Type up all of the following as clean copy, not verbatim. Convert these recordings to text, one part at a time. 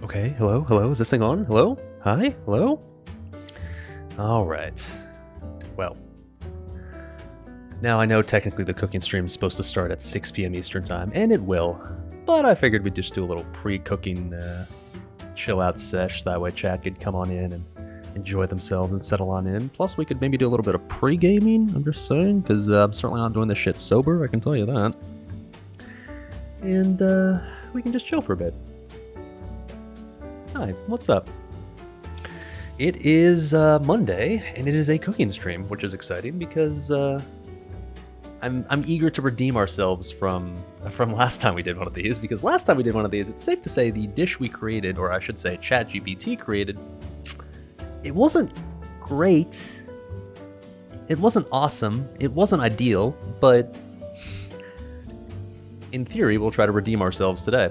Okay, hello, is this thing on? Hello? Hi? Hello? Alright. Well. Now I know technically the cooking stream is supposed to start at 6 p.m. Eastern Time, and it will. But I figured we'd just do a little pre-cooking chill-out sesh, that way chat could come on in and enjoy themselves and settle on in. Plus we could maybe do a little bit of pre-gaming, I'm just saying, because I'm certainly not doing this shit sober, I can tell you that. And we can just chill for a bit. Hi, what's up? It is Monday, and it is a cooking stream, which is exciting because I'm eager to redeem ourselves from last time we did one of these. Because last time we did one of these, it's safe to say the dish we created, or I should say ChatGPT created, it wasn't great. It wasn't awesome. It wasn't ideal, but in theory, we'll try to redeem ourselves today.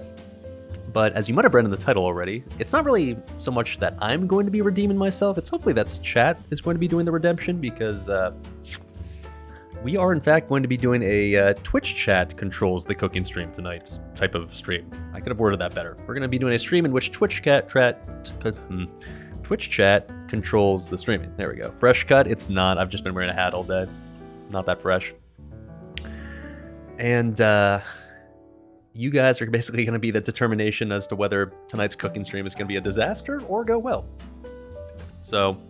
But as you might have read in the title already, it's not really so much that I'm going to be redeeming myself, it's hopefully that's chat is going to be doing the redemption, because we are in fact going to be doing a Twitch chat controls the cooking stream tonight type of stream. I could have worded that better. We're going to be doing a stream in which Twitch chat controls the streaming. There we go. Fresh cut? It's not. I've just been wearing a hat all day. Not that fresh. And you guys are basically going to be the determination as to whether tonight's cooking stream is going to be a disaster or go well. So,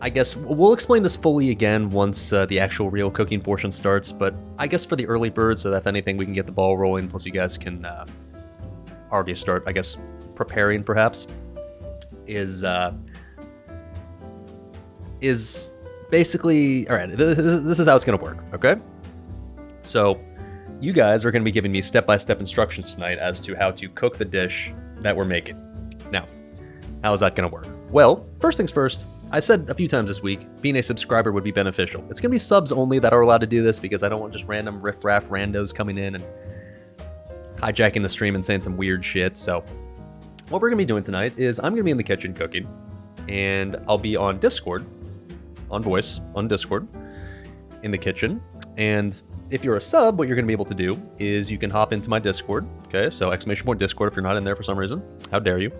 I guess we'll explain this fully again once the actual real cooking portion starts, but I guess for the early birds, so that if anything, we can get the ball rolling, plus you guys can already start, I guess, preparing perhaps, is basically, alright, this is how it's going to work, okay? So, you guys are going to be giving me step-by-step instructions tonight as to how to cook the dish that we're making. Now, how is that going to work? Well, first things first, I said a few times this week, being a subscriber would be beneficial. It's going to be subs only that are allowed to do this because I don't want just random riff-raff randos coming in and hijacking the stream and saying some weird shit. So what we're going to be doing tonight is I'm going to be in the kitchen cooking, and I'll be on Discord, on voice, on Discord, in the kitchen, and if you're a sub, what you're going to be able to do is you can hop into my Discord, okay? So ! Discord if you're not in there for some reason. How dare you?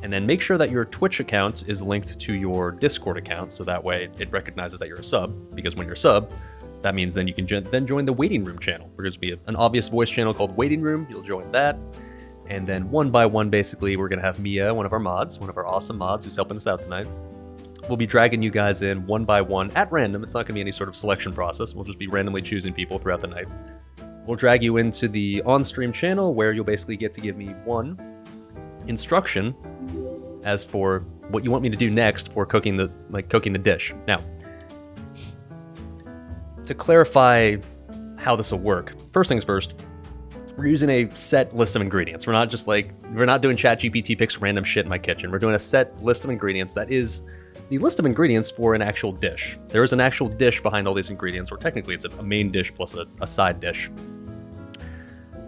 And then make sure that your Twitch account is linked to your Discord account, so that way it recognizes that you're a sub, because when you're a sub, that means then you can then join the Waiting Room channel. There's going to be an obvious voice channel called Waiting Room. You'll join that. And then one by one, basically, we're going to have Mia, one of our mods, one of our awesome mods who's helping us out tonight. We'll be dragging you guys in one by one at random. It's not going to be any sort of selection process. We'll just be randomly choosing people throughout the night. We'll drag you into the on-stream channel where you'll basically get to give me one instruction as for what you want me to do next for cooking the dish. Now, to clarify how this will work, first things first, we're using a set list of ingredients. We're not doing ChatGPT picks random shit in my kitchen. We're doing a set list of ingredients that is the list of ingredients for an actual dish. There is an actual dish behind all these ingredients, or technically it's a main dish plus a side dish.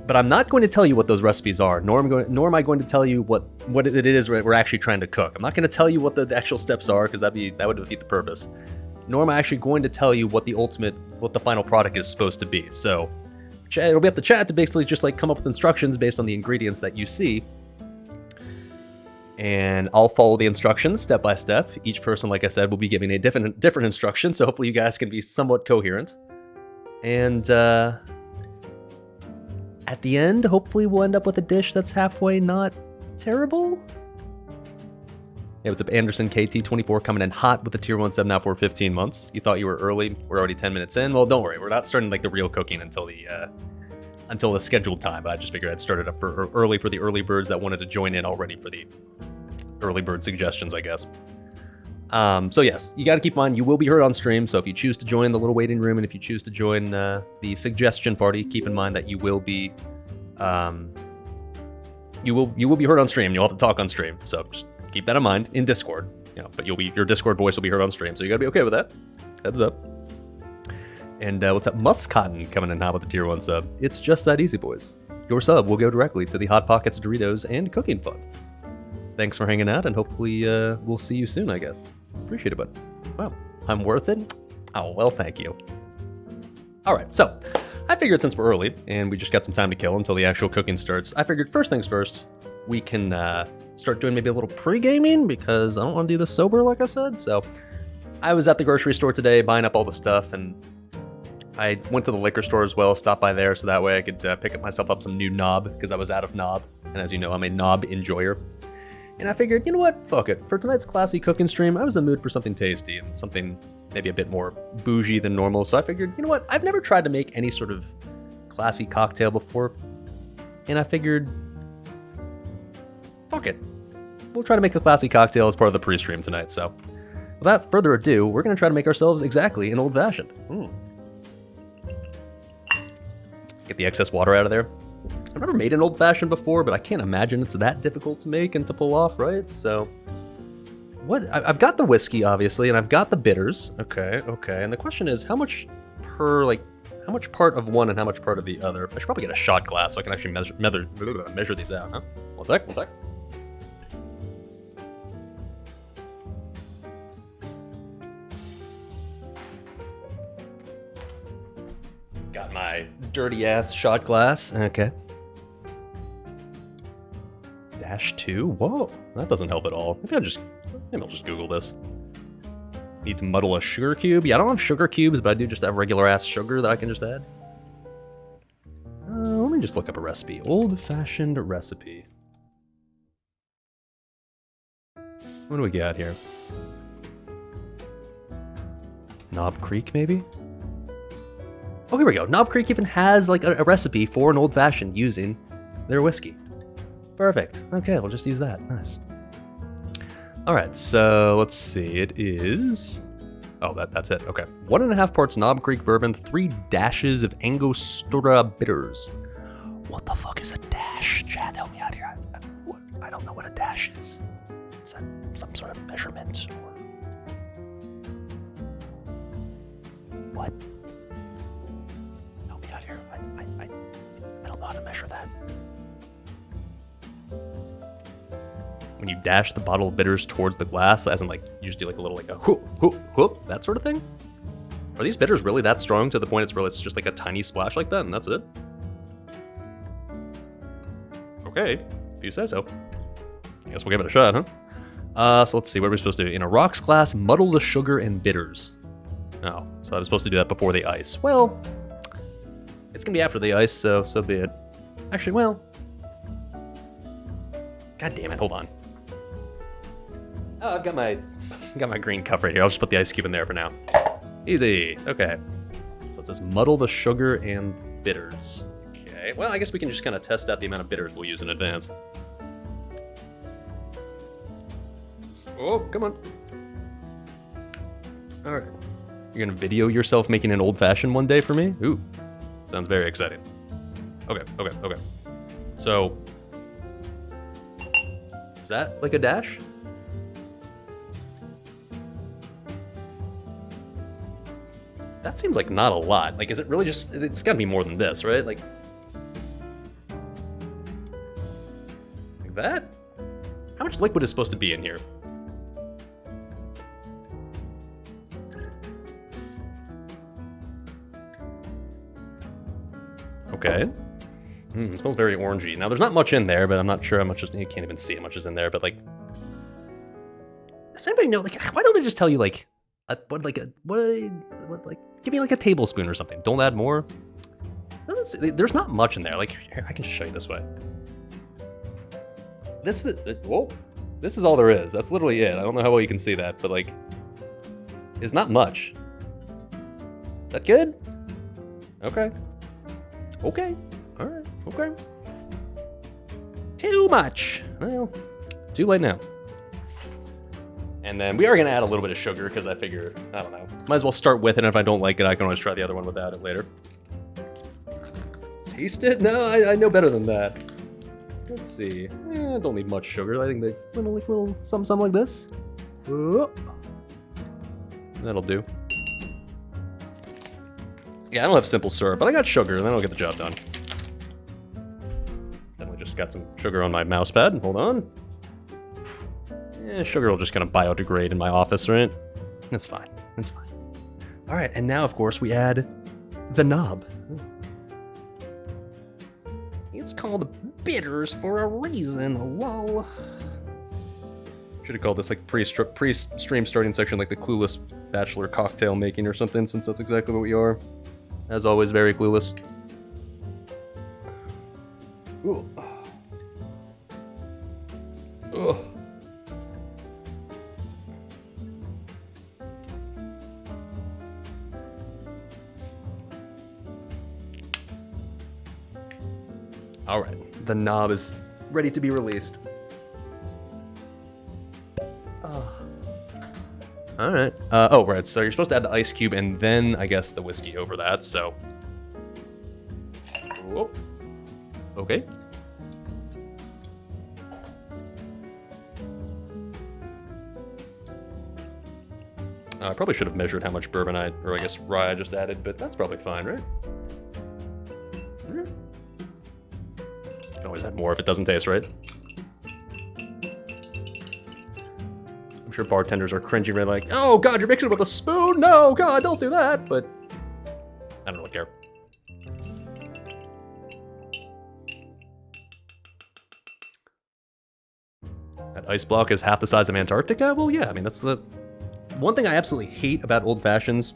But I'm not going to tell you what those recipes are, nor am I going to tell you what it is we're actually trying to cook. I'm not going to tell you what the actual steps are, because that would defeat the purpose. Nor am I actually going to tell you what the final product is supposed to be. So it'll be up to chat to basically just come up with instructions based on the ingredients that you see. And I'll follow the instructions step by step. Each person, like I said, will be giving a different instruction, so hopefully you guys can be somewhat coherent. And at the end, hopefully we'll end up with a dish that's halfway not terrible. Yeah, what's up, Anderson KT24 coming in hot with the tier 1 sub now for 15 months. You thought you were early. We're already 10 minutes in. Well, don't worry. We're not starting the real cooking until the scheduled time, but I just figured I'd start it up early for the early birds that wanted to join in already for the early bird suggestions, I guess. So yes, you got to keep in mind, you will be heard on stream, so if you choose to join the little waiting room and if you choose to join the suggestion party, keep in mind that you will be heard on stream. You'll have to talk on stream, so just keep that in mind in Discord. But your Discord voice will be heard on stream, so you got to be okay with that. Heads up. And what's up, Muscotton coming in hot with the tier 1 sub. It's just that easy, boys. Your sub will go directly to the Hot Pockets Doritos and Cooking Fund. Thanks for hanging out, and hopefully we'll see you soon, I guess. Appreciate it, bud. Wow, I'm worth it? Oh, well, thank you. All right, so I figured since we're early and we just got some time to kill until the actual cooking starts, I figured first things first, we can start doing maybe a little pre-gaming because I don't want to do this sober, like I said. So I was at the grocery store today buying up all the stuff, and I went to the liquor store as well, stopped by there so that way I could pick up myself up some new knob because I was out of knob. And as you know, I'm a knob enjoyer. And I figured, you know what? Fuck it. For tonight's classy cooking stream, I was in the mood for something tasty and something maybe a bit more bougie than normal. So I figured, you know what? I've never tried to make any sort of classy cocktail before. And I figured, fuck it. We'll try to make a classy cocktail as part of the pre-stream tonight. So without further ado, we're going to try to make ourselves exactly an old-fashioned. Get the excess water out of there. I've never made an old-fashioned before, but I can't imagine it's that difficult to make and to pull off, right? So, I've got the whiskey, obviously, and I've got the bitters. Okay. And the question is, how much part of one and how much part of the other? I should probably get a shot glass so I can actually measure these out, huh? One sec. Got my dirty-ass shot glass. Okay. -2? Whoa, that doesn't help at all. Maybe I'll just Google this. Need to muddle a sugar cube? Yeah, I don't have sugar cubes, but I do just have regular-ass sugar that I can just add. Let me just look up a recipe. Old-fashioned recipe. What do we got here? Knob Creek, maybe? Oh, here we go. Knob Creek even has like a recipe for an old-fashioned using their whiskey. Perfect. Okay, we'll just use that. Nice. All right, so let's see. It is... Oh, that's it. Okay. 1.5 parts Knob Creek bourbon, 3 dashes of Angostura bitters. What the fuck is a dash? Chad, help me out here. I don't know what a dash is. Is that some sort of measurement or... What? Help me out here. I don't know how to measure that. When you dash the bottle of bitters towards the glass, as in like, you just do like a little like a whoop, whoop, whoop, that sort of thing? Are these bitters really that strong to the point it's just like a tiny splash like that and that's it? Okay, if you say so. I guess we'll give it a shot, huh? So let's see, what are we supposed to do? In a rocks glass, muddle the sugar and bitters. Oh, so I was supposed to do that before the ice. Well, it's gonna be after the ice, so be it. Actually, well... God damn it, hold on. Oh, I've got my green cup right here. I'll just put the ice cube in there for now. Easy. Okay. So it says muddle the sugar and bitters. Okay. Well, I guess we can just kind of test out the amount of bitters we'll use in advance. Oh, come on. All right. You're gonna video yourself making an old-fashioned one day for me? Ooh, sounds very exciting. Okay. So, is that like a dash? That seems like not a lot. Like, is it really just, it's gotta be more than this, right? Like that? How much liquid is supposed to be in here? Okay. It smells very orangey. Now, there's not much in there, but I'm not sure how much is... You can't even see how much is in there, but, like... Does anybody know, like, why don't they just tell you, like... Give me, like, a tablespoon or something. Don't add more. There's not much in there. Like, here, I can just show you this way. This is all there is. That's literally it. I don't know how well you can see that, but, like... It's not much. That good? Okay. Okay. Alright. Okay. Too much. Well, too late now. And then we are going to add a little bit of sugar because I figure, I don't know. Might as well start with it, and if I don't like it, I can always try the other one without it later. Taste it? No, I know better than that. Let's see. I don't need much sugar. I think they like little something like this. That'll do. Yeah, I don't have simple syrup, but I got sugar, and that'll get the job done. Definitely just got some sugar on my mouse pad. Hold on. Sugar will just kind of biodegrade in my office, right? That's fine. That's fine. All right, and now, of course, we add the knob. It's called bitters for a reason, lol. Should have called this like pre-stream starting section like the Clueless Bachelor cocktail making or something, since that's exactly what we are. As always, very clueless. Ugh. Ugh. All right, the knob is ready to be released. All right. Oh, right. So you're supposed to add the ice cube and then, I guess, the whiskey over that. So, whoa. Okay. I probably should have measured how much bourbon I guess rye I just added, but that's probably fine, right? Can always add more if it doesn't taste right. I'm sure bartenders are cringing, right? Like, oh god, you're mixing it with a spoon? No, god, don't do that. But I don't really care. That ice block is half the size of Antarctica? Well, yeah, I mean, that's the one thing I absolutely hate about old fashions.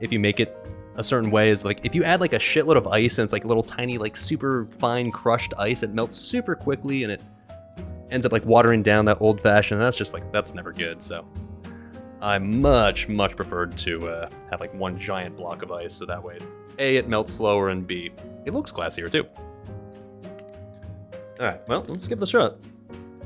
If you make it a certain way, is like if you add like a shitload of ice and it's like a little tiny, like super fine crushed ice, it melts super quickly and it ends up like watering down that old fashioned. That's just like, that's never good. So I much preferred to have like one giant block of ice, so that way A, it melts slower, and B, it looks classier too. All right, well, let's give it a shot.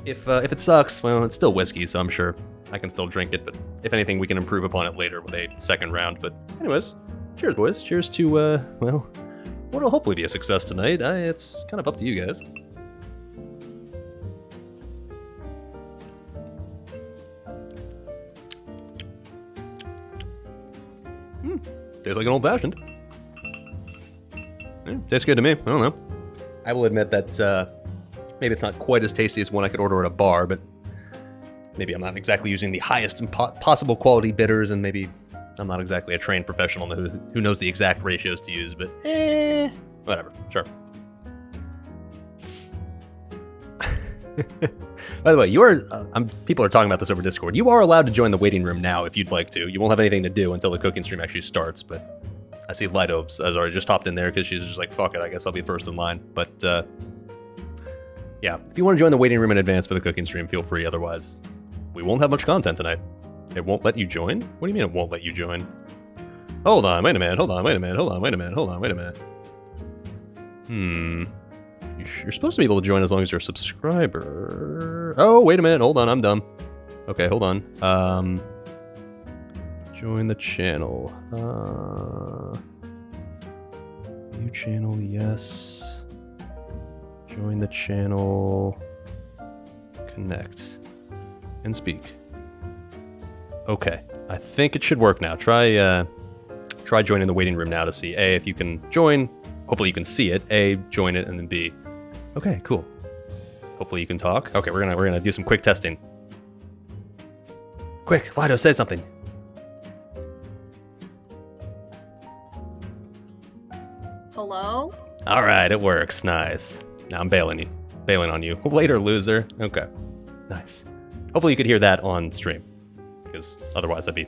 If it sucks, well, it's still whiskey, so I'm sure I can still drink it, but if anything, we can improve upon it later with a second round. But anyways, cheers, boys. Cheers to, well, what'll hopefully be a success tonight. It's kind of up to you guys. Tastes like an old-fashioned. Yeah, tastes good to me. I don't know. I will admit that maybe it's not quite as tasty as one I could order at a bar, but maybe I'm not exactly using the highest possible quality bitters, and maybe I'm not exactly a trained professional who knows the exact ratios to use, but whatever. Sure. By the way, people are talking about this over Discord. You are allowed to join the waiting room now if you'd like to. You won't have anything to do until the cooking stream actually starts, but I see Lido has already just hopped in there because she's just like, fuck it, I guess I'll be first in line. But yeah, if you want to join the waiting room in advance for the cooking stream, feel free. Otherwise, we won't have much content tonight. It won't let you join? What do you mean it won't let you join? Hold on, wait a minute, hold on, wait a minute, hold on, wait a minute, hold on, wait a minute. You're supposed to be able to join as long as you're a subscriber. Oh, wait a minute, hold on, I'm dumb. Okay, hold on. Join the channel. New channel, yes. Join the channel. Connect. And speak. Okay, I think it should work now. Try joining the waiting room now to see A, if you can join. Hopefully you can see it. A, join it, and then B. Okay, cool. Hopefully you can talk. Okay, we're gonna do some quick testing. Quick, Lido, say something. Hello? All right, it works. Nice. Now I'm bailing on you. Later, loser. Okay, nice. Hopefully you could hear that on stream, because otherwise that'd be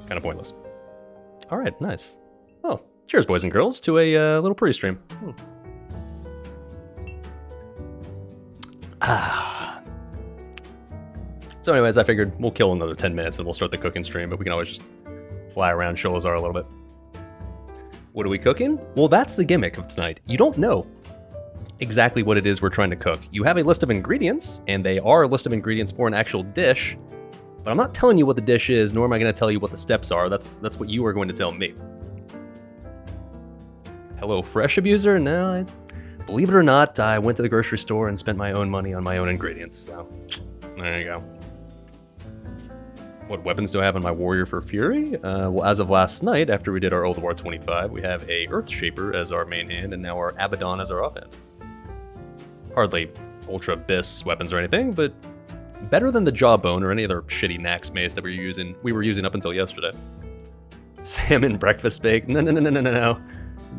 kind of pointless. All right, nice. Oh, cheers, boys and girls, to a little pre-stream. So anyways, I figured we'll kill another 10 minutes and we'll start the cooking stream, but we can always just fly around Sholazar a little bit. What are we cooking? Well, that's the gimmick of tonight. You don't know exactly what it is we're trying to cook. You have a list of ingredients, and they are a list of ingredients for an actual dish, but I'm not telling you what the dish is, nor am I going to tell you what the steps are. That's what you are going to tell me. Hello, Fresh abuser? No, believe it or not, I went to the grocery store and spent my own money on my own ingredients, so there you go. What weapons do I have on my Warrior for Fury? Well, as of last night, after we did our Old War 25, we have a Earthshaper as our main hand, and now our Abaddon as our offhand. Hardly Ultra Abyss weapons or anything, but better than the Jawbone or any other shitty Nax mace that we were using up until yesterday. Salmon breakfast bake? No.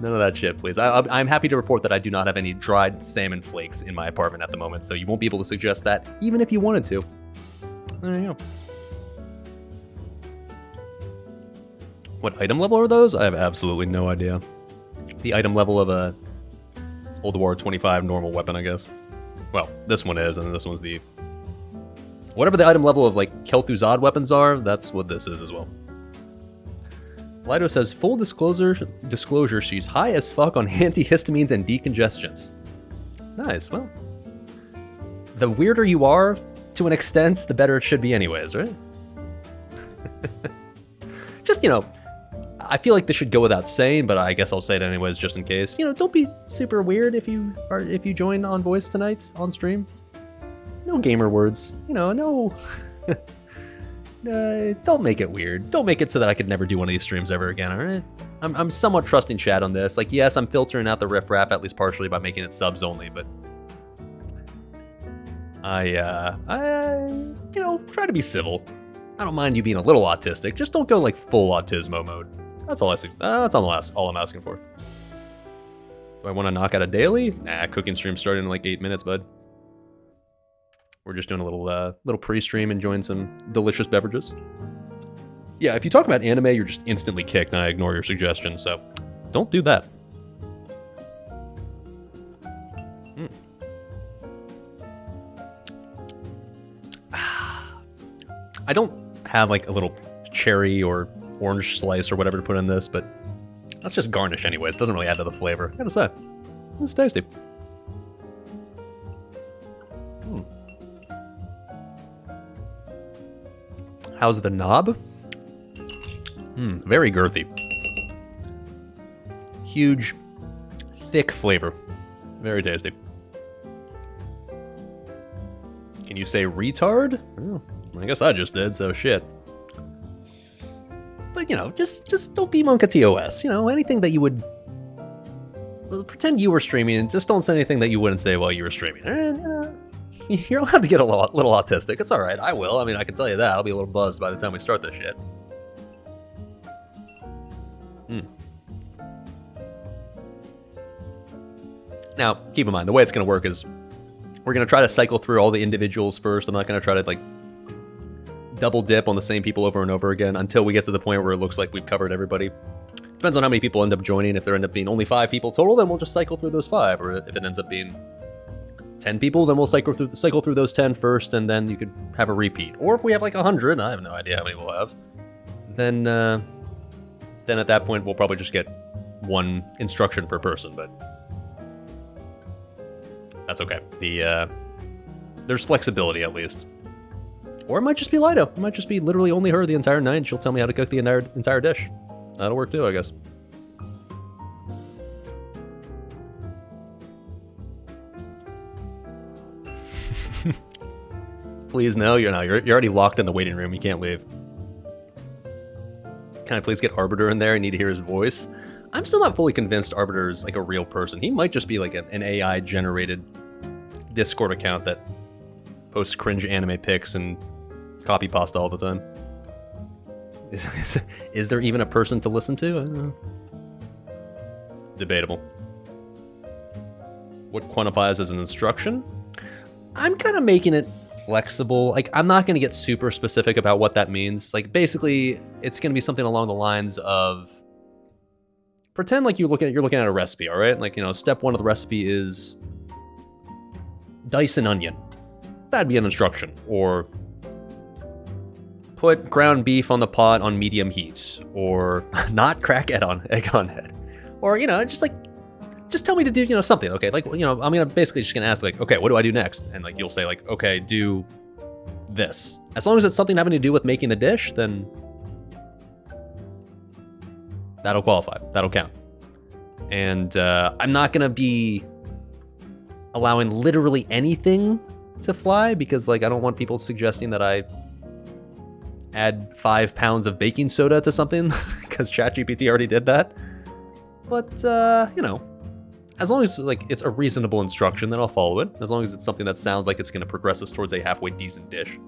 None of that shit, please. I'm happy to report that I do not have any dried salmon flakes in my apartment at the moment, so you won't be able to suggest that, even if you wanted to. There you go. What item level are those? I have absolutely no idea. The item level of a World War 25 normal weapon, I guess. Well, this one is, and this one's the... Whatever the item level of, like, Kel'Thuzad weapons are, that's what this is as well. Lido says, full disclosure, she's high as fuck on antihistamines and decongestants. Nice, well. The weirder you are, to an extent, the better it should be anyways, right? Just, I feel like this should go without saying, but I guess I'll say it anyways just in case. Don't be super weird if you join on voice tonight on stream. No gamer words. No... don't make it weird. Don't make it so that I could never do one of these streams ever again, alright? I'm somewhat trusting chat on this. Like, yes, I'm filtering out the riffraff, at least partially, by making it subs only, but... I try to be civil. I don't mind you being a little autistic, just don't go, like, full autismo mode. That's all all I'm asking for. Do I want to knock out a daily? Nah, cooking stream starting in, like, 8 minutes, bud. We're just doing a little pre-stream, enjoying some delicious beverages. Yeah, if you talk about anime, you're just instantly kicked, and I ignore your suggestions, so don't do that. I don't have, like, a little cherry or orange slice or whatever to put in this, but that's just garnish anyways. It doesn't really add to the flavor. I gotta say, it's tasty. How's the knob? Very girthy. Huge, thick flavor. Very tasty. Can you say retard? Oh, I guess I just did, so shit. But, just don't be Monka TOS. Anything that you would... Pretend you were streaming and just don't say anything that you wouldn't say while you were streaming. You're allowed to get a little autistic. It's alright, I will. I mean, I can tell you that. I'll be a little buzzed by the time we start this shit. Now, keep in mind, the way it's going to work is we're going to try to cycle through all the individuals first. I'm not going to try to, like, double dip on the same people over and over again until we get to the point where it looks like we've covered everybody. Depends on how many people end up joining. If there end up being only 5 people total, then we'll just cycle through those 5. Or if it ends up being 10 people, then we'll cycle through those 10 first, and then you could have a repeat. Or if we have like 100, I have no idea how many we'll have, then at that point we'll probably just get 1 instruction per person, but that's okay. There's flexibility at least. Or it might just be Lido. It might just be literally only her the entire night, and she'll tell me how to cook the entire dish. That'll work too, I guess. Please, no, you're already locked in the waiting room. You can't leave. Can I please get Arbiter in there? I need to hear his voice. I'm still not fully convinced Arbiter's like a real person. He might just be like an AI-generated Discord account that posts cringe anime pics and copy pasta all the time. Is there even a person to listen to? I don't know. Debatable. What quantifies as an instruction? I'm kind of making it flexible. Like, I'm not going to get super specific about what that means. Like, basically, it's going to be something along the lines of, pretend like you're looking at a recipe, all right? Like, step 1 of the recipe is dice an onion. That'd be an instruction. Or put ground beef on the pot on medium heat. Or not crack egg on head. Or, just tell me to do, something, okay? Like, I'm basically just gonna ask, like, okay, what do I do next? And, like, you'll say, like, okay, do this. As long as it's something having to do with making the dish, then that'll qualify. That'll count. And I'm not gonna be allowing literally anything to fly, because, like, I don't want people suggesting that I add 5 pounds of baking soda to something, because ChatGPT already did that. But, as long as, like, it's a reasonable instruction, then I'll follow it. As long as it's something that sounds like it's going to progress us towards a halfway decent dish.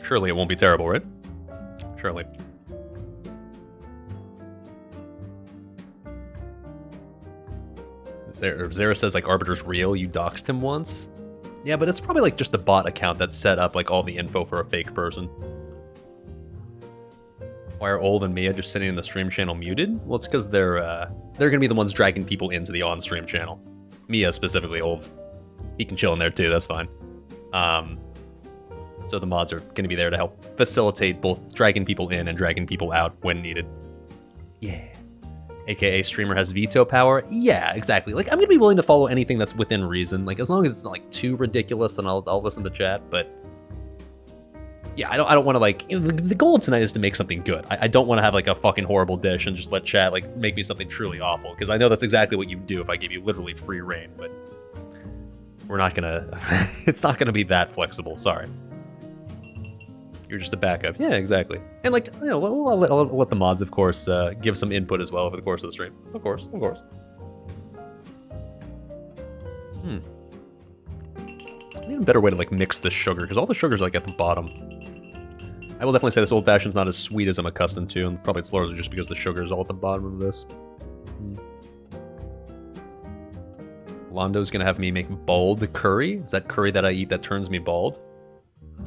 Surely it won't be terrible, right? Surely. Zara says like Arbiter's real. You doxed him once. Yeah, but it's probably like just the bot account that set up like all the info for a fake person. Why are Old and Mia just sitting in the stream channel muted? Well, it's because they're gonna be the ones dragging people into the on-stream channel. Mia specifically, Old, he can chill in there too. That's fine. So the mods are gonna be there to help facilitate both dragging people in and dragging people out when needed. Yeah. AKA streamer has veto power. Yeah, exactly. Like I'm gonna be willing to follow anything that's within reason. Like as long as it's not like too ridiculous, and I'll listen to chat. But yeah, I don't want to like. The goal of tonight is to make something good. I don't want to have like a fucking horrible dish and just let chat like make me something truly awful, because I know that's exactly what you do if I give you literally free reign. But we're not gonna. It's not gonna be that flexible. Sorry. You're just a backup. Yeah, exactly. And like, you know, I'll let the mods, of course, give some input as well over the course of the stream. Of course. I need a better way to like mix this sugar, because all the sugar's like at the bottom. I will definitely say this old fashioned's not as sweet as I'm accustomed to, and probably it's largely just because the sugar is all at the bottom of this. Londo's gonna have me make bald curry. Is that curry that I eat that turns me bald?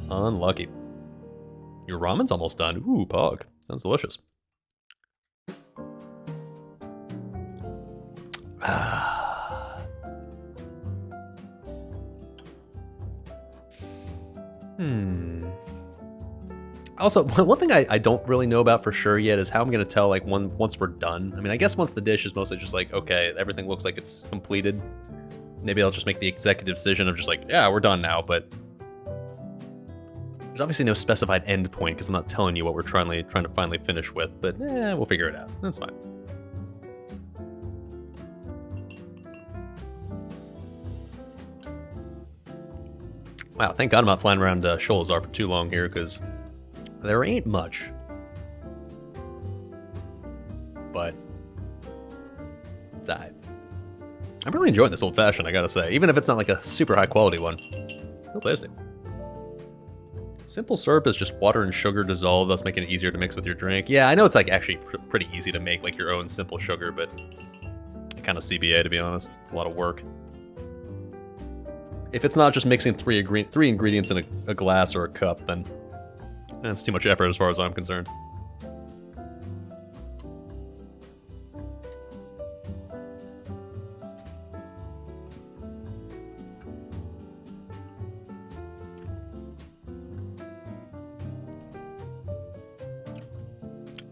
Unlucky. Your ramen's almost done. Ooh, pog. Sounds delicious. Also, one thing I don't really know about for sure yet is how I'm gonna tell like once we're done. I mean, I guess once the dish is mostly just like, okay, everything looks like it's completed. Maybe I'll just make the executive decision of just like, yeah, we're done now, but there's obviously no specified end point because I'm not telling you what we're trying to finally finish with, but we'll figure it out. That's fine. Wow, thank God I'm not flying around Sholazar for too long here, because there ain't much. But I'm really enjoying this old fashioned, I gotta say, even if it's not like a super high quality one. Still tasty. Simple syrup is just water and sugar dissolved, thus making it easier to mix with your drink. Yeah, I know it's like actually pretty easy to make like your own simple sugar, but kind of CBA, to be honest. It's a lot of work. If it's not just mixing three ingredients in a glass or a cup, then that's too much effort as far as I'm concerned.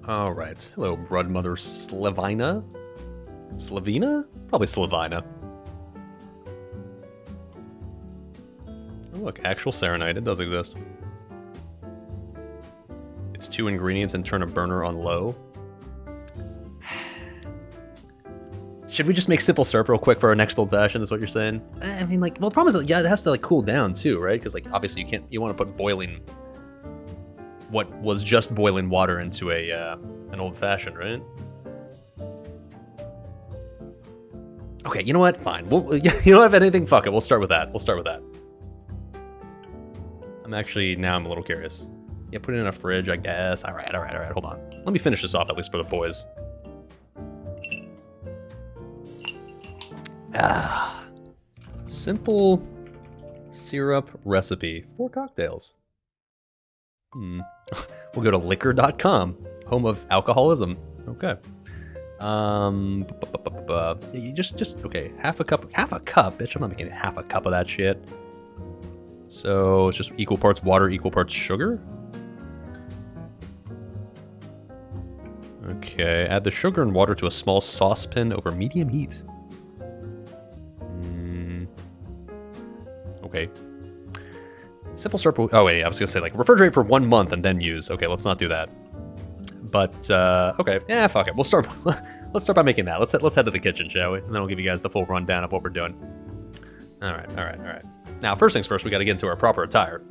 All right. Hello, Broodmother Slavina. Slavina? Probably Slavina. Oh, look, actual Serenite. It does exist. It's 2 ingredients and turn a burner on low. Should we just make simple syrup real quick for our next old fashioned, is what you're saying? I mean, like, well, the problem is that, yeah, it has to, like, cool down, too, right? Because, like, obviously you want to put what was just boiling water into an old fashioned, right? Okay, you know what? Fine. You know what? If anything, fuck it. We'll start with that. I'm a little curious. Yeah, put it in a fridge, I guess. All right. Hold on. Let me finish this off, at least for the boys. Simple syrup recipe for cocktails. We'll go to liquor.com, home of alcoholism. Okay. You just okay. Half a cup, bitch. I'm not making half a cup of that shit. So it's just equal parts water, equal parts sugar. Okay, add the sugar and water to a small saucepan over medium heat. Okay. Simple syrup. Oh wait, I was gonna say like refrigerate for 1 month and then use. Okay, let's not do that. But okay, yeah, fuck it. We'll start. Let's start by making that. Let's head to the kitchen, shall we? And then I'll give you guys the full rundown of what we're doing. All right. Now, first things first, we got to get into our proper attire.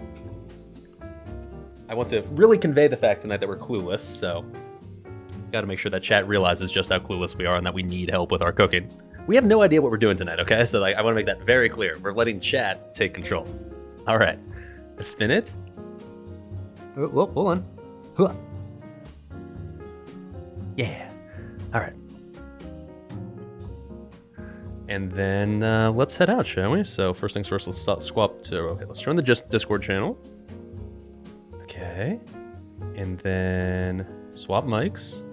I want to really convey the fact tonight that we're clueless, so got to make sure that chat realizes just how clueless we are and that we need help with our cooking. We have no idea what we're doing tonight, okay? So like, I want to make that very clear. We're letting chat take control. All right. Spin it. Oh, hold on. Yeah. All right. And then let's head out, shall we? So first things first, let's swap to. Okay, let's join the Discord channel. Okay. And then swap mics.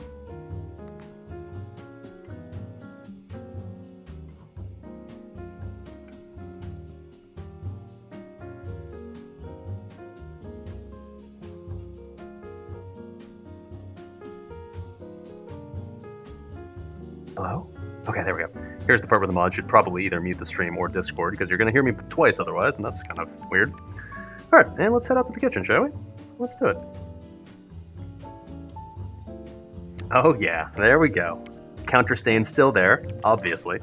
Hello? Okay, there we go. Here's the part where the mod should probably either mute the stream or Discord, because you're going to hear me twice otherwise, and that's kind of weird. Alright, and let's head out to the kitchen, shall we? Let's do it. Oh yeah, there we go. Counter stain's still there, obviously.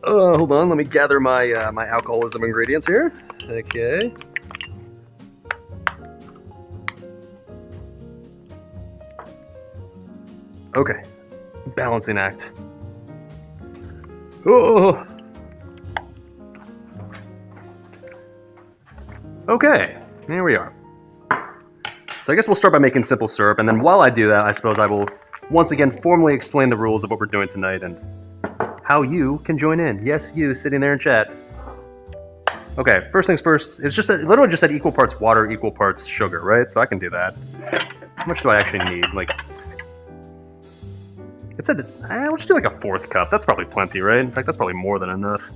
Hold on, let me gather my my alcoholism ingredients here. Okay. Okay. Balancing act. Oh. Okay, here we are. So I guess we'll start by making simple syrup, and then while I do that, I suppose I will once again formally explain the rules of what we're doing tonight and how you can join in. Yes, you sitting there in chat. Okay, first things first, it literally just said equal parts water, equal parts sugar, right? So I can do that. How much do I actually need? Like, it said, we'll just do like a 1/4 cup. That's probably plenty, right? In fact, that's probably more than enough.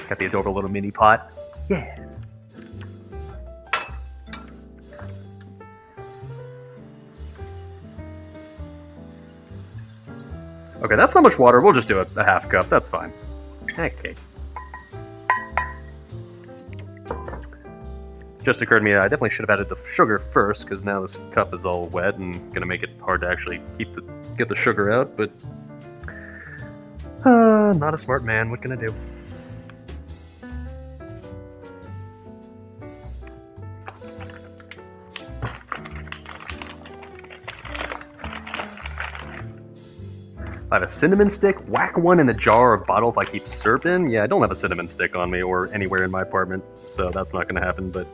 Got the adorable little mini pot. Yeah. Okay, that's not much water. We'll just do a 1/2 cup. That's fine. Okay. Just occurred to me, I definitely should have added the sugar first, because now this cup is all wet and gonna make it hard to actually get the sugar out, but not a smart man, what can I do? I have a cinnamon stick, whack one in the jar or bottle if I keep syrup in. Yeah, I don't have a cinnamon stick on me or anywhere in my apartment, so that's not gonna happen, but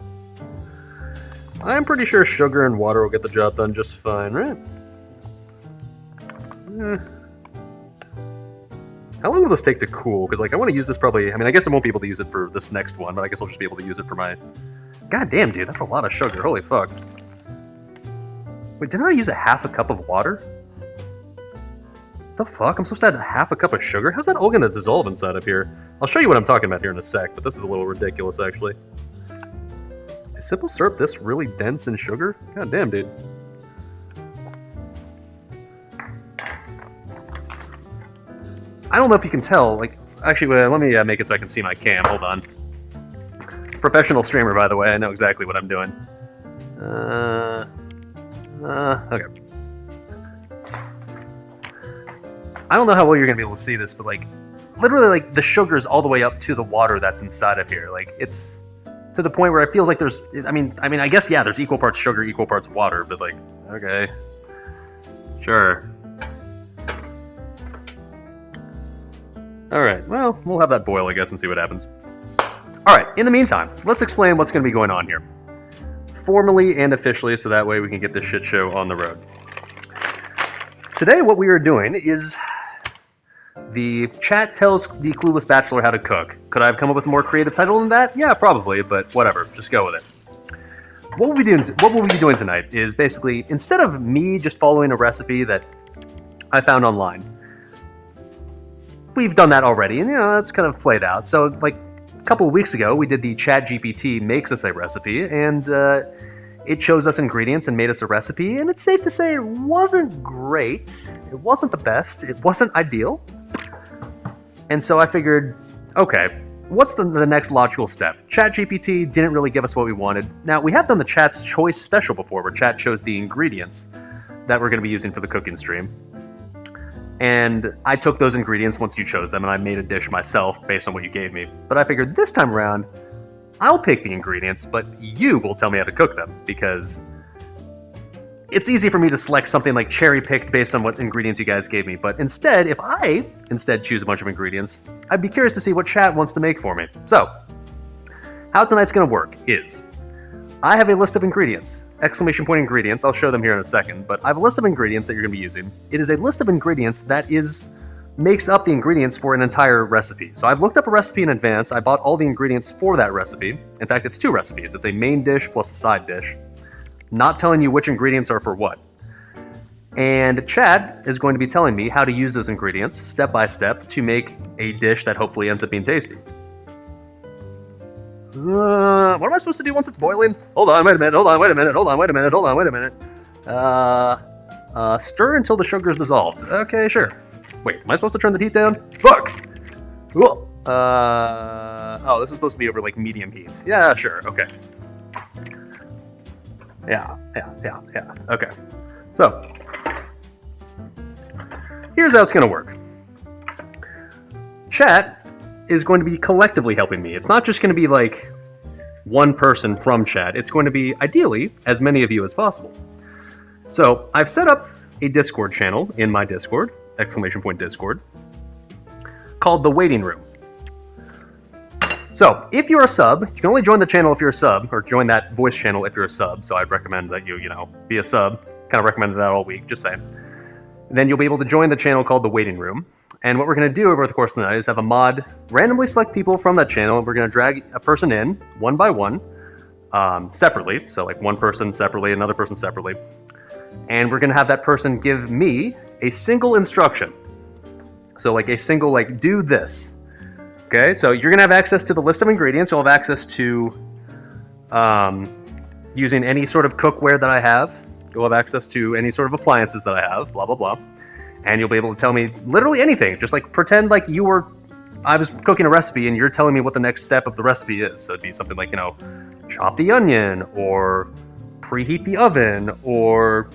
I'm pretty sure sugar and water will get the job done just fine, right? How long will this take to cool? Because, like, I want to use this probably... I mean, I guess I won't be able to use it for this next one, but I guess I'll just be able to use it for my... God damn, dude, that's a lot of sugar. Holy fuck. Wait, didn't I use a 1/2 cup of water? The fuck? I'm supposed to add a 1/2 cup of sugar? How's that all gonna dissolve inside of here? I'll show you what I'm talking about here in a sec, but this is a little ridiculous, actually. Is simple syrup this really dense in sugar? God damn, dude. I don't know if you can tell, like... Actually, let me make it so I can see my cam. Hold on. Professional streamer, by the way. I know exactly what I'm doing. Okay. I don't know how well you're gonna be able to see this, but like, literally, like, the sugar is all the way up to the water that's inside of here. Like, it's to the point where it feels like there's, I mean, I guess, yeah, there's equal parts sugar, equal parts water, but like, okay. Sure. Alright, well, we'll have that boil, I guess, and see what happens. Alright, in the meantime, let's explain what's gonna be going on here. Formally and officially, so that way we can get this shit show on the road. Today, what we are doing is... The chat tells the Clueless Bachelor how to cook. Could I have come up with a more creative title than that? Yeah, probably, but whatever. Just go with it. What we'll be doing tonight is basically, instead of me just following a recipe that I found online, we've done that already, and that's kind of played out. So, like, a couple of weeks ago, we did the ChatGPT makes us a recipe, and it shows us ingredients and made us a recipe, and it's safe to say it wasn't great. It wasn't the best. It wasn't ideal. And so I figured, okay, what's the next logical step? ChatGPT didn't really give us what we wanted. Now, we have done the Chat's Choice special before, where Chat chose the ingredients that we're going to be using for the cooking stream. And I took those ingredients once you chose them, and I made a dish myself based on what you gave me. But I figured this time around, I'll pick the ingredients, but you will tell me how to cook them, because it's easy for me to select something like cherry-picked based on what ingredients you guys gave me, but instead, if I choose a bunch of ingredients, I'd be curious to see what Chat wants to make for me. So, how tonight's gonna work is, I have a list of ingredients, exclamation point ingredients. I'll show them here in a second, but I have a list of ingredients that you're going to be using. It is a list of ingredients that makes up the ingredients for an entire recipe. So I've looked up a recipe in advance. I bought all the ingredients for that recipe. In fact, it's 2 recipes. It's a main dish plus a side dish. Not telling you which ingredients are for what. And Chad is going to be telling me how to use those ingredients step by step to make a dish that hopefully ends up being tasty. What am I supposed to do once it's boiling? Hold on, wait a minute, hold on, wait a minute, hold on, wait a minute, hold on, wait a minute. Stir until the sugar's dissolved. Okay, sure. Wait, am I supposed to turn the heat down? Fuck! Cool. Oh, this is supposed to be over like medium heat. Yeah, sure, okay. Yeah. Okay. So, here's how it's gonna work. Chat is going to be collectively helping me. It's not just going to be like one person from chat. It's going to be, ideally, as many of you as possible. So I've set up a Discord channel in my Discord, exclamation point Discord, called The Waiting Room. So if you're a sub, you can only join the channel if you're a sub, or join that voice channel if you're a sub. So I'd recommend that you be a sub. Kind of recommended that all week, just saying. Then you'll be able to join the channel called The Waiting Room. And what we're going to do over the course of the night is have a mod randomly select people from that channel, and we're going to drag a person in, one by one, separately. So like one person separately, another person separately. And we're going to have that person give me a single instruction. So like a single, like, do this. Okay, so you're going to have access to the list of ingredients. You'll have access to using any sort of cookware that I have. You'll have access to any sort of appliances that I have, blah, blah, blah. And you'll be able to tell me literally anything. Just like pretend like I was cooking a recipe and you're telling me what the next step of the recipe is. So it'd be something like, chop the onion, or preheat the oven, or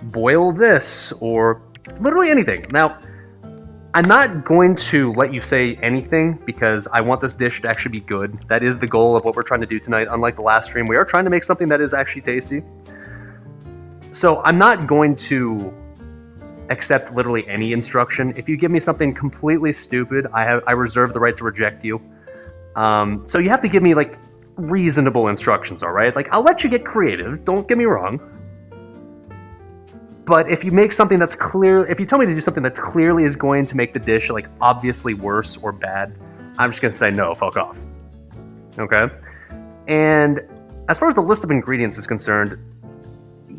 boil this, or literally anything. Now, I'm not going to let you say anything because I want this dish to actually be good. That is the goal of what we're trying to do tonight. Unlike the last stream, we are trying to make something that is actually tasty. So I'm not going to accept literally any instruction. If you give me something completely stupid, I reserve the right to reject you. So you have to give me like reasonable instructions, all right? Like, I'll let you get creative, don't get me wrong. But if you make something that's if you tell me to do something that clearly is going to make the dish like obviously worse or bad, I'm just gonna say no, fuck off. Okay? And as far as the list of ingredients is concerned,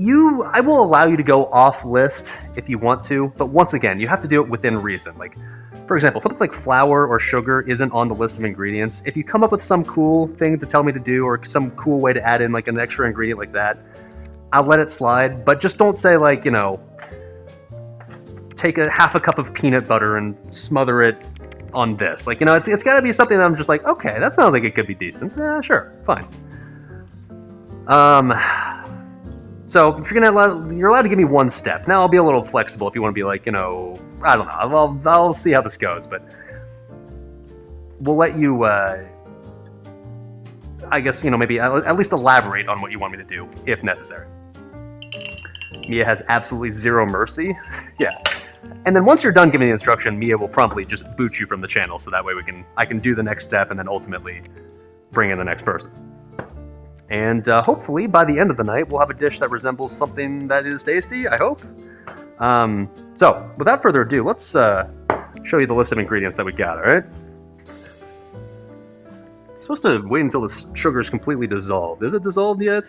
I will allow you to go off list if you want to, but once again, you have to do it within reason. Like, for example, something like flour or sugar isn't on the list of ingredients. If you come up with some cool thing to tell me to do, or some cool way to add in like an extra ingredient like that, I'll let it slide, but just don't say like, take half a cup of peanut butter and smother it on this. Like, it's gotta be something that I'm just like, okay, that sounds like it could be decent. Yeah, sure, fine. So if you're allowed to give me one step. Now I'll be a little flexible if you want to be like, I don't know. I'll see how this goes, but we'll let you, I guess, maybe at least elaborate on what you want me to do, if necessary. Mia has absolutely zero mercy. Yeah. And then once you're done giving the instruction, Mia will promptly just boot you from the channel, so that way I can do the next step and then ultimately bring in the next person. And hopefully, by the end of the night, we'll have a dish that resembles something that is tasty, I hope. So, without further ado, let's show you the list of ingredients that we got, alright? I'm supposed to wait until the sugar is completely dissolved. Is it dissolved yet?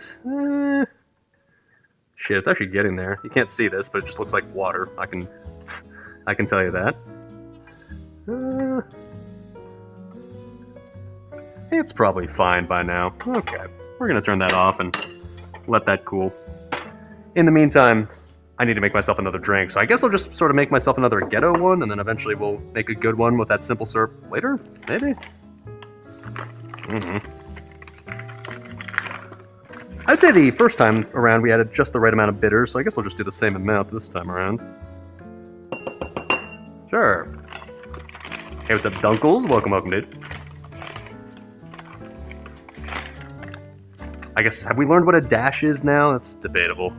Shit, it's actually getting there. You can't see this, but it just looks like water. I can tell you that. It's probably fine by now. Okay. We're going to turn that off and let that cool. In the meantime, I need to make myself another drink, so I guess I'll just sort of make myself another ghetto one, and then eventually we'll make a good one with that simple syrup later? Maybe? I'd say the first time around we added just the right amount of bitters, so I guess I'll just do the same amount this time around. Sure. Hey, what's up, Dunkles? Welcome, dude. I guess, have we learned what a dash is now? That's debatable.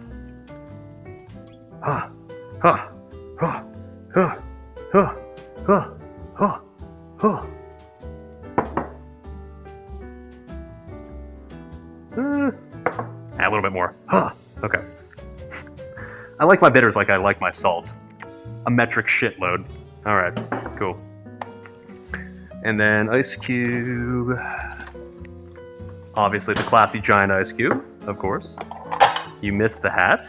Add a little bit more. Huh. Okay. I like my bitters like I like my salt. A metric shitload. Alright, cool. And then ice cube. Obviously the classy giant ice cube, of course. You missed the hat.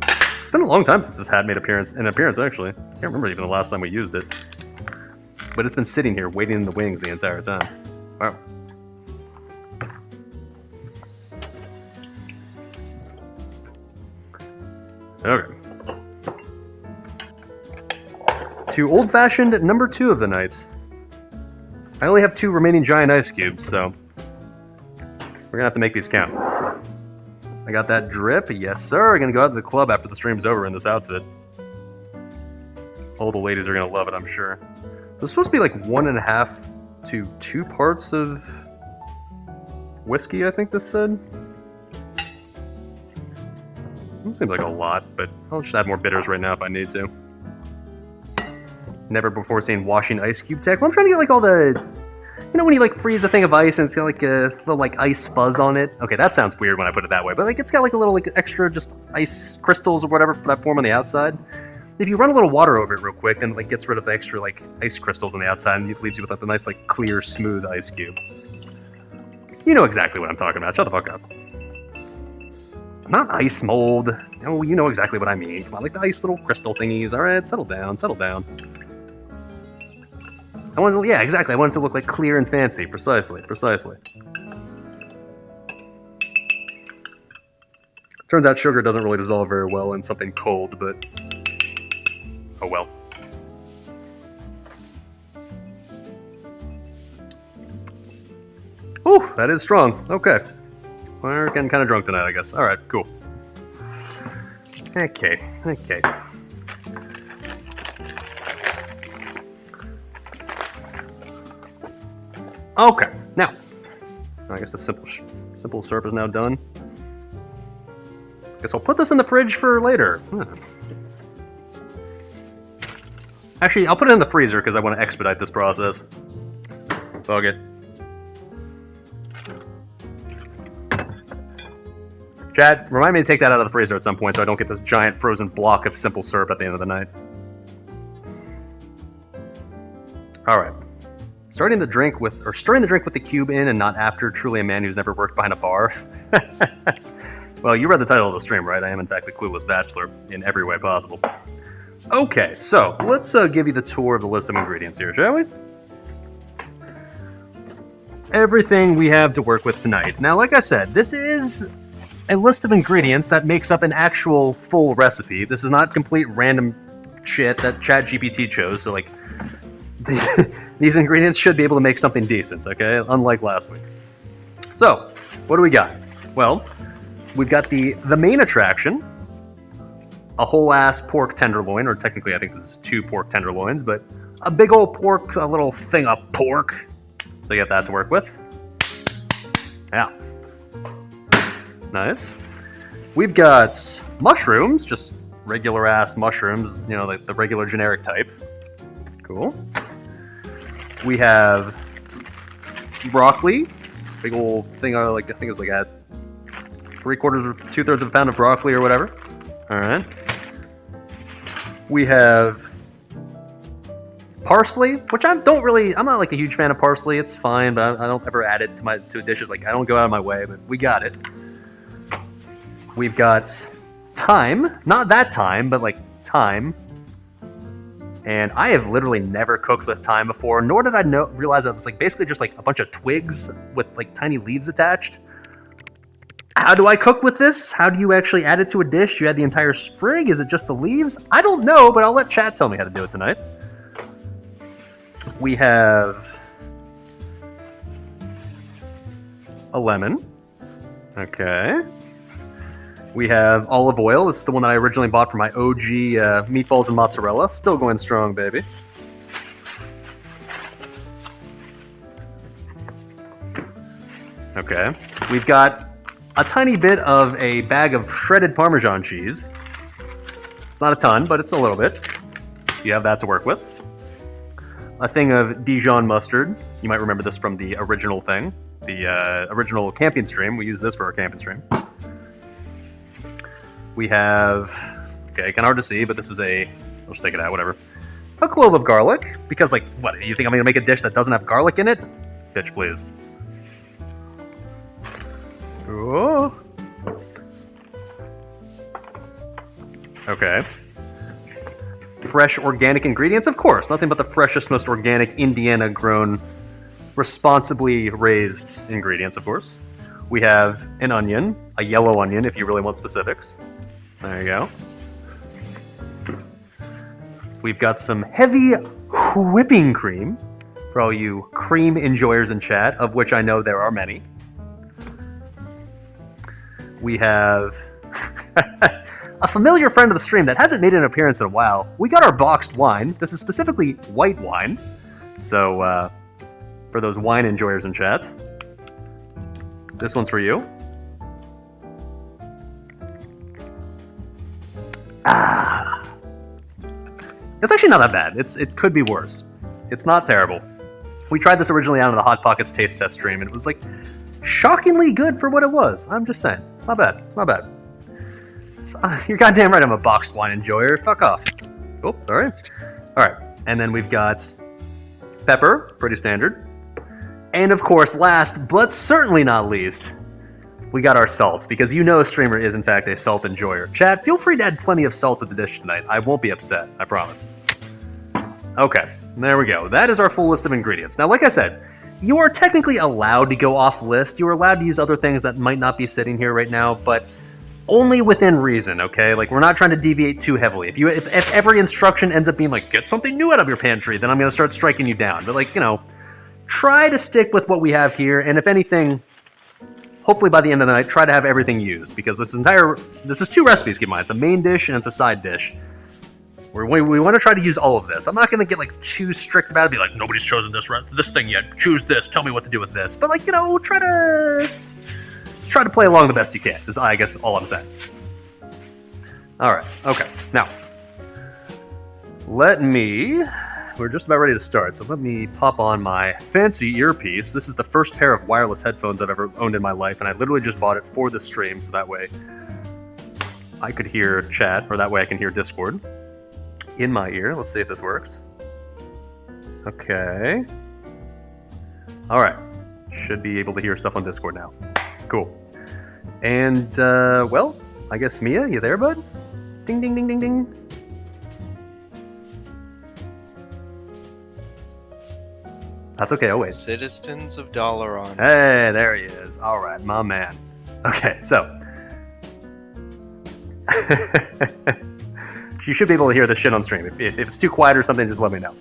It's been a long time since this hat made an appearance actually. I can't remember even the last time we used it. But it's been sitting here waiting in the wings the entire time. Wow. Okay. To old-fashioned number 2 of the night. I only have 2 remaining giant ice cubes, so we're gonna have to make these count. I got that drip, yes sir. I'm gonna go out to the club after the stream's over in this outfit. All the ladies are gonna love it, I'm sure. There's supposed to be like 1.5 to 2 parts of whiskey, I think this said. It seems like a lot, but I'll just add more bitters right now if I need to. Never before seen washing ice cube tech. Well, I'm trying to get like all the... You know when you like freeze a thing of ice and it's got like a little like ice fuzz on it? Okay, that sounds weird when I put it that way, but like it's got like a little like extra just ice crystals or whatever that form on the outside. If you run a little water over it real quick, then it like gets rid of the extra like ice crystals on the outside and it leaves you with like a nice like clear, smooth ice cube. You know exactly what I'm talking about. Shut the fuck up. Not ice mold. No, you know exactly what I mean. Come on, like the ice little crystal thingies. Alright, settle down, settle down. I want to, yeah, exactly. I want it to look like clear and fancy. Precisely, precisely. Turns out sugar doesn't really dissolve very well in something cold, but... Oh well. Ooh, that is strong. Okay. We're getting kind of drunk tonight, I guess. Alright, cool. Okay, okay. Okay, now, I guess the simple syrup is now done. Guess I'll put this in the fridge for later. Actually, I'll put it in the freezer because I want to expedite this process. Fuck it. Chad, remind me to take that out of the freezer at some point so I don't get this giant frozen block of simple syrup at the end of the night. Alright. Stirring the drink with the cube in and not after, truly a man who's never worked behind a bar. Well, you read the title of the stream, right? I am, in fact, the Clueless Bachelor in every way possible. Okay, so let's give you the tour of the list of ingredients here, shall we? Everything we have to work with tonight. Now, like I said, this is a list of ingredients that makes up an actual full recipe. This is not complete random shit that ChatGPT chose, so like these ingredients should be able to make something decent, okay? Unlike last week. So, what do we got? Well, we've got the main attraction, a whole-ass pork tenderloin, or technically I think this is 2 pork tenderloins, but a big old pork, a little thing of pork. So you got that to work with. Yeah. Nice. We've got mushrooms, just regular-ass mushrooms, you know, like the regular generic type. Cool. We have broccoli, big old thing, like I think it's like a 3/4 or 2/3 of a pound of broccoli or whatever. All right. We have parsley, which I'm not like a huge fan of parsley. It's fine, but I don't ever add it to dishes. Like I don't go out of my way, but we got it. We've got thyme, not that thyme, but like thyme. And I have literally never cooked with thyme before, nor did I realize that it's like basically just like a bunch of twigs with like tiny leaves attached. How do I cook with this? How do you actually add it to a dish? You add the entire sprig? Is it just the leaves? I don't know, but I'll let chat tell me how to do it tonight. We have a lemon. Okay. We have olive oil. This is the one that I originally bought for my OG meatballs and mozzarella. Still going strong, baby. Okay. We've got a tiny bit of a bag of shredded Parmesan cheese. It's not a ton, but it's a little bit. You have that to work with. A thing of Dijon mustard. You might remember this from the original thing. The original camping stream. We used this for our camping stream. We have, okay, kind of hard to see, but this is I'll just take it out, whatever. A clove of garlic, because like, what, you think I'm gonna make a dish that doesn't have garlic in it? Bitch, please. Ooh. Okay. Fresh organic ingredients, of course. Nothing but the freshest, most organic, Indiana-grown, responsibly raised ingredients, of course. We have an onion, a yellow onion, if you really want specifics. There you go. We've got some heavy whipping cream for all you cream enjoyers in chat, of which I know there are many. We have a familiar friend of the stream that hasn't made an appearance in a while. We got our boxed wine. This is specifically white wine. So, for those wine enjoyers in chat, this one's for you. It's actually not that bad. It could be worse. It's not terrible. We tried this originally out on the Hot Pockets taste test stream, and it was like shockingly good for what it was. I'm just saying. It's not bad. It's not bad. You're goddamn right I'm a boxed wine enjoyer. Fuck off. Oh, sorry. Alright. And then we've got pepper. Pretty standard. And of course, last, but certainly not least, we got our salt, because you know a streamer is in fact a salt enjoyer. Chat, feel free to add plenty of salt to the dish tonight. I won't be upset, I promise. Okay, there we go. That is our full list of ingredients. Now, like I said, you are technically allowed to go off list. You are allowed to use other things that might not be sitting here right now, but only within reason, okay? Like, we're not trying to deviate too heavily. If every instruction ends up being like, get something new out of your pantry, then I'm going to start striking you down. But, like, you know, try to stick with what we have here, and if anything, hopefully by the end of the night, try to have everything used, because this is 2 recipes, keep in mind. It's a main dish and it's a side dish. We want to try to use all of this. I'm not going to get like too strict about it, be like, nobody's chosen this thing yet, choose this, tell me what to do with this. But like, you know, try to play along the best you can, is I guess all I'm saying. Alright, okay, now, we're just about ready to start, so let me pop on my fancy earpiece. This is the first pair of wireless headphones I've ever owned in my life, and I literally just bought it for the stream, so that way I could hear chat, or that way I can hear Discord in my ear. Let's see if this works. Okay. Alright. Should be able to hear stuff on Discord now. Cool. And, well, I guess Mia, you there, bud? Ding, ding, ding, ding, ding. That's okay, I'll wait. Citizens of Dalaran. Hey, there he is. Alright, my man. Okay, so. You should be able to hear this shit on stream. If it's too quiet or something, just let me know.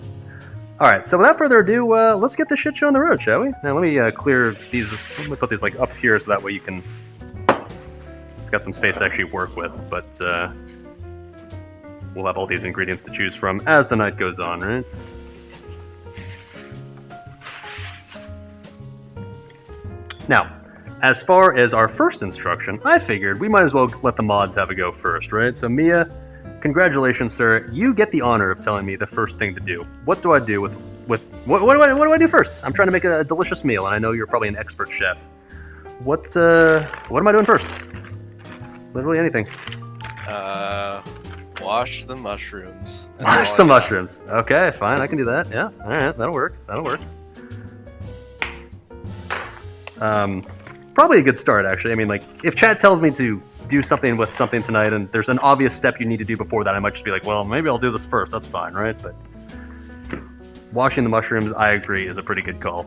Alright, so without further ado, let's get this shit show on the road, shall we? Now, let me clear these. Let me put these like up here so that way you can. Got some space to actually work with, but we'll have all these ingredients to choose from as the night goes on, right? Now, as far as our first instruction, I figured we might as well let the mods have a go first, right? So Mia, congratulations, sir. You get the honor of telling me the first thing to do. What do I do with what do I do first? I'm trying to make a delicious meal, and I know you're probably an expert chef. What am I doing first? Literally anything. Wash the mushrooms. Wash the mushrooms. Okay, fine, I can do that. Yeah, all right, that'll work. Probably a good start, actually. I mean, like, if chat tells me to do something with something tonight and there's an obvious step you need to do before that, I might just be like, well, maybe I'll do this first. That's fine, right? But washing the mushrooms, I agree, is a pretty good call.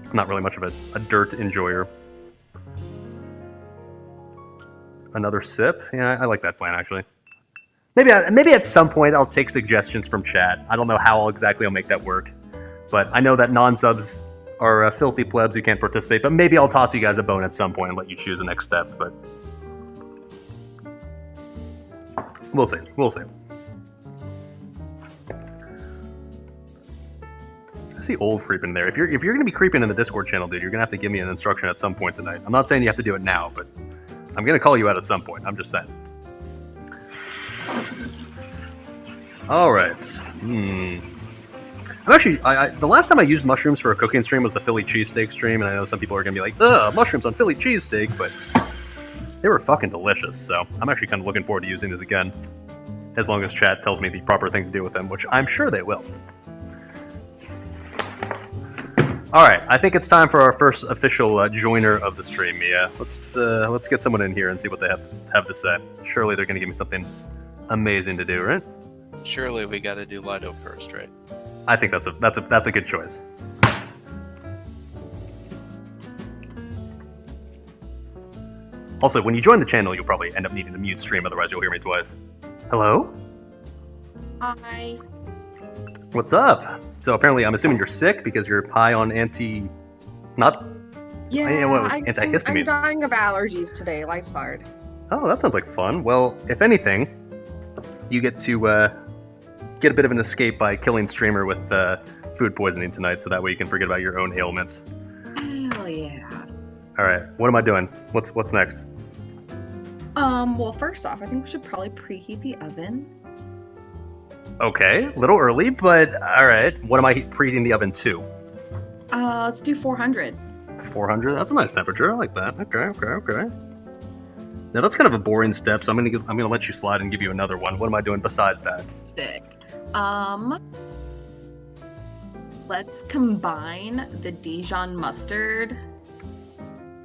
I'm not really much of a dirt enjoyer. Another sip? Yeah, I like that plan, actually. Maybe at some point I'll take suggestions from chat. I don't know how exactly I'll make that work. But I know that non-subs are filthy plebs who can't participate, but maybe I'll toss you guys a bone at some point and let you choose the next step, but we'll see. I see old creeping there. If you're gonna be creeping in the Discord channel, dude, you're gonna have to give me an instruction at some point tonight. I'm not saying you have to do it now, but I'm gonna call you out at some point. I'm just saying. Alright. Actually, the last time I used mushrooms for a cooking stream was the Philly cheesesteak stream, and I know some people are going to be like, ugh, mushrooms on Philly cheesesteak, but They were fucking delicious, so I'm actually kind of looking forward to using these again. As long as chat tells me the proper thing to do with them, which I'm sure they will. Alright, I think it's time for our first official joiner of the stream, Mia. Let's get someone in here and see what they have to say. Surely they're going to give me something amazing to do, right? Surely we gotta do Lido first, right? I think that's a good choice. Also, when you join the channel, you'll probably end up needing to mute stream, otherwise you'll hear me twice. Hello? Hi. What's up? So apparently, I'm assuming you're sick because you're high on Yeah, antihistamines. I'm dying of allergies today. Life's hard. Oh, that sounds like fun. Well, if anything, you get to get a bit of an escape by killing Streamer with food poisoning tonight, so that way you can forget about your own ailments. Hell yeah. All right, what am I doing? What's next? Well, first off, I think we should probably preheat the oven. Okay, a little early, but all right. What am I preheating the oven to? Let's do 400. 400. That's a nice temperature. I like that. Okay. Now that's kind of a boring step, so I'm gonna let you slide and give you another one. What am I doing besides that? Sick. Let's combine the Dijon mustard,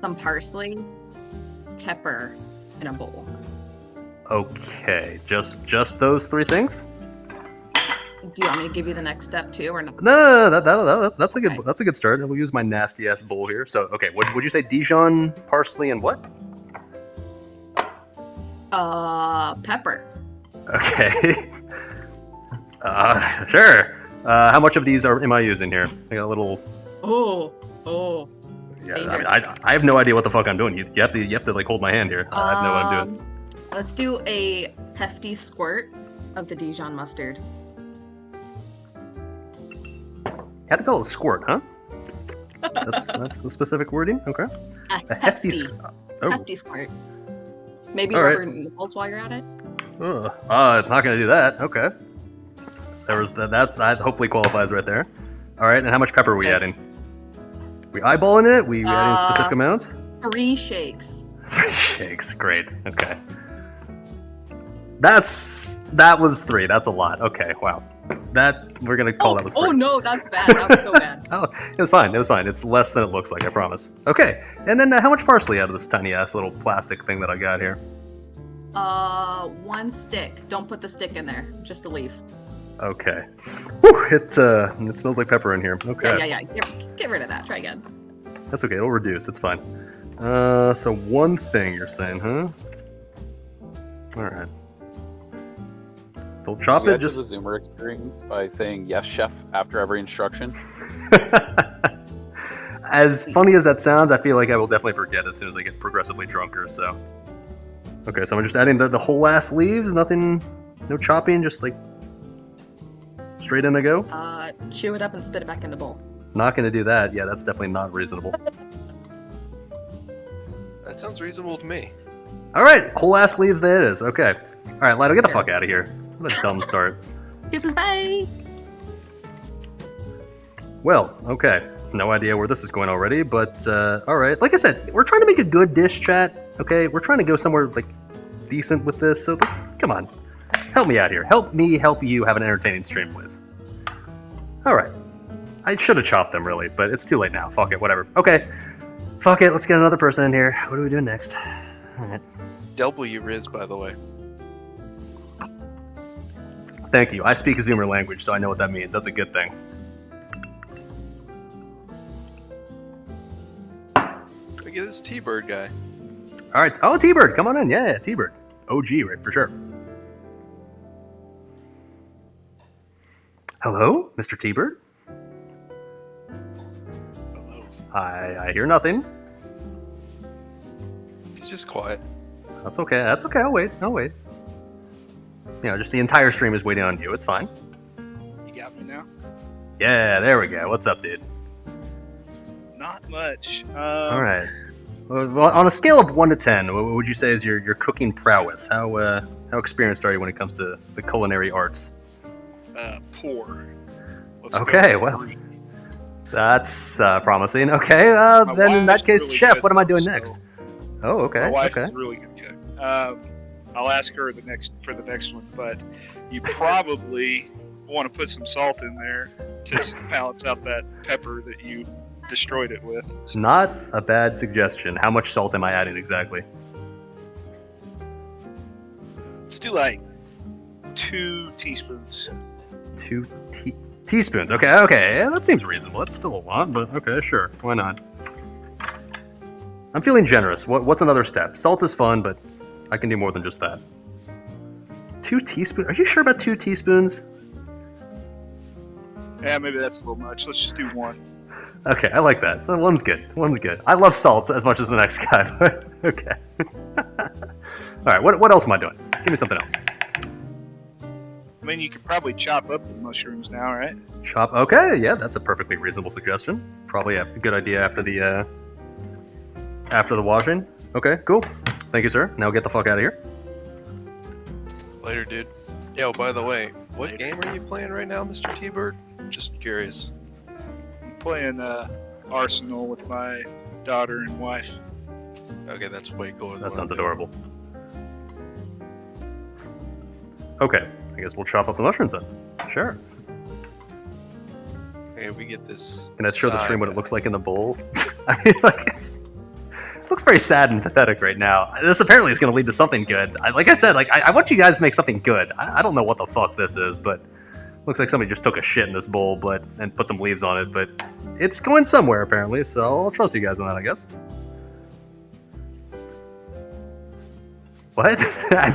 some parsley, pepper in a bowl. Okay, just those three things? Do you want me to give you the next step too, or not? No, that's a good Okay. that's a good start. We'll use my nasty ass bowl here. So okay, would you say Dijon, parsley, and what? Pepper. Okay. Sure. How much of these am I using here? I got a little. Oh. Yeah, Danger. I have no idea what the fuck I'm doing. You have to like hold my hand here. I have no what I'm doing. Let's do a hefty squirt of the Dijon mustard. Had to tell a squirt, huh? That's the specific wording. Okay. A hefty Hefty squirt. Maybe All rubber right. nipples while you're at it. Not gonna do that. Okay. There was that hopefully qualifies right there. All right, and how much pepper are we Okay. adding? We eyeballing it? We adding specific amounts? 3 shakes. 3 shakes. Great. Okay. That was 3. That's a lot. Okay. Wow. We're gonna call that was 3. Oh no, that's bad. That was so bad. Oh, it was fine. It's less than it looks like. I promise. Okay. And then how much parsley out of this tiny ass little plastic thing that I got here? 1 stick. Don't put the stick in there. Just the leaf. Okay. Whew, it smells like pepper in here. Okay. Yeah. Get rid of that. Try again. That's okay. It'll reduce. It's fine. So 1 thing you're saying, huh? All right. They'll chop You it add to just. the Zoomer experience by saying yes, chef after every instruction. As funny as that sounds, I feel like I will definitely forget as soon as I get progressively drunker. So. Okay, so I'm just adding the whole ass leaves. Nothing. No chopping. Just like. Straight in I go. Chew it up and spit it back in the bowl. Not gonna do that. Yeah, that's definitely not reasonable. That sounds reasonable to me. All right, whole ass leaves. That it is. Okay. All right, Lido, get the fuck out of here. What a dumb start. Kisses, bye. Well, okay. No idea where this is going already, but all right. Like I said, we're trying to make a good dish, chat. Okay, we're trying to go somewhere like decent with this. So come on, help me out here. Help me help you have an entertaining stream, please. All right. I should have chopped them really, but it's too late now. Fuck it, whatever. Okay. Fuck it. Let's get another person in here. What are we doing next? All right. W Riz, by the way. Thank you. I speak Zoomer language, so I know what that means. That's a good thing. Look at this T-Bird guy. All right. Oh, T-Bird, come on in. Yeah, T-Bird. OG, right, for sure. Hello, Mr. T-Bird? Hello. I hear nothing. He's just quiet. That's okay. That's okay. I'll wait. You know, just the entire stream is waiting on you. It's fine. You got me now? Yeah, there we go. What's up, dude? Not much. All right. Well, on a scale of 1 to 10, what would you say is your cooking prowess? How experienced are you when it comes to the culinary arts? Poor. Let's go Okay, with well. 3. That's promising. Okay, then in wife that is case, really chef, good, what am I doing so- next? Oh, okay. My wife okay. is a really good cook. I'll ask her for the next one, but you probably want to put some salt in there to balance out that pepper that you destroyed it with. It's not a bad suggestion. How much salt am I adding exactly? Let's do like 2 teaspoons. 2 teaspoons. Okay, okay. Yeah, that seems reasonable. That's still a lot, but okay, sure. Why not? I'm feeling generous. What's another step? Salt is fun, but I can do more than just that. 2 teaspoons? Are you sure about 2 teaspoons? Yeah, maybe that's a little much. Let's just do 1. Okay, I like that. One's good. One's good. I love salt as much as the next guy, but okay. Alright, what else am I doing? Give me something else. I mean, you could probably chop up the mushrooms now, right? Chop. Okay, yeah, that's a perfectly reasonable suggestion. Probably a good idea after the washing. Okay, cool. Thank you, sir. Now get the fuck out of here. Later, dude. Yo, by the way, what game are you playing right now, Mr. T-Bird? Just curious. I'm playing Arsenal with my daughter and wife. Okay, that's way cooler than That what sounds I'm doing. adorable. Okay, I guess we'll chop up the mushrooms then. Sure. Okay, we get this. Can I show the stream what it side. looks like in the bowl? I mean, like, it looks very sad and pathetic right now. This apparently is going to lead to something good. Like I said, I want you guys to make something good. I don't know what the fuck this is, but looks like somebody just took a shit in this bowl, and put some leaves on it. But it's going somewhere apparently, so I'll trust you guys on that, I guess. What? I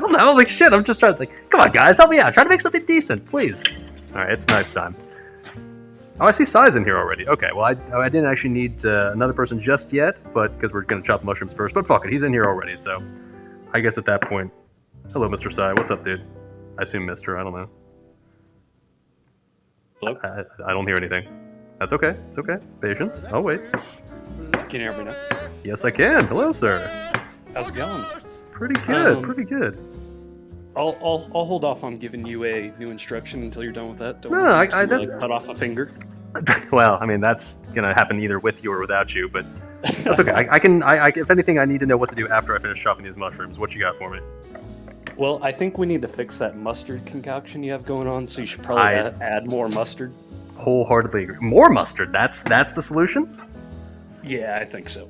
don't know. Like shit. I'm just trying to come on, guys, help me out. Try to make something decent, please. All right, it's knife time. Oh, I see Sai's in here already. Okay, well, I didn't actually need another person just yet, but because we're gonna chop the mushrooms first. But fuck it, he's in here already. So, I guess at that point, hello, Mr. Sai. What's up, dude? I assume Mr. I don't know. Hello? I don't hear anything. That's okay. It's okay. Patience. Oh wait. Can you hear me now? Yes, I can. Hello, sir. How's it going? Pretty good. Um, Pretty good. I'll hold off on giving you a new instruction until you're done with that. Don't No, want I- you to I- accidentally cut off a finger. Well, I mean, that's gonna happen either with you or without you, but that's okay. I can. If anything, I need to know what to do after I finish chopping these mushrooms. What you got for me? Well, I think we need to fix that mustard concoction you have going on, so you should probably add more mustard. Wholeheartedly agree. More mustard. That's the solution. Yeah, I think so.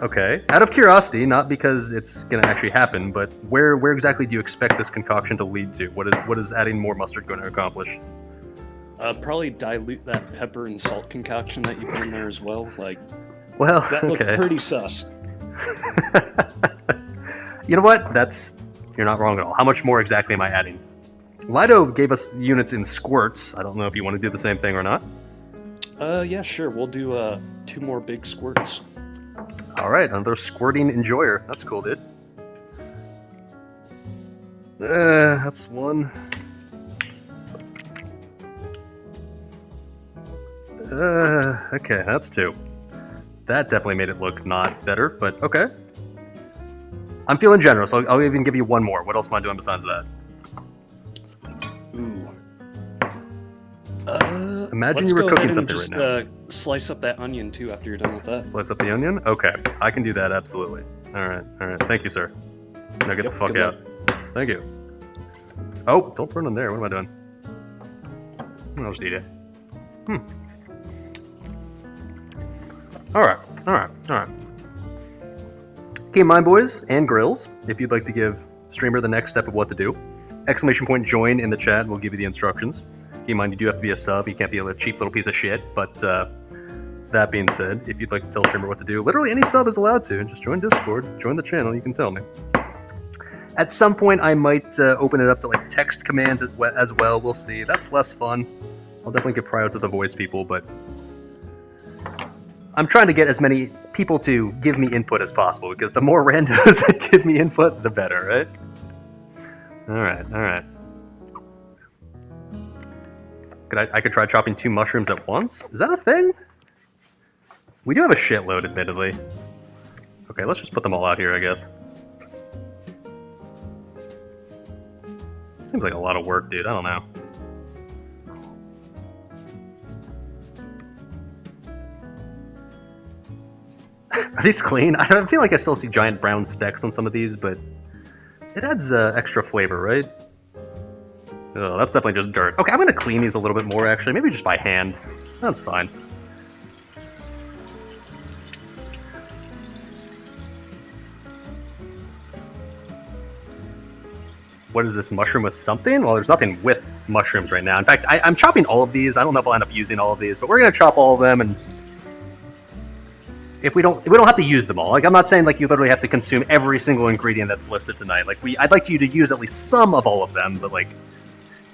Okay. Out of curiosity, not because it's gonna actually happen, but where exactly do you expect this concoction to lead to? What is adding more mustard going to accomplish? Probably dilute that pepper and salt concoction that you put in there as well. Like, Well, that looked okay. pretty sus. You know what? You're not wrong at all. How much more exactly am I adding? Lido gave us units in squirts. I don't know if you want to do the same thing or not. Yeah, sure. We'll do 2 more big squirts. All right, another squirting enjoyer. That's cool, dude. That's one. Okay, that's 2. That definitely made it look not better, but okay. I'm feeling generous. I'll even give you 1 more. What else am I doing besides that? Ooh. Imagine let's you were go cooking ahead and something just, right now. Slice up that onion too after you're done with that. Slice up the onion? Okay, I can do that, absolutely. Alright. Thank you, sir. Now get the fuck good out. Thank you. Oh, don't burn them there. What am I doing? I'll just eat it. Alright. Keep in mind, boys and grills, if you'd like to give streamer the next step of what to do, exclamation point join in the chat will give you the instructions. Keep in mind, you do have to be a sub. You can't be a cheap little piece of shit. But that being said, if you'd like to tell streamer what to do, literally any sub is allowed to. Just join Discord, join the channel. You can tell me. At some point, I might open it up to like text commands as well. We'll see. That's less fun. I'll definitely give priority to the voice people, but I'm trying to get as many people to give me input as possible, because the more randos that give me input, the better, right? Alright. I could try chopping 2 mushrooms at once? Is that a thing? We do have a shitload, admittedly. Okay, let's just put them all out here, I guess. Seems like a lot of work, dude. I don't know. Are these clean? I don't feel like I still see giant brown specks on some of these, but it adds extra flavor, right? Oh, that's definitely just dirt. Okay, I'm gonna clean these a little bit more, actually. Maybe just by hand. That's fine. What is this, mushroom with something? Well, there's nothing with mushrooms right now. In fact, I'm chopping all of these. I don't know if I'll end up using all of these, but we're gonna chop all of them, and if we don't have to use them all. Like, I'm not saying like you literally have to consume every single ingredient that's listed tonight. Like, I'd like you to use at least some of all of them, but like,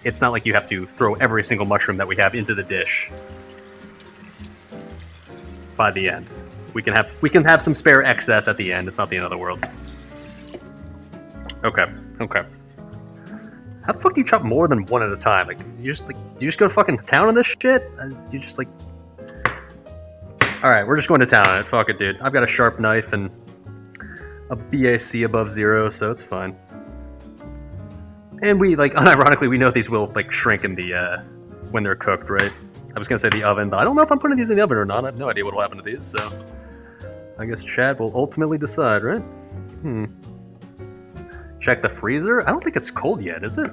it's not like you have to throw every single mushroom that we have into the dish by the end. We can have some spare excess at the end. It's not the end of the world. Okay. How the fuck do you chop more than one at a time? Like, do you just go to fucking town on this shit? You just like... Alright, we're just going to town on it. Fuck it, dude. I've got a sharp knife and a BAC above 0, so it's fine. And we, like, unironically, we know these will, like, shrink in the, when they're cooked, right? I was gonna say the oven, but I don't know if I'm putting these in the oven or not. I have no idea what will happen to these, so... I guess Chad will ultimately decide, right? Check the freezer? I don't think it's cold yet, is it?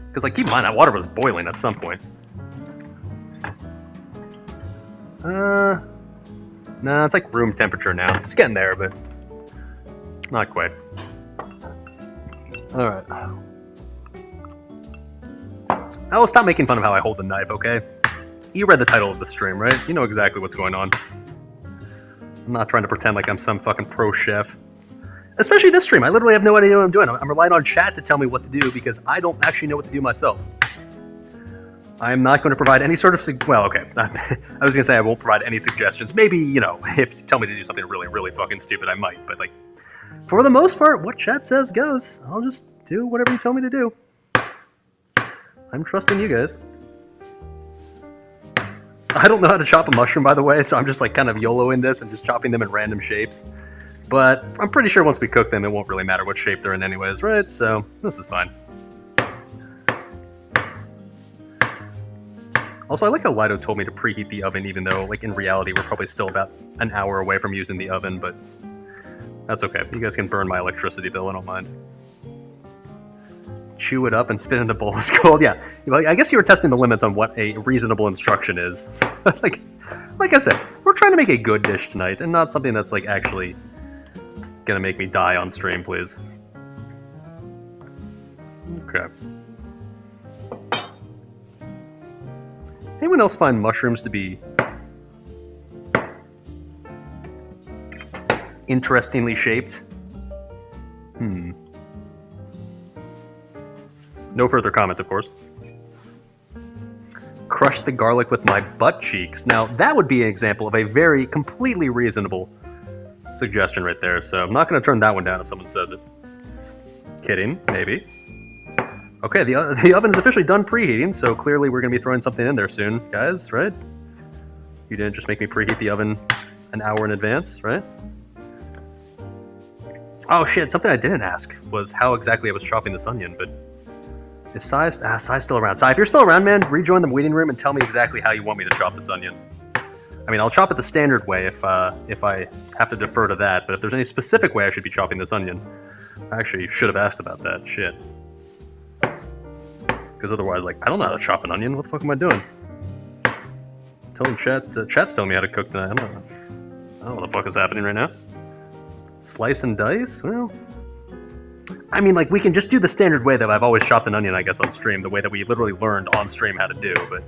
Because, like, keep in mind, that water was boiling at some point. No, it's like room temperature now. It's getting there, but not quite. Alright. I will stop making fun of how I hold the knife, okay? You read the title of the stream, right? You know exactly what's going on. I'm not trying to pretend like I'm some fucking pro chef. Especially this stream, I literally have no idea what I'm doing. I'm relying on chat to tell me what to do because I don't actually know what to do myself. I'm not going to provide any sort of... Well, okay. I was going to say I won't provide any suggestions. Maybe, you know, if you tell me to do something really, really fucking stupid, I might. But, like, for the most part, what chat says goes. I'll just do whatever you tell me to do. I'm trusting you guys. I don't know how to chop a mushroom, by the way, so I'm just, like, kind of YOLOing this and just chopping them in random shapes. But I'm pretty sure once we cook them, it won't really matter what shape they're in anyways, right? So, this is fine. Also, I like how Lido told me to preheat the oven, even though, like, in reality, we're probably still about an hour away from using the oven, but that's okay. You guys can burn my electricity bill, I don't mind. Chew it up and spit in the bowl is cold. Yeah, I guess you were testing the limits on what a reasonable instruction is. like I said, we're trying to make a good dish tonight, and not something that's, like, actually gonna make me die on stream, please. Okay. Anyone else find mushrooms to be interestingly shaped? No further comments, of course. Crush the garlic with my butt cheeks. Now, that would be an example of a very completely reasonable suggestion right there, so I'm not going to turn that one down if someone says it. Kidding, maybe. Okay, the oven is officially done preheating, so clearly we're going to be throwing something in there soon, guys, right? You didn't just make me preheat the oven an hour in advance, right? Oh shit, something I didn't ask was how exactly I was chopping this onion, but... Is Sai still around? Sai, if you're still around, man, rejoin the waiting room and tell me exactly how you want me to chop this onion. I mean, I'll chop it the standard way if I have to defer to that, but if there's any specific way I should be chopping this onion, I actually should have asked about that, shit. Because otherwise, like, I don't know how to chop an onion. What the fuck am I doing? Telling chat's telling me how to cook tonight. I don't know what the fuck is happening right now. Slice and dice? Well, I mean, like, we can just do the standard way that I've always chopped an onion, I guess, on stream. The way that we literally learned on stream how to do, but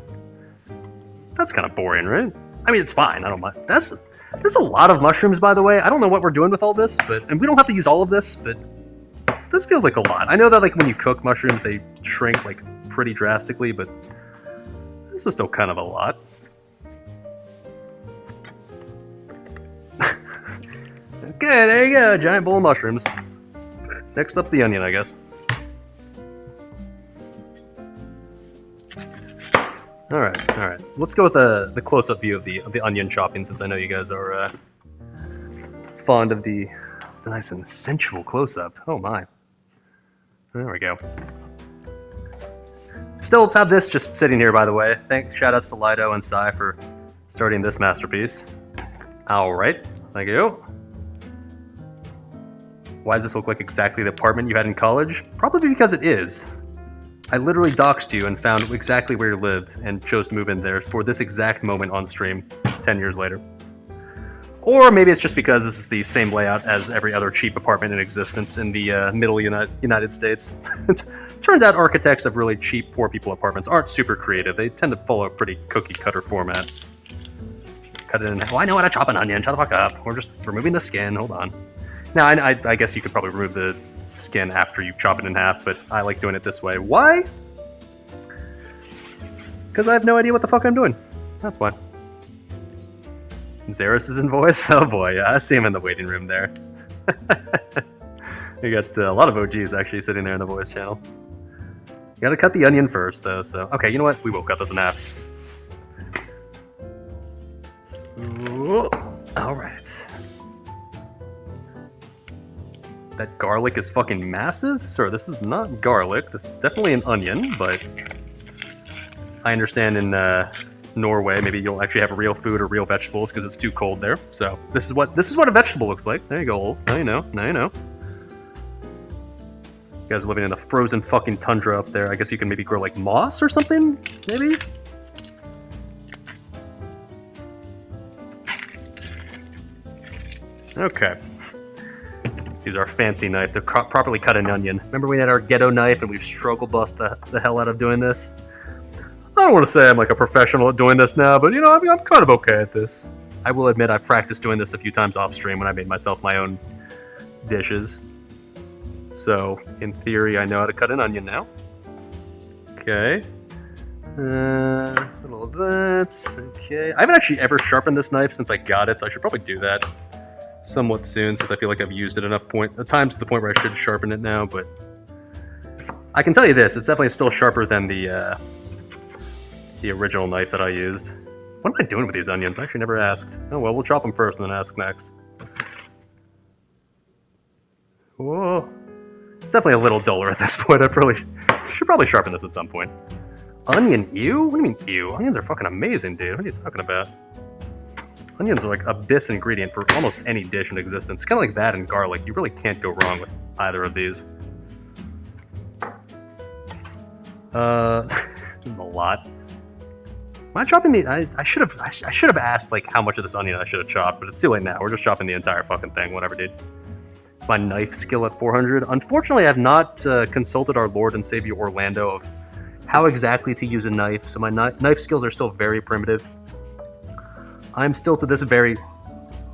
that's kind of boring, right? I mean, it's fine. I don't mind. There's a lot of mushrooms, by the way. I don't know what we're doing with all this, and we don't have to use all of this, but this feels like a lot. I know that, like, when you cook mushrooms, they shrink, like, pretty drastically, but this is still kind of a lot. Okay, there you go. Giant bowl of mushrooms. Next up's the onion, I guess. Alright. Let's go with the close-up view of the onion chopping, since I know you guys are fond of the nice and sensual close-up. Oh my. There we go. Still have this just sitting here, by the way. Shoutouts to Lido and Sai for starting this masterpiece. All right, thank you. Why does this look like exactly the apartment you had in college? Probably because it is. I literally doxed you and found exactly where you lived and chose to move in there for this exact moment on stream 10 years later. Or maybe it's just because this is the same layout as every other cheap apartment in existence in the middle United States. Turns out architects of really cheap poor people apartments aren't super creative. They tend to follow a pretty cookie cutter format. Cut it in. Oh, I know how to chop an onion. Shut the fuck up. We're just removing the skin. Hold on. Now, I guess you could probably remove the skin after you chop it in half, but I like doing it this way. Why? Because I have no idea what the fuck I'm doing. That's why. Xeris is in voice? Oh boy, yeah, I see him in the waiting room there. We got a lot of OGs actually sitting there in the voice channel. You gotta cut the onion first, though, so... Okay, you know what? We will cut this in half. Alright. That garlic is fucking massive? Sir, this is not garlic. This is definitely an onion, but... I understand in Norway, maybe you'll actually have real food or real vegetables because it's too cold there. So this is what a vegetable looks like. There you go, Olf. Now you know. Now you know. You guys are living in a frozen fucking tundra up there. I guess you can maybe grow like moss or something? Maybe? Okay. Let's use our fancy knife to properly cut an onion. Remember we had our ghetto knife and we've struggle bust the hell out of doing this? I don't want to say I'm like a professional at doing this now, but you know, I'm kind of okay at this. I will admit I've practiced doing this a few times off stream when I made myself my own dishes. So, in theory, I know how to cut an onion now. Okay. A little of that. Okay. I haven't actually ever sharpened this knife since I got it, so I should probably do that somewhat soon, since I feel like I've used it enough times to the point where I should sharpen it now, but I can tell you this, it's definitely still sharper than the original knife that I used. What am I doing with these onions? I actually never asked. Oh well, we'll chop them first and then ask next. Whoa. It's definitely a little duller at this point. Should probably sharpen this at some point. Onion ew? What do you mean ew? Onions are fucking amazing, dude. What are you talking about? Onions are like abyss ingredient for almost any dish in existence. Kind of like that and garlic. You really can't go wrong with either of these. This is a lot. Am I chopping the? I should have asked like how much of this onion I should have chopped, but it's too late now. We're just chopping the entire fucking thing. Whatever, dude. It's my knife skill at 400. Unfortunately, I have not consulted our Lord and Savior Orlando of how exactly to use a knife, so my knife skills are still very primitive. I'm still to this very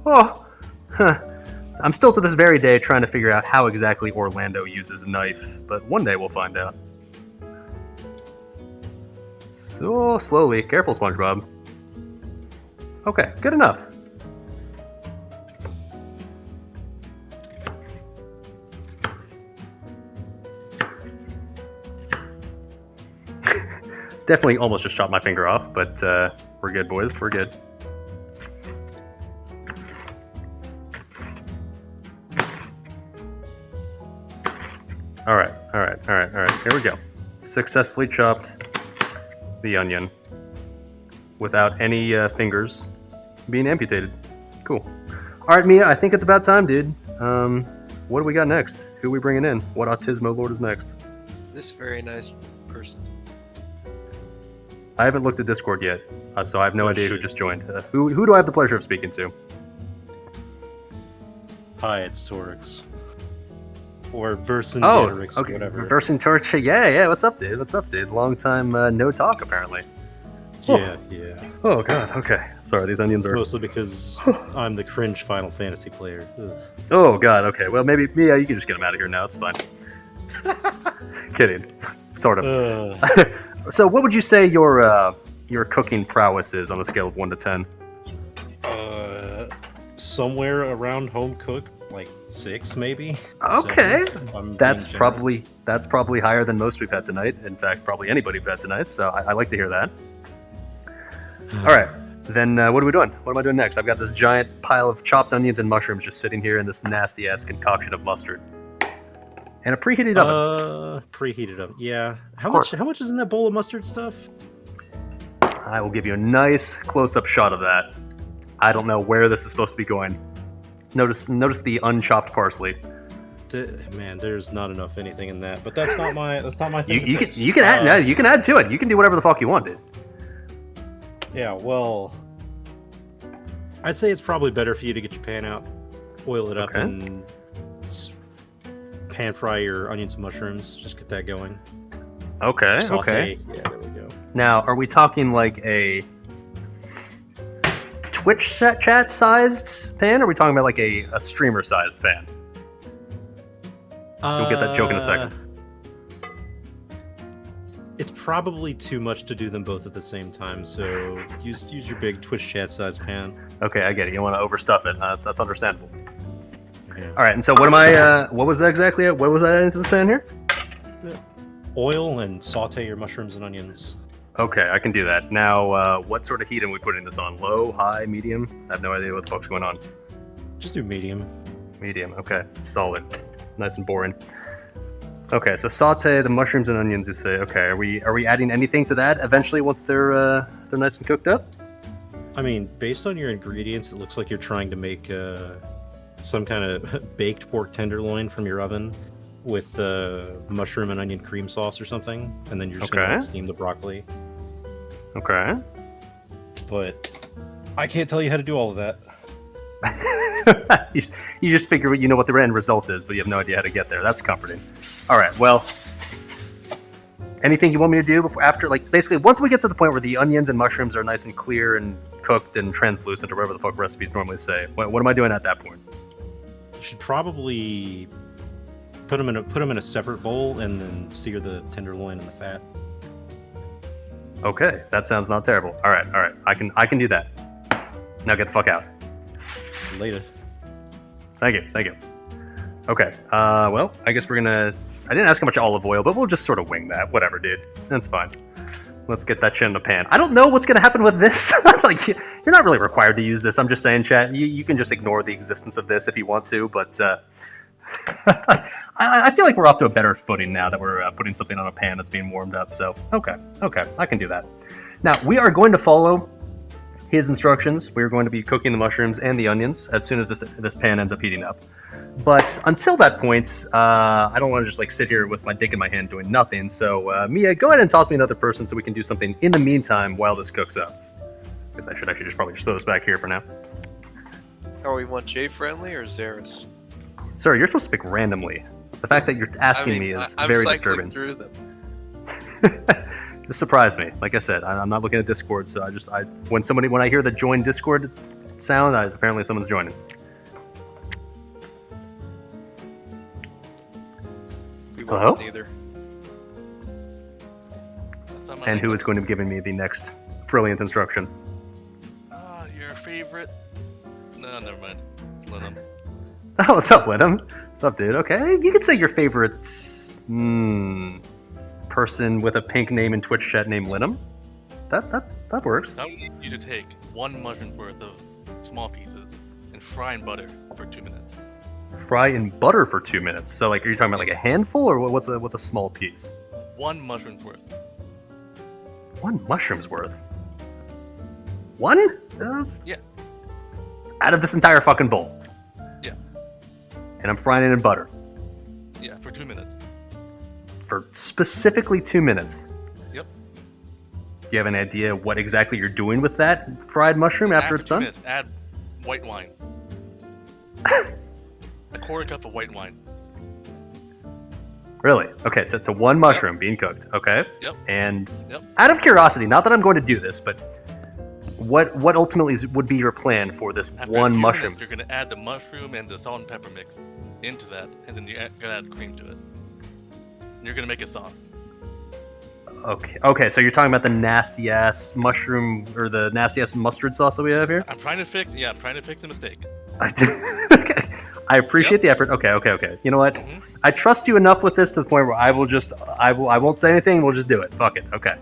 I'm still to this very day trying to figure out how exactly Orlando uses a knife, but one day we'll find out. So slowly. Careful, SpongeBob. Okay, good enough. Definitely almost just chopped my finger off, but we're good, boys. We're good. Alright. Here we go. Successfully chopped the onion without any fingers being amputated. Cool. Alright, Mia, I think it's about time, dude. What do we got next? Who are we bringing in? What Autismo Lord is next? This very nice person. I haven't looked at Discord yet, so I have no idea who just joined. Who do I have the pleasure of speaking to? Hi, it's Torix. Or Versin okay. whatever. Versin yeah, what's up, dude? Long time no talk, apparently. Yeah. Oh, God, okay. Sorry, these onions It's are... mostly because I'm the cringe Final Fantasy player. Ugh. Oh, God, okay. Well, maybe, yeah, you can just get them out of here now, it's fine. Kidding. Sort of. So, what would you say your cooking prowess is on a scale of 1 to 10? Somewhere around home cook, like 6 maybe. Okay, that's being probably higher than most we've had tonight. In fact, probably anybody we've had tonight. So I like to hear that. All right, then what are we doing? What am I doing next? I've got this giant pile of chopped onions and mushrooms just sitting here in this nasty ass concoction of mustard and a preheated oven. Preheated oven. Yeah. How much is in that bowl of mustard stuff? I will give you a nice close-up shot of that I don't know where this is supposed to be going. Notice the unchopped parsley. Man, there's not enough anything in that, but that's not my thing. You can add to it. You can do whatever the fuck you want, dude. Yeah, well, I'd say it's probably better for you to get your pan out, oil it up, Okay. and pan fry your onions and mushrooms. Just get that going. Okay. Saute. Okay. Yeah, there we go. Now, are we talking like a Twitch chat sized pan, or are we talking about like a streamer sized pan? You'll get that joke in a second. It's probably too much to do them both at the same time, so use your big Twitch chat size pan. Okay, I get it. You don't want to overstuff it. That's understandable. Yeah. All right, and so what am I? What was that exactly? What was I adding to this pan here? Oil and saute your mushrooms and onions. Okay, I can do that. Now, what sort of heat am we putting this on? Low, high, medium? I have no idea what the fuck's going on. Just do medium. Medium. Okay, solid. Nice and boring. Okay, so saute the mushrooms and onions. You say. Okay, are we adding anything to that eventually once they're nice and cooked up? I mean, based on your ingredients, it looks like you're trying to make some kind of baked pork tenderloin from your oven with mushroom and onion cream sauce or something, and then you're just Okay. gonna steam the broccoli. Okay. But I can't tell you how to do all of that. you just figure you know what the end result is, but you have no idea how to get there. That's comforting. All right. Well, anything you want me to do before, after, like, basically once we get to the point where the onions and mushrooms are nice and clear and cooked and translucent or whatever the fuck recipes normally say, what am I doing at that point? You should probably put them in a separate bowl and then sear the tenderloin in the fat. Okay, that sounds not terrible. All right. I can do that. Now get the fuck out. Later. Thank you. Okay. Well, I guess we're gonna. I didn't ask how much olive oil, but we'll just sort of wing that. Whatever, dude. That's fine. Let's get that shit in the pan. I don't know what's gonna happen with this. Like, you're not really required to use this. I'm just saying, chat. You can just ignore the existence of this if you want to, but I feel like we're off to a better footing now that we're putting something on a pan that's being warmed up. So okay, I can do that. Now we are going to follow his instructions. We're going to be cooking the mushrooms and the onions as soon as this pan ends up heating up. But until that point, I don't want to just like sit here with my dick in my hand doing nothing. So Mia, go ahead and toss me another person so we can do something in the meantime while this cooks up. Because I should actually just probably throw this back here for now. How we want Jay friendly or Xeris? Sir, you're supposed to pick randomly. The fact that you're asking me is I'm very cycling disturbing. through them. This surprised me. Like I said, I'm not looking at Discord, so when I hear the join Discord sound, apparently someone's joining. We Hello? won't either. And who is going to be giving me the next brilliant instruction? Your favorite? No, never mind. It's Lenham. Oh, what's up, Lenham? What's up, dude? Okay, you could say your favorite person with a pink name in Twitch chat named Lenham. That works. I need you to take 1 mushroom worth of small pieces and fry in butter for 2 minutes. Fry in butter for 2 minutes. So, like, are you talking about like a handful, or what's a small piece? 1 mushroom's worth. 1 mushroom's worth. 1? Yeah. Out of this entire fucking bowl. Yeah. And I'm frying it in butter Yeah, for 2 minutes. for specifically 2 minutes. Yep. Do you have an idea what exactly you're doing with that fried mushroom after it's 2 done? minutes, add white wine. A quarter cup of white wine. Really? Okay, to 1 mushroom being cooked. Okay. Yep. And Yep. out of curiosity, not that I'm going to do this, but what ultimately would be your plan for this After 1 a few mushroom? minutes, you're going to add the mushroom and the salt and pepper mix into that, and then you're going to add cream to it. And you're going to make a sauce. Okay, so you're talking about the nasty ass mushroom or the nasty ass mustard sauce that we have here? I'm trying to fix a mistake. Okay. I appreciate the effort. Okay. You know what? Mhm. I trust you enough with this to the point where I won't say anything. We'll just do it. Fuck it. Okay.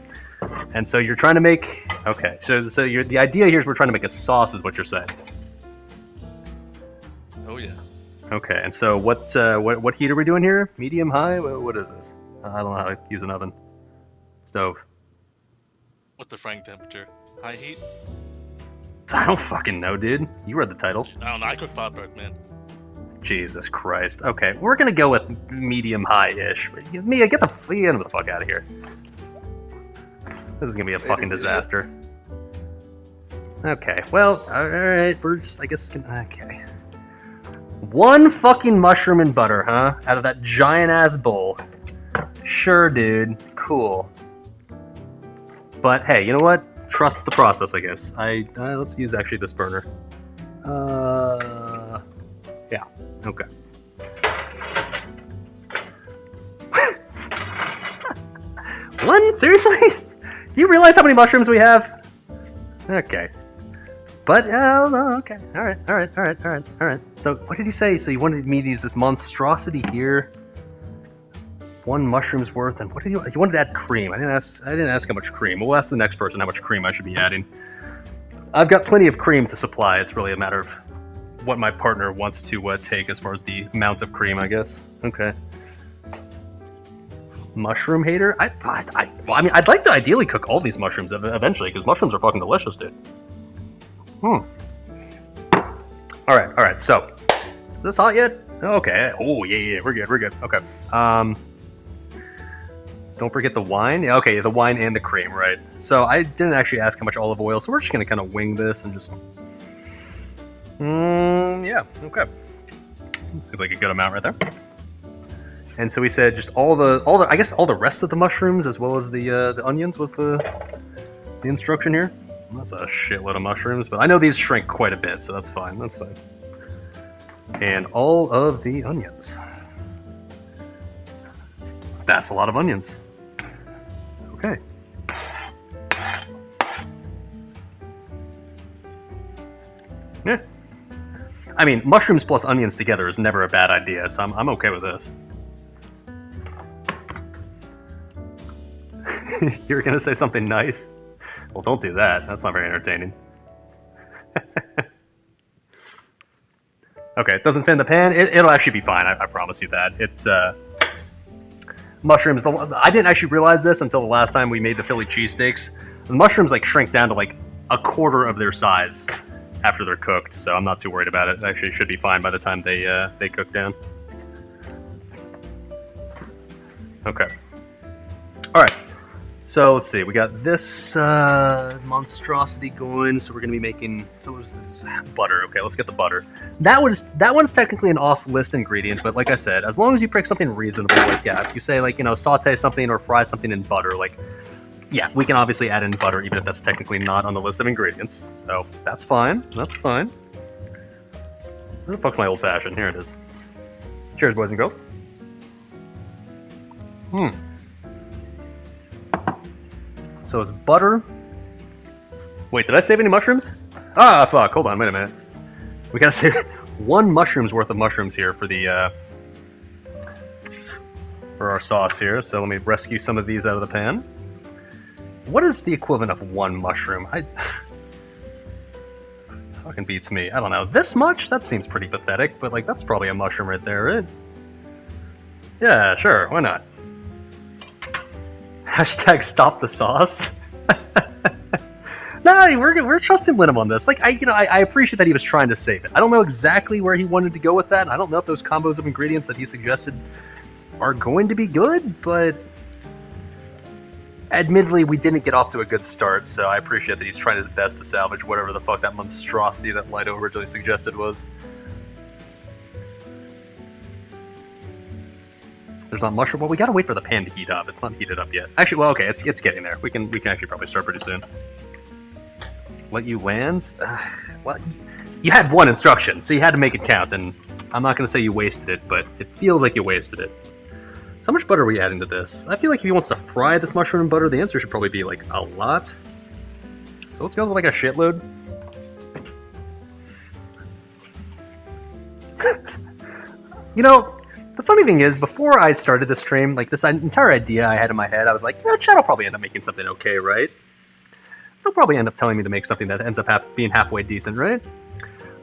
And so you're trying to make. Okay. So the idea here is we're trying to make a sauce, is what you're saying. Oh yeah. Okay. And so what heat are we doing here? Medium, high? What is this? I don't know how to use an oven. Stove. What's the frying temperature? High heat? I don't fucking know, dude. You read the title. I don't know. I cook Potbelly, man. Jesus Christ. Okay, we're gonna go with medium-high-ish. Mia, get the fuck out of here. This is gonna be a fucking disaster. Okay, well, alright, we're just, I guess, okay. 1 fucking mushroom and butter, huh? Out of that giant-ass bowl. Sure, dude. Cool. But, hey, you know what? Trust the process, I guess. Let's use, actually, this burner. Yeah, okay. One? Seriously? Do you realize how many mushrooms we have? Okay. But, okay. Alright. So, what did he say? So, you wanted me to use this monstrosity here. 1 mushroom's worth, and what did you wanted to add cream. I didn't ask how much cream. We'll ask the next person how much cream I should be adding. I've got plenty of cream to supply. It's really a matter of what my partner wants to take as far as the amount of cream, I guess. Okay. Mushroom hater? Well, I mean, I'd like to ideally cook all these mushrooms eventually, because mushrooms are fucking delicious, dude. Alright, so. Is this hot yet? Okay. Oh, yeah, we're good. Okay. Don't forget the wine. Yeah, okay, the wine and the cream, right. So I didn't actually ask how much olive oil, so we're just gonna kind of wing this and just... yeah, okay. Seems like a good amount right there. And so we said just all the I guess all the rest of the mushrooms as well as the onions was the instruction here. That's a shitload of mushrooms, but I know these shrink quite a bit, so that's fine. And all of the onions. That's a lot of onions. Okay. Yeah. I mean, mushrooms plus onions together is never a bad idea, so I'm okay with this. You were gonna say something nice? Well, don't do that. That's not very entertaining. Okay, it doesn't fit in the pan. It'll actually be fine. I promise you that. It's mushrooms. I didn't actually realize this until the last time we made the Philly cheesesteaks. The mushrooms like shrink down to like a quarter of their size after they're cooked, so I'm not too worried about it. It actually should be fine by the time they cook down. Okay. All right. So let's see. We got this monstrosity going. So we're gonna be making. So what is this? Butter. Okay, let's get the butter. That one's technically an off-list ingredient, but like I said, as long as you pick something reasonable, like yeah, if you say like saute something or fry something in butter, like yeah, we can obviously add in butter even if that's technically not on the list of ingredients. So that's fine. That's fine. Where the fuck's my old-fashioned? Here it is. Cheers, boys and girls. So it's butter. Wait, did I save any mushrooms? Ah, fuck. Hold on, wait a minute. We gotta save 1 mushroom's worth of mushrooms here for the for our sauce here. So let me rescue some of these out of the pan. What is the equivalent of 1 mushroom? Fucking beats me. I don't know. This much? That seems pretty pathetic, but like that's probably a mushroom right there, right? Yeah, sure. Why not? Hashtag stop the sauce. No, we're trusting Linham on this. Like I appreciate that he was trying to save it. I don't know exactly where he wanted to go with that. And I don't know if those combos of ingredients that he suggested are going to be good, but admittedly we didn't get off to a good start, so I appreciate that he's trying his best to salvage whatever the fuck that monstrosity that Lido originally suggested was. There's not mushroom. Well, we gotta wait for the pan to heat up. It's not heated up yet. Actually, well, okay, it's getting there. We can actually probably start pretty soon. Let you land? Well, you had 1 instruction, so you had to make it count, and I'm not gonna say you wasted it, but it feels like you wasted it. So how much butter are we adding to this? I feel like if he wants to fry this mushroom in butter, the answer should probably be like a lot. So let's go with like a shitload. The funny thing is, before I started this stream, like this entire idea I had in my head, I was like, Chad will probably end up making something okay, right? They'll probably end up telling me to make something that ends up being halfway decent, right?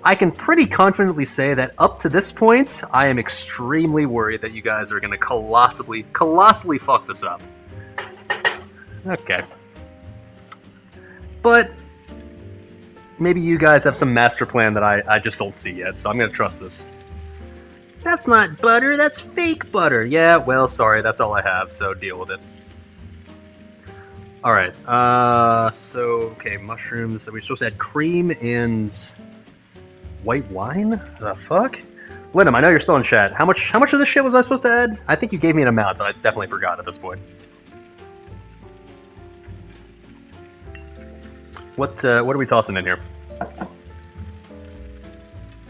I can pretty confidently say that up to this point, I am extremely worried that you guys are going to colossally fuck this up. Okay. But maybe you guys have some master plan that I just don't see yet, so I'm gonna trust this. That's not butter, that's fake butter. Yeah, well, sorry, that's all I have, so deal with it. Alright, okay, mushrooms. So we're supposed to add cream and white wine? The fuck? Linum, I know you're still in chat. How much of this shit was I supposed to add? I think you gave me an amount, but I definitely forgot at this point. What are we tossing in here?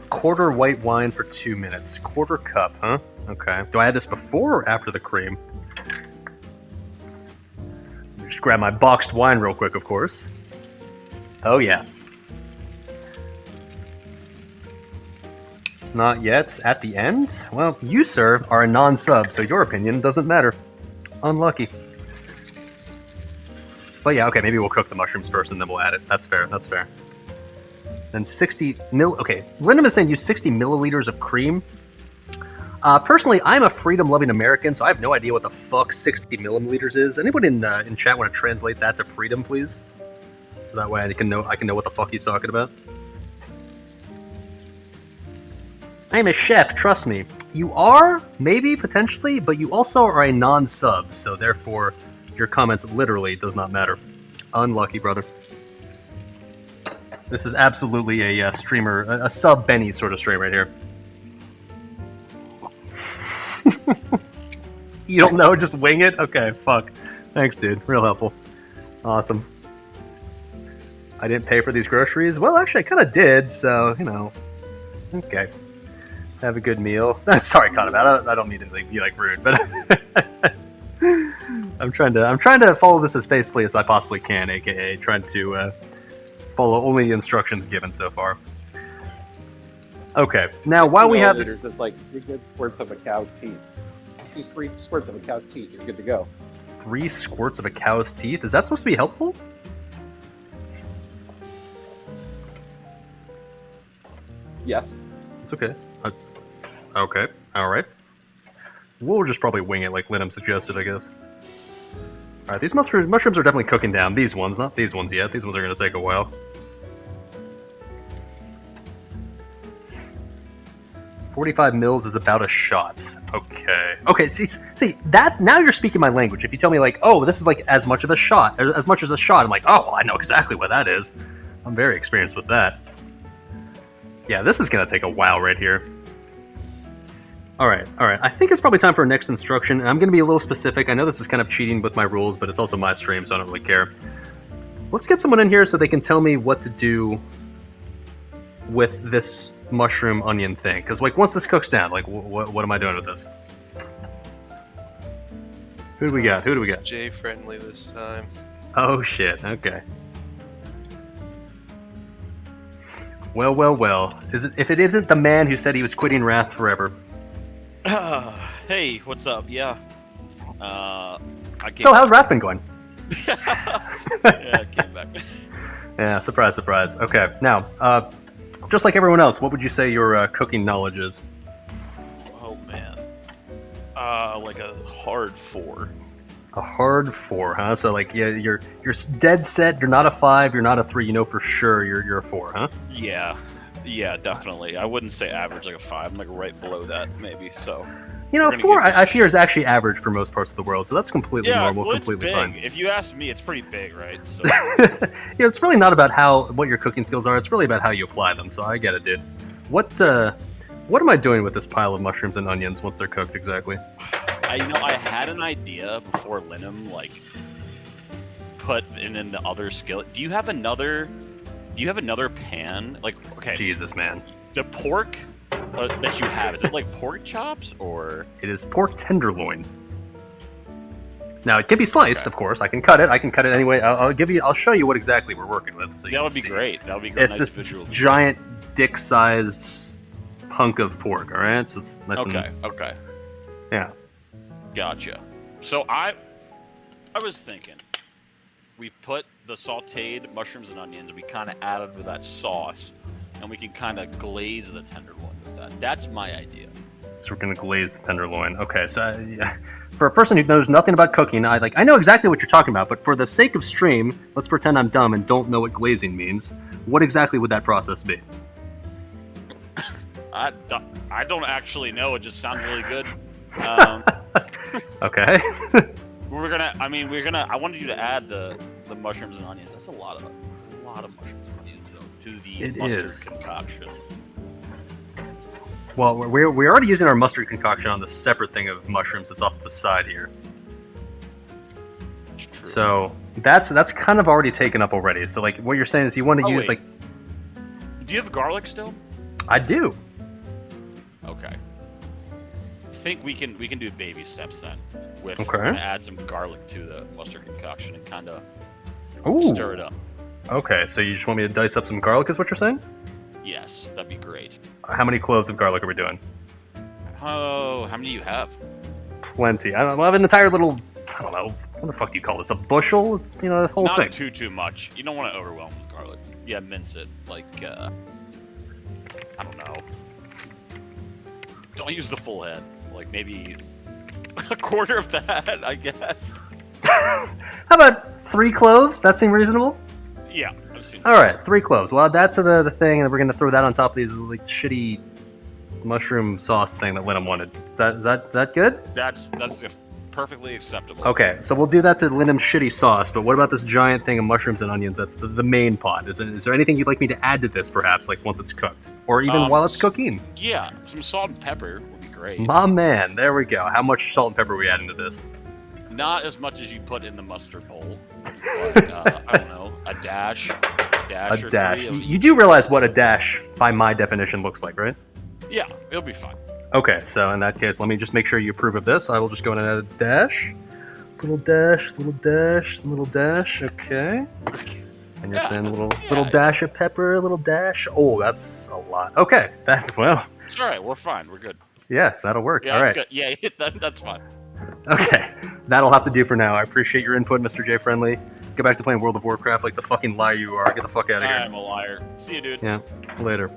Quarter white wine for 2 minutes. Quarter cup, huh? Okay. Do I add this before or after the cream? Just grab my boxed wine real quick, of course. Oh, yeah. Not yet. At the end? Well, you, sir, are a non-sub, so your opinion doesn't matter. Unlucky. But yeah, okay, maybe we'll cook the mushrooms first and then we'll add it. That's fair, that's fair. Then 60 mil... Okay, Linda is saying use 60 milliliters of cream. Personally, I'm a freedom-loving American, so I have no idea what the fuck 60 milliliters is. Anybody in chat want to translate that to freedom, please? So that way I can know what the fuck he's talking about. I'm a chef, trust me. You are, maybe, potentially, but you also are a non-sub, so therefore your comments literally does not matter. Unlucky, brother. This is absolutely a streamer, a sub Benny sort of stream right here. You don't know, just wing it? Okay, fuck. Thanks, dude. Real helpful. Awesome. I didn't pay for these groceries? Well, actually, I kind of did, so, you know. Okay. Have a good meal. Sorry, Conobat. I don't mean to be like rude, but I'm trying to follow this as faithfully as I possibly can, aka trying to follow only the instructions given so far. Okay, now while we have this, it's like 3 good squirts of a cow's teeth. Use 3 squirts of a cow's teeth. You're good to go. 3 squirts of a cow's teeth. Is that supposed to be helpful? Yes. It's okay. Okay. All right. We'll just probably wing it like Linum suggested, I guess. All right. These mushrooms are definitely cooking down. These ones, not these ones yet. These ones are going to take a while. $45 mils is about a shot. Okay. Okay, see, that, now you're speaking my language. If you tell me, like, oh, this is, like, as much of a shot, or as much as a shot, I'm like, oh, well, I know exactly what that is. I'm very experienced with that. Yeah, this is gonna take a while right here. Alright. I think it's probably time for our next instruction, and I'm gonna be a little specific. I know this is kind of cheating with my rules, but it's also my stream, so I don't really care. Let's get someone in here so they can tell me what to do with this mushroom onion thing, because like once this cooks down, like what am I doing with this? Who do we got? Jay friendly this time. Oh shit, okay. Well. If it isn't the man who said he was quitting Wrath forever. Hey, what's up? Yeah. So how's Wrath been going? Yeah, I came back. Yeah, surprise. Okay, now, just like everyone else, what would you say your cooking knowledge is? Oh man. Like a hard 4. A hard 4, huh? So like, yeah, you're dead set. You're not a 5. You're not a 3. You know for sure you're a 4, huh? Yeah, definitely. I wouldn't say average like a 5. I'm like right below that, maybe. So. You know, 4 I fear is actually average for most parts of the world, so that's completely normal, well, completely it's big. fine. If you ask me, it's pretty big, right? So. Yeah, it's really not about what your cooking skills are. It's really about how you apply them. So I get it, dude. What am I doing with this pile of mushrooms and onions once they're cooked exactly? I had an idea before Linum put in the other skillet. Do you have another pan? Like, okay. Jesus, man. The pork that you have, is it like pork chops or? It is pork tenderloin. Now it can be sliced, of course. I can cut it. Anyway. I'll show you what exactly we're working with. So that would be great. That would be great. It's nice this giant dick-sized hunk of pork. All right, so it's nice. Okay. Yeah. Gotcha. So I was thinking, we put the sautéed mushrooms and onions. We kind of added with that sauce, and we can kind of glaze the tenderloin with that. That's my idea. So we're gonna glaze the tenderloin. Okay, so for a person who knows nothing about cooking, I know exactly what you're talking about. But for the sake of stream, let's pretend I'm dumb and don't know what glazing means. what exactly would that process be? I don't actually know. It just sounds really good. Okay. I wanted you to add the mushrooms and onions. That's a lot of mushrooms and onions though, to the It mustard is. concoction. Well, we're already using our mustard concoction on the separate thing of mushrooms that's off to the side here. True. So that's kind of already taken up already. So like what you're saying is you want to use wait. like Do you have garlic still? I do. Okay. I think we can do baby steps then. With Okay. we're gonna add some garlic to the mustard concoction and kind of Ooh. stir it up. Okay, so you just want me to dice up some garlic, is what you're saying? Yes, that'd be great. How many cloves of garlic are we doing? Oh, how many do you have? Plenty. I have an entire little, I don't know, what the fuck do you call this? A bushel? You know, the whole Not thing. too much. You don't want to overwhelm with garlic. Yeah, mince it. Like, I don't know. Don't use the full head. Like, maybe a quarter of that, I guess. How about 3 cloves? That seem reasonable? Yeah. I've seen All right, 3 cloves. Well, add that to the thing, and we're gonna throw that on top of these like shitty mushroom sauce thing that Linum wanted. Is that good? That's perfectly acceptable. Okay, so we'll do that to Linum's shitty sauce. But what about this giant thing of mushrooms and onions? That's the main pot. Is there anything you'd like me to add to this, perhaps, like once it's cooked, or even while it's cooking? Yeah, some salt and pepper would be great. My man, there we go. How much salt and pepper are we adding to this? Not as much as you put in the mustard bowl. But, I don't know, a dash A or dash. 3 of You do realize what a dash, by my definition, looks like, right? Yeah, it'll be fine. Okay, so in that case, let me just make sure you approve of this. I will just go in and add a dash. Little dash, little dash, little dash. Okay. And you're saying a little dash of pepper, a little dash. Oh, that's a lot. Okay, well. It's all right. We're fine. We're good. Yeah, that'll work. Yeah, All right. good. Yeah, that's fine. Okay, that'll have to do for now. I appreciate your input, Mr. J. Friendly. Get back to playing World of Warcraft like the fucking liar you are. Get the fuck out of here. I'm a liar. See you, dude. Yeah, later.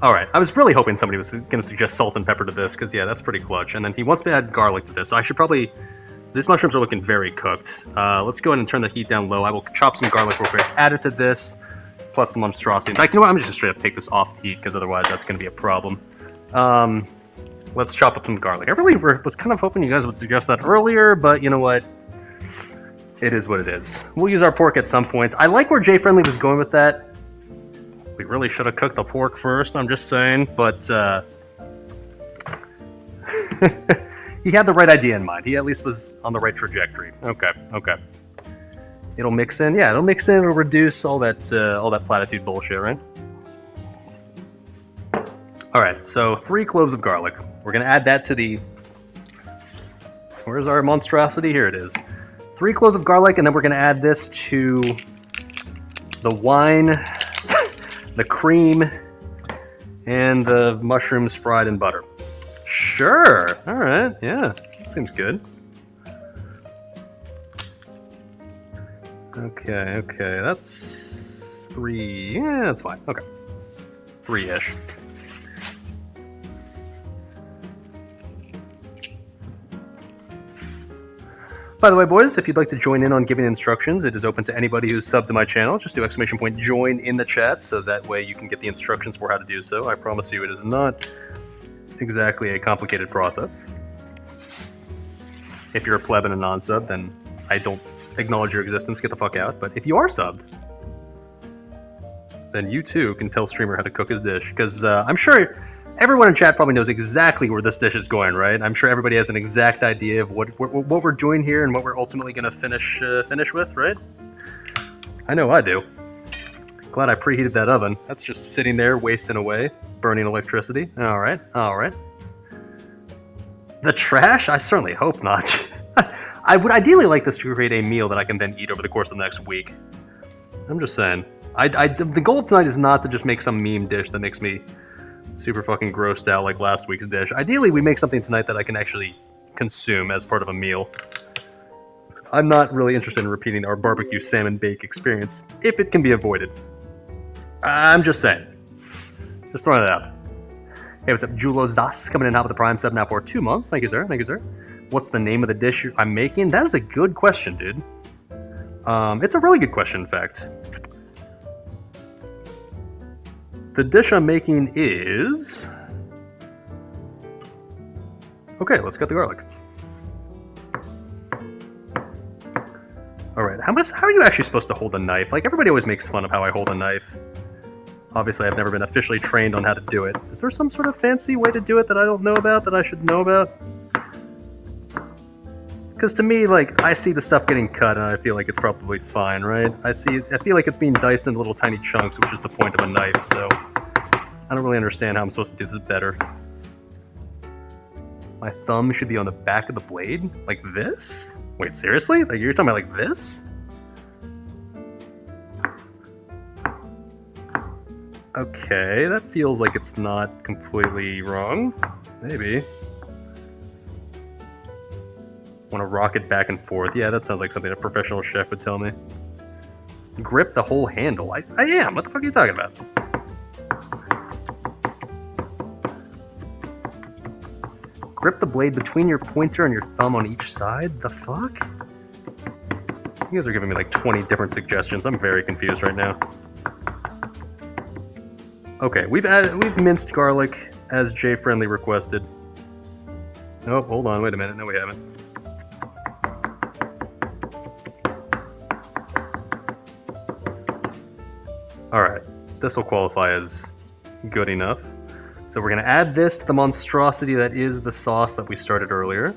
Alright, I was really hoping somebody was going to suggest salt and pepper to this, because yeah, that's pretty clutch. And then he wants me to add garlic to this, so I should probably... These mushrooms are looking very cooked. Let's go ahead and turn the heat down low. I will chop some garlic real quick, add it to this, plus the monstrosity. In fact, you know what? I'm just going to straight up take this off the heat, because otherwise that's going to be a problem. Let's chop up some garlic. I really was kind of hoping you guys would suggest that earlier, but you know what? It is what it is. We'll use our pork at some point. I like where Jay Friendly was going with that. We really should have cooked the pork first, I'm just saying, but he had the right idea in mind. He at least was on the right trajectory. Okay. It'll mix in. Yeah, it'll mix in. It'll reduce all that platitude bullshit, right? All right, so 3 cloves of garlic. We're gonna add that to the... Where's our monstrosity? Here it is. 3 cloves of garlic, and then we're gonna add this to the wine, the cream, and the mushrooms fried in butter. Sure. All right. Yeah, seems good. Okay. That's 3. Yeah, that's fine. Okay. 3-ish. By the way, boys, if you'd like to join in on giving instructions, it is open to anybody who's subbed to my channel. Just do ! Join in the chat, so that way you can get the instructions for how to do so. I promise you it is not exactly a complicated process. If you're a pleb and a non-sub, then I don't acknowledge your existence, get the fuck out. But if you are subbed, then you too can tell Streamer how to cook his dish. Because I'm sure everyone in chat probably knows exactly where this dish is going, right? I'm sure everybody has an exact idea of what we're doing here and what we're ultimately going to finish with, right? I know I do. Glad I preheated that oven. That's just sitting there wasting away, burning electricity. All right. The trash? I certainly hope not. I would ideally like this to create a meal that I can then eat over the course of the next week. I'm just saying. The goal of tonight is not to just make some meme dish that makes me super fucking grossed out like last week's dish. Ideally, we make something tonight that I can actually consume as part of a meal. I'm not really interested in repeating our barbecue salmon bake experience, if it can be avoided. I'm just saying. Just throwing it out. Hey, what's up? Julo Zas coming in hot with the Prime 7 now for 2 months. Thank you, sir. What's the name of the dish I'm making? That is a good question, dude. It's a really good question, in fact. The dish I'm making is... Okay, let's cut the garlic. Alright, how are you actually supposed to hold a knife? Like, everybody always makes fun of how I hold a knife. Obviously, I've never been officially trained on how to do it. Is there some sort of fancy way to do it that I don't know about, that I should know about? Because to me, like, I see the stuff getting cut and I feel like it's probably fine, right? I feel like it's being diced into little tiny chunks, which is the point of a knife, so... I don't really understand how I'm supposed to do this better. My thumb should be on the back of the blade? Like this? Wait, seriously? Like, you're talking about like this? Okay, that feels like it's not completely wrong. Maybe. Want to rock it back and forth. Yeah, that sounds like something a professional chef would tell me. Grip the whole handle. I am. What the fuck are you talking about? Grip the blade between your pointer and your thumb on each side? The fuck? You guys are giving me like 20 different suggestions. I'm very confused right now. Okay, we've minced garlic as Jay Friendly requested. Oh, hold on, wait a minute. No, we haven't. Alright, this will qualify as good enough. So we're going to add this to the monstrosity that is the sauce that we started earlier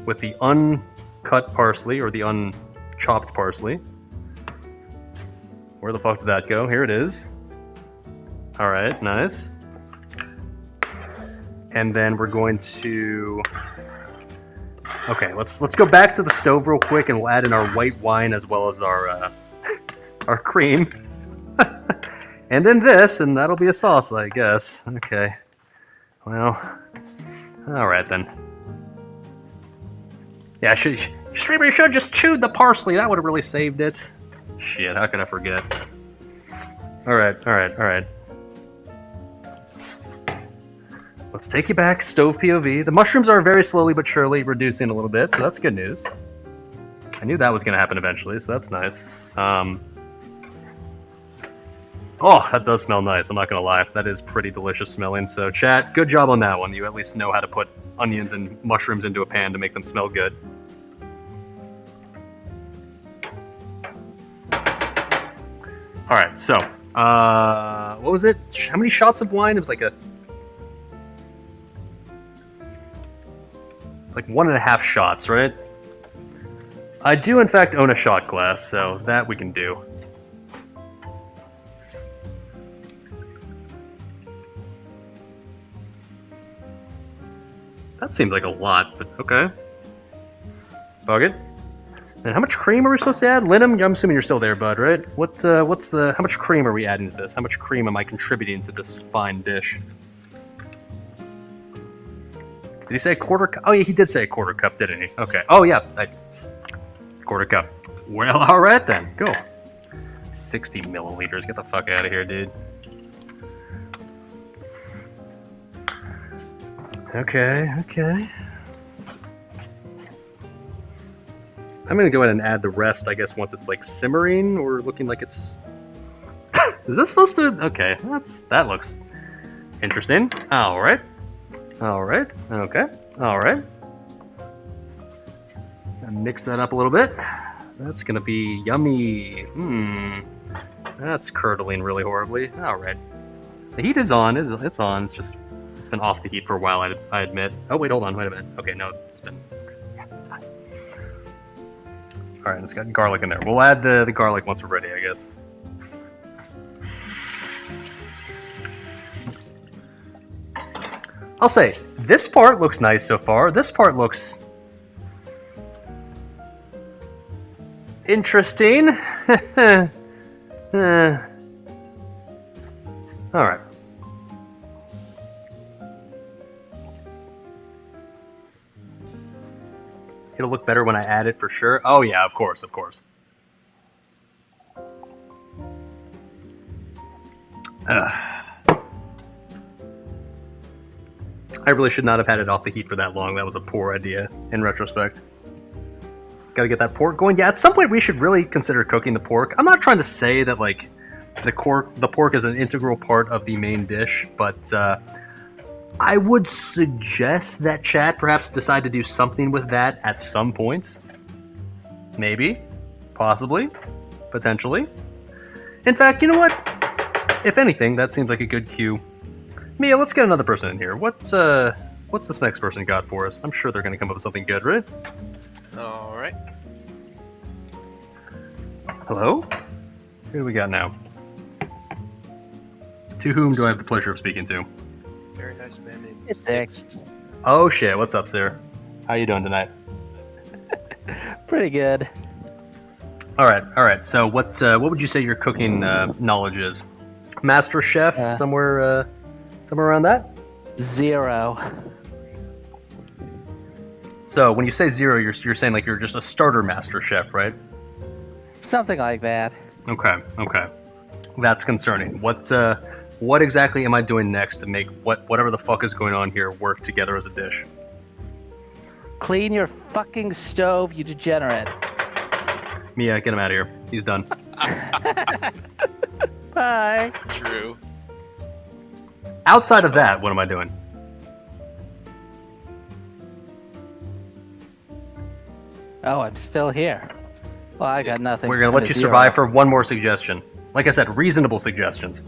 with the uncut parsley, or the unchopped parsley. Where the fuck did that go? Here it is. Alright, nice. And then we're going to... Okay, let's go back to the stove real quick and we'll add in our white wine as well as our cream. And then this, and that'll be a sauce, I guess. Okay. Well, alright then. Yeah, Streamer should have just chewed the parsley. That would have really saved it. Shit, how could I forget? Alright. Let's take you back, stove POV. The mushrooms are very slowly but surely reducing a little bit, so that's good news. I knew that was going to happen eventually, so that's nice. Oh, that does smell nice, I'm not gonna lie. That is pretty delicious smelling. So chat, good job on that one. You at least know how to put onions and mushrooms into a pan to make them smell good. Alright, so, what was it? How many shots of wine? It was like it's like 1.5 shots, right? I do in fact own a shot glass, so that we can do. That seems like a lot, but okay. Bug it. And how much cream are we supposed to add? Linum, I'm assuming you're still there, bud, right? How much cream are we adding to this? How much cream am I contributing to this fine dish? Did he say a quarter cup? Oh yeah, he did say a quarter cup, didn't he? Okay. Oh yeah, quarter cup. Well, alright then, go. 60 milliliters, get the fuck out of here, dude. Okay. I'm gonna go ahead and add the rest, I guess, once it's like simmering or looking like it's... Is this supposed to... Okay, that looks interesting. Alright. Okay. Alright. Mix that up a little bit. That's gonna be yummy. That's curdling really horribly. Alright. The heat is on. It's on. It's just... It's been off the heat for a while, I admit. Oh, wait, hold on. Wait a minute. Okay, no, it's been... Yeah, it's fine. Alright, it's got garlic in there. We'll add the garlic once we're ready, I guess. I'll say, this part looks nice so far. This part looks... interesting. Alright. It'll look better when I add it for sure. Oh yeah, of course. I really should not have had it off the heat for that long. That was a poor idea, in retrospect. Gotta get that pork going. Yeah, at some point we should really consider cooking the pork. I'm not trying to say that, like, the pork is an integral part of the main dish, but I would suggest that chat perhaps decide to do something with that at some point. Maybe. Possibly. Potentially. In fact, you know what? If anything, that seems like a good cue. Mia, let's get another person in here. What's this next person got for us? I'm sure they're going to come up with something good, right? All right. Hello? Who do we got now? To whom do I have the pleasure of speaking to? Very nice man named It's Six. Oh shit, what's up, sir? How you doing tonight? Pretty good. Alright, so what would you say your cooking knowledge is? Master chef, somewhere around that? 0. So when you say 0, you're saying like you're just a starter master chef, right? Something like that. Okay. That's concerning. What exactly am I doing next to make whatever the fuck is going on here work together as a dish? Clean your fucking stove, you degenerate. Mia, get him out of here. He's done. Bye. True. Outside of that, what am I doing? Oh, I'm still here. Well, I got nothing. We're gonna let you survive for one more suggestion. Like I said, reasonable suggestions.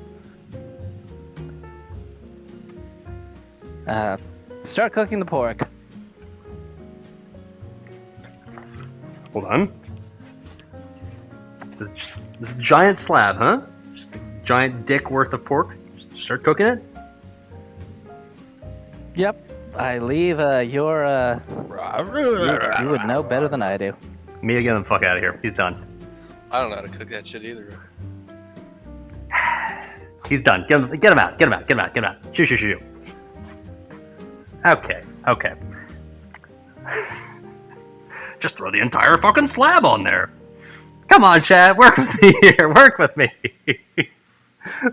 Start cooking the pork. Hold on. This giant slab, huh? Just a giant dick worth of pork. Just start cooking it. Yep. I leave you would know better than I do. Mia, get him the fuck out of here. He's done. I don't know how to cook that shit either. He's done. Get him out. Get him out. Shoo. Okay. Just throw the entire fucking slab on there. Come on, Chad. Work with me here. Work with me.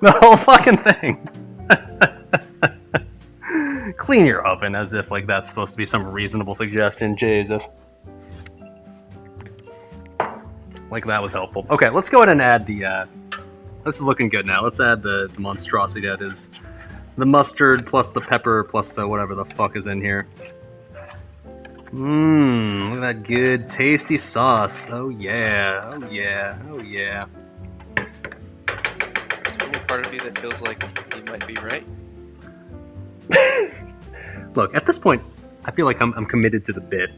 The whole fucking thing. Clean your oven as if like that's supposed to be some reasonable suggestion. Jesus. Like that was helpful. Okay, let's go ahead and add the... this is looking good now. Let's add the monstrosity that is the mustard plus the pepper plus the whatever the fuck is in here. Mmm, look at that good tasty sauce. Oh yeah. Is there any part of you that feels like you might be right? Look, at this point, I feel like I'm committed to the bit.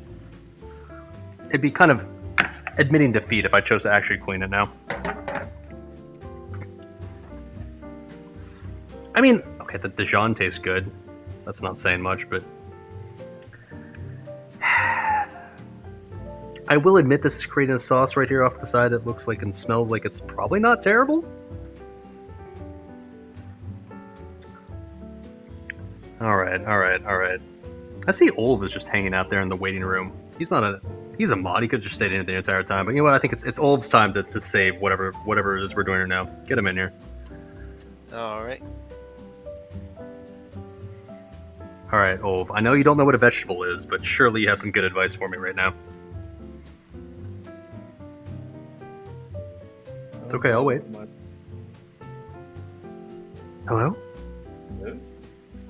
It'd be kind of admitting defeat if I chose to actually clean it now. I mean, okay, the Dijon tastes good. That's not saying much, but... I will admit this is creating a sauce right here off the side that looks like and smells like it's probably not terrible. Alright. I see Olv is just hanging out there in the waiting room. He's a mod, he could have just stayed in the entire time. But you know what, I think it's Olv's time to save whatever it is we're doing right now. Get him in here. Alright. Alright, Olv, I know you don't know what a vegetable is, but surely you have some good advice for me right now. It's okay, I'll wait. Hello?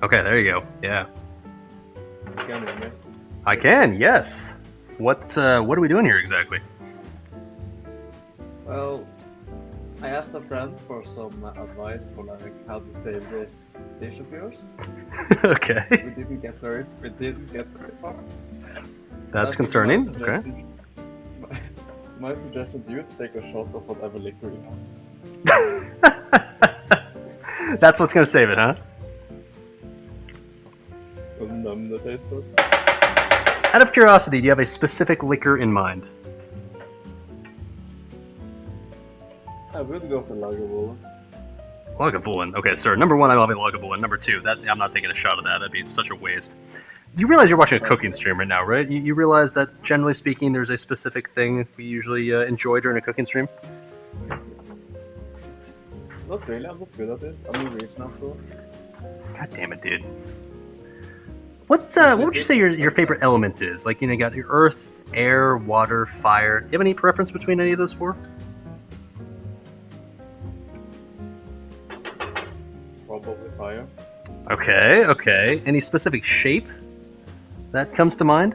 Okay, there you go. Yeah. I can, yes. What are we doing here exactly? Well, I asked a friend for some advice for like how to save this dish of yours. Okay. We didn't get very far. That's concerning. Okay. My suggestion to you is to take a shot of whatever liquor you have. That's what's gonna save it, huh? To numb the taste buds. Out of curiosity, do you have a specific liquor in mind? I would go for Lagavulin. Lagavulin. Okay, sir. Number one, I love a Lagavulin. Number two, I'm not taking a shot of that. That'd be such a waste. You realize you're watching a cooking stream right now, right? You realize that, generally speaking, there's a specific thing we usually enjoy during a cooking stream? Not really, I'm not good at this. I'm not rich enough though. God damn it, dude. What would you say your favorite element is? Like, you got your earth, air, water, fire. Do you have any preference between any of those four? Probably fire. Okay. Any specific shape that comes to mind?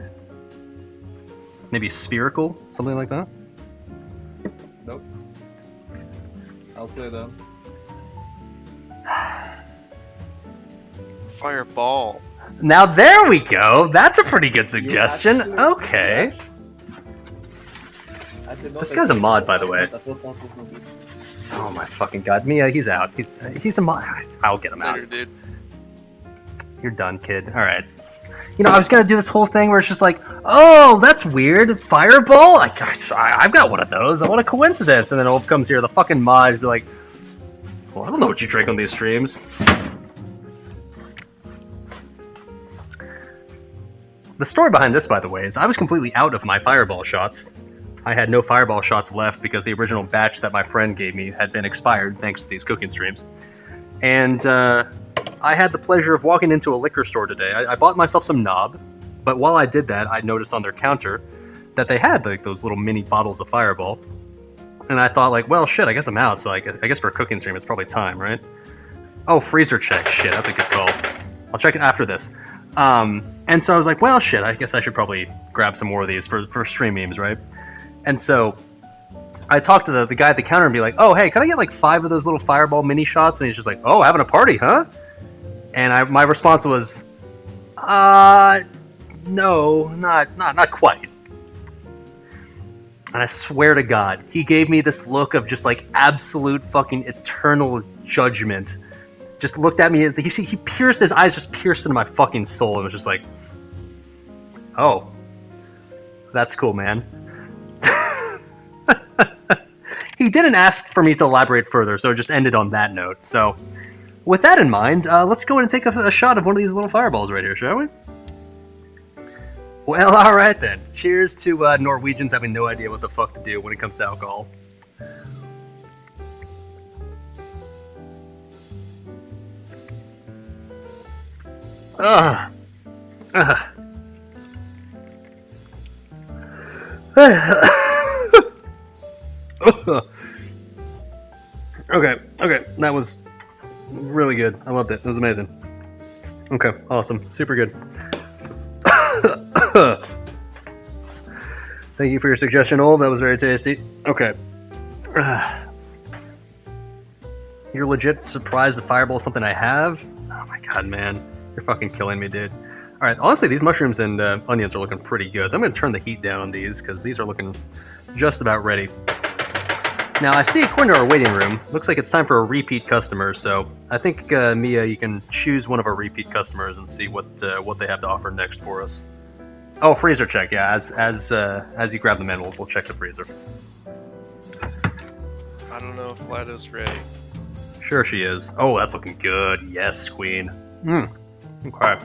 Maybe spherical, something like that? Nope. I'll say them. Fireball. Now there we go. That's a pretty good suggestion. Okay. This guy's a mod, by the way. Oh my fucking god. Mia, he's out. He's a mod. I'll get him out. Later, dude. You're done, kid. Alright. I was gonna do this whole thing where it's just like, oh, that's weird. Fireball? I've got one of those. What a coincidence. And then Ulf comes here, the fucking mod, be like, well, I don't know what you drink on these streams. The story behind this, by the way, is I was completely out of my fireball shots. I had no fireball shots left because the original batch that my friend gave me had been expired thanks to these cooking streams. And I had the pleasure of walking into a liquor store today. I bought myself some knob, but while I did that, I noticed on their counter that they had like those little mini bottles of fireball. And I thought like, well, shit, I guess I'm out, so I guess for a cooking stream it's probably time, right? Oh, freezer check. Shit, that's a good call. I'll check it after this. And so I was like, well, shit, I guess I should probably grab some more of these for stream memes, right? And so I talked to the guy at the counter and be like, oh, hey, can I get like 5 of those little fireball mini shots? And he's just like, oh, having a party, huh? And my response was, no, not quite. And I swear to God, he gave me this look of just like absolute fucking eternal judgment. Just looked at me, he pierced his eyes, just pierced into my fucking soul, and was just like, oh, that's cool, man. He didn't ask for me to elaborate further, so it just ended on that note. So, with that in mind, let's go and take a shot of one of these little fireballs right here, shall we? Well, alright then. Cheers to Norwegians having no idea what the fuck to do when it comes to alcohol. Okay, that was really good. I loved it. It was amazing. Okay, awesome. Super good. Thank you for your suggestion, Ol. That was very tasty. Okay. You're legit surprised the fireball is something I have? Oh my god, man. You're fucking killing me, dude. Alright, honestly, these mushrooms and onions are looking pretty good. So I'm going to turn the heat down on these, because these are looking just about ready. Now, I see according to our waiting room, looks like it's time for a repeat customer, so I think, Mia, you can choose one of our repeat customers and see what they have to offer next for us. Oh, freezer check, yeah. As you grab them in, we'll check the freezer. I don't know if Lado's ready. Sure she is. Oh, that's looking good. Yes, queen. Okay.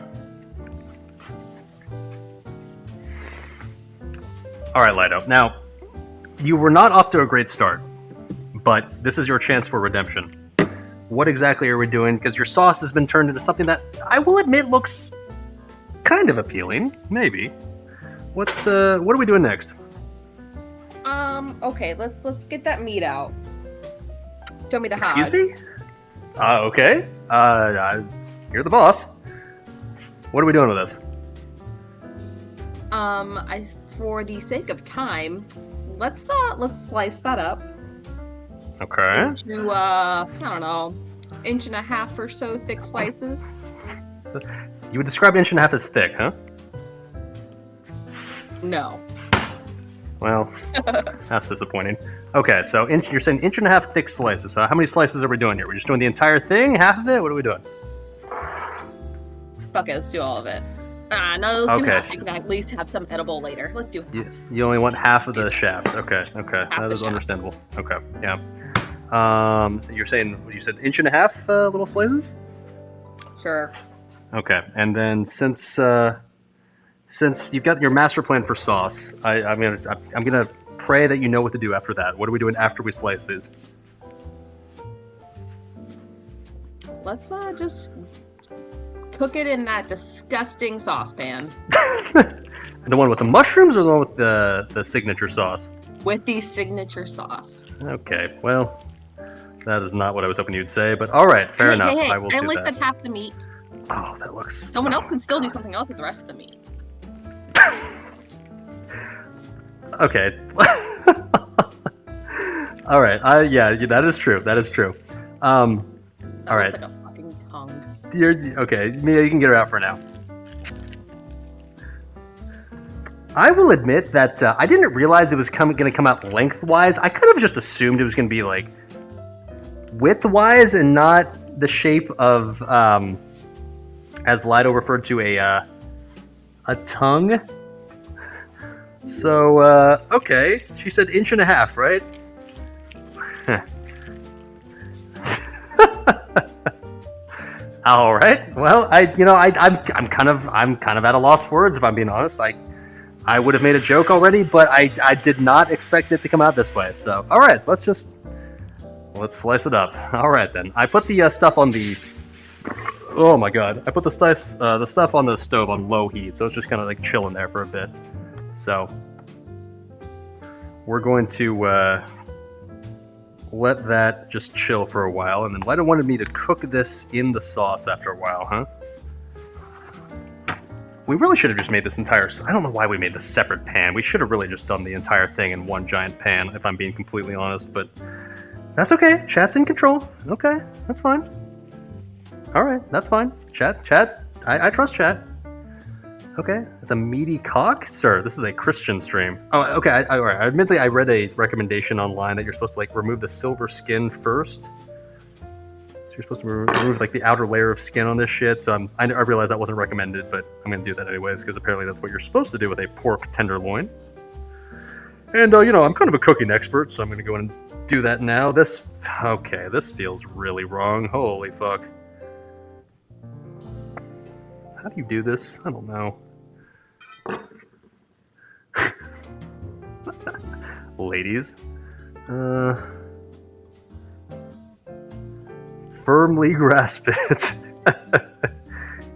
Alright, Lido. Now, you were not off to a great start, but this is your chance for redemption. What exactly are we doing? Because your sauce has been turned into something that, I will admit, looks kind of appealing. Maybe. What are we doing next? Okay, let's get that meat out. Show me the hog. Excuse me? Okay. You're the boss. What are we doing with this? For the sake of time, let's slice that up. Okay. Into I don't know, 1.5 inch or so thick slices. You would describe 1.5 inches as thick, huh? No. Well, that's disappointing. Okay, so you're saying 1.5 inch thick slices. How many slices are we doing here? We're just doing the entire thing? Half of it? What are we doing? Fuck it, let's do all of it. No, let's do half. You can at least have some edible later. Let's do half. You only want half of the shafts. Okay. That is understandable. Okay, yeah. So you said 1.5 inch little slices? Sure. Okay, and then since you've got your master plan for sauce, I'm gonna pray that you know what to do after that. What are we doing after we slice these? Let's just cook it in that disgusting saucepan The one with the mushrooms or the one with the signature sauce? with the signature sauce. Okay, well, that is not what I was hoping you'd say, but all right, fair enough. Hey, I will I do only that. said half the meat. Oh, that looks... Someone else can still do something else with the rest of the meat. Okay. All right. Yeah, that is true. That is true. All right. Looks like a fucking tongue. You're okay. Mia, you can get her out for now. I will admit that I didn't realize it was going to come out lengthwise. I kind of just assumed it was going to be like widthwise and not the shape of, as Lido referred to, a tongue. So, okay. She said 1.5 inches, right? All right. Well, I'm kind of at a loss for words, if I'm being honest. I would have made a joke already, but I did not expect it to come out this way. So, all right, let's slice it up. All right then. I put the stuff on the. Oh my god! I put the stuff on the stove on low heat, so it's just kind of like chilling there for a bit. So we're going to let that just chill for a while, and then Lida wanted me to cook this in the sauce after a while, huh? We really should have just made this entire... I don't know why we made this separate pan. We should have really just done the entire thing in one giant pan, if I'm being completely honest, but that's okay. Chat's in control. Okay, that's fine. Alright, that's fine. Chat, I trust chat. Okay, it's a meaty cock? Sir, this is a Christian stream. Oh, okay, admittedly, I read a recommendation online that you're supposed to, like, remove the silver skin first. So you're supposed to remove like the outer layer of skin on this shit, so I realize that wasn't recommended, but I'm going to do that anyways, because apparently that's what you're supposed to do with a pork tenderloin. And, I'm kind of a cooking expert, so I'm going to go in and do that now. This feels really wrong. Holy fuck. How do you do this? I don't know. Ladies. Firmly grasp it.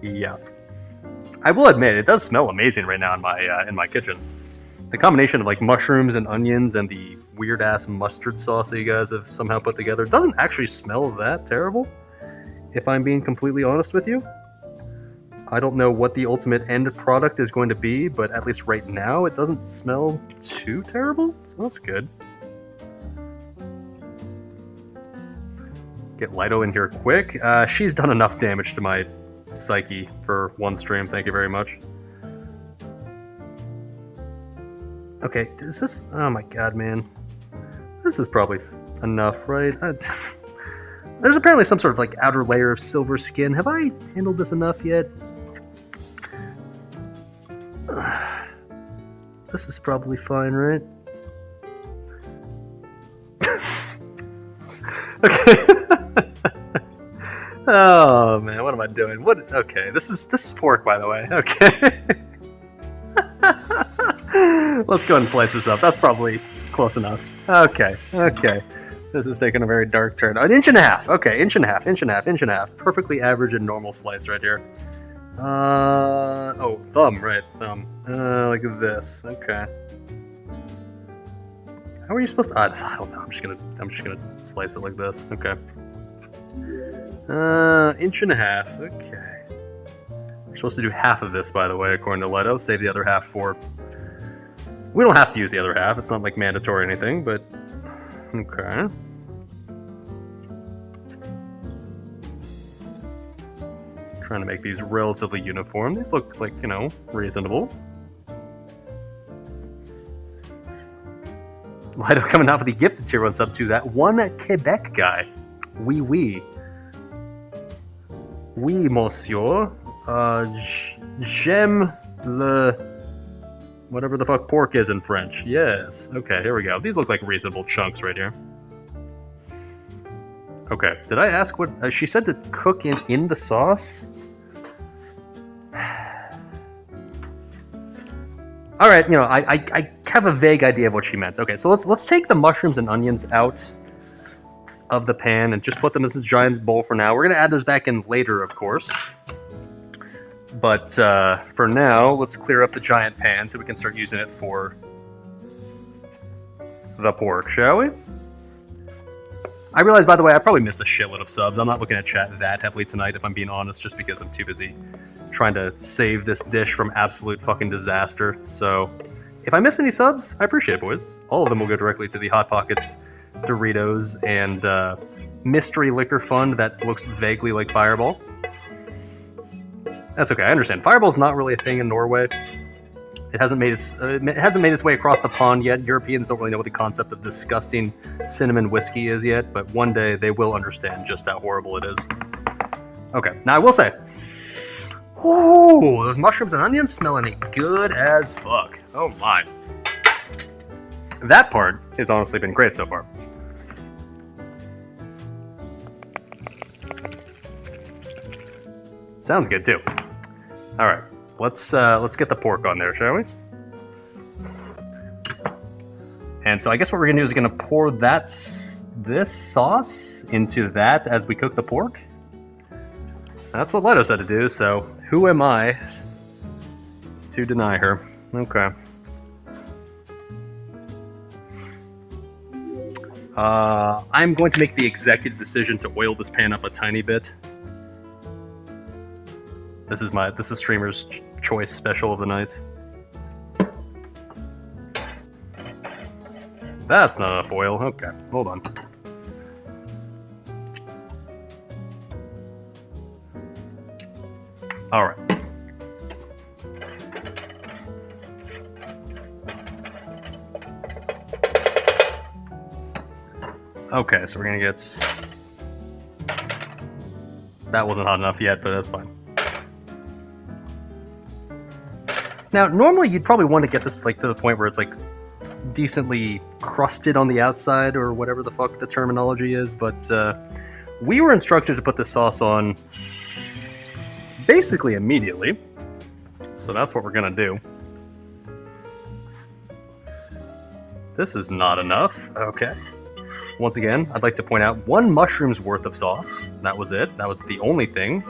Yeah. I will admit, it does smell amazing right now in my kitchen. The combination of like mushrooms and onions and the weird ass mustard sauce that you guys have somehow put together doesn't actually smell that terrible, if I'm being completely honest with you. I don't know what the ultimate end product is going to be, but at least right now it doesn't smell too terrible, so that's good. Get Lido in here quick. She's done enough damage to my psyche for one stream, thank you very much. Okay, is this... Oh my god, man. This is probably enough, right? There's apparently some sort of like outer layer of silver skin. Have I handled this enough yet? This is probably fine, right? Okay. Oh man, what am I doing? What? Okay, this is pork, by the way. Okay. Let's go ahead and slice this up. That's probably close enough. Okay. This is taking a very dark turn. 1.5 inches. Okay, 1.5 inches. Perfectly average and normal slice right here. Oh, thumb, right? Thumb. Like this. Okay. How are you supposed to? I don't know. I'm just gonna slice it like this. Okay. 1.5 inches. Okay. We're supposed to do half of this, by the way, according to Leto. Save the other half for. We don't have to use the other half. It's not like mandatory or anything, but okay. Trying to make these relatively uniform. These look like, reasonable. Lido coming out with the gifted tier 1 sub to that one Quebec guy. Oui, monsieur. J'aime le... whatever the fuck pork is in French. Yes. Okay, here we go. These look like reasonable chunks right here. Okay, did I ask what... she said to cook in the sauce? All right, I have a vague idea of what she meant. Okay, so let's take the mushrooms and onions out of the pan and just put them in this giant bowl for now. We're gonna add those back in later, of course. But for now, let's clear up the giant pan so we can start using it for the pork, shall we? I realize, by the way, I probably missed a shitload of subs. I'm not looking at chat that heavily tonight, if I'm being honest, just because I'm too busy trying to save this dish from absolute fucking disaster. So, if I miss any subs, I appreciate it, boys. All of them will go directly to the Hot Pockets, Doritos, and mystery liquor fund that looks vaguely like Fireball. That's okay. I understand. Fireball's not really a thing in Norway. It hasn't made its way across the pond yet. Europeans don't really know what the concept of disgusting cinnamon whiskey is yet, but one day they will understand just how horrible it is. Okay. Now I will say, ooh, those mushrooms and onions smelling good as fuck. Oh my. That part has honestly been great so far. Sounds good too. All right, let's get the pork on there, shall we? And so I guess what we're gonna do is gonna pour this sauce into that as we cook the pork. That's what Leto said to do. So who am I to deny her? Okay. I'm going to make the executive decision to oil this pan up a tiny bit. This is streamer's choice special of the night. That's not enough oil. Okay, hold on. All right. Okay, so we're gonna get... That wasn't hot enough yet, but that's fine. Now, normally you'd probably want to get this like to the point where it's like decently crusted on the outside or whatever the fuck the terminology is, but we were instructed to put this sauce on basically immediately. So that's what we're gonna do. This is not enough. Okay. Once again, I'd like to point out 1 mushroom's worth of sauce. That was it. That was the only thing.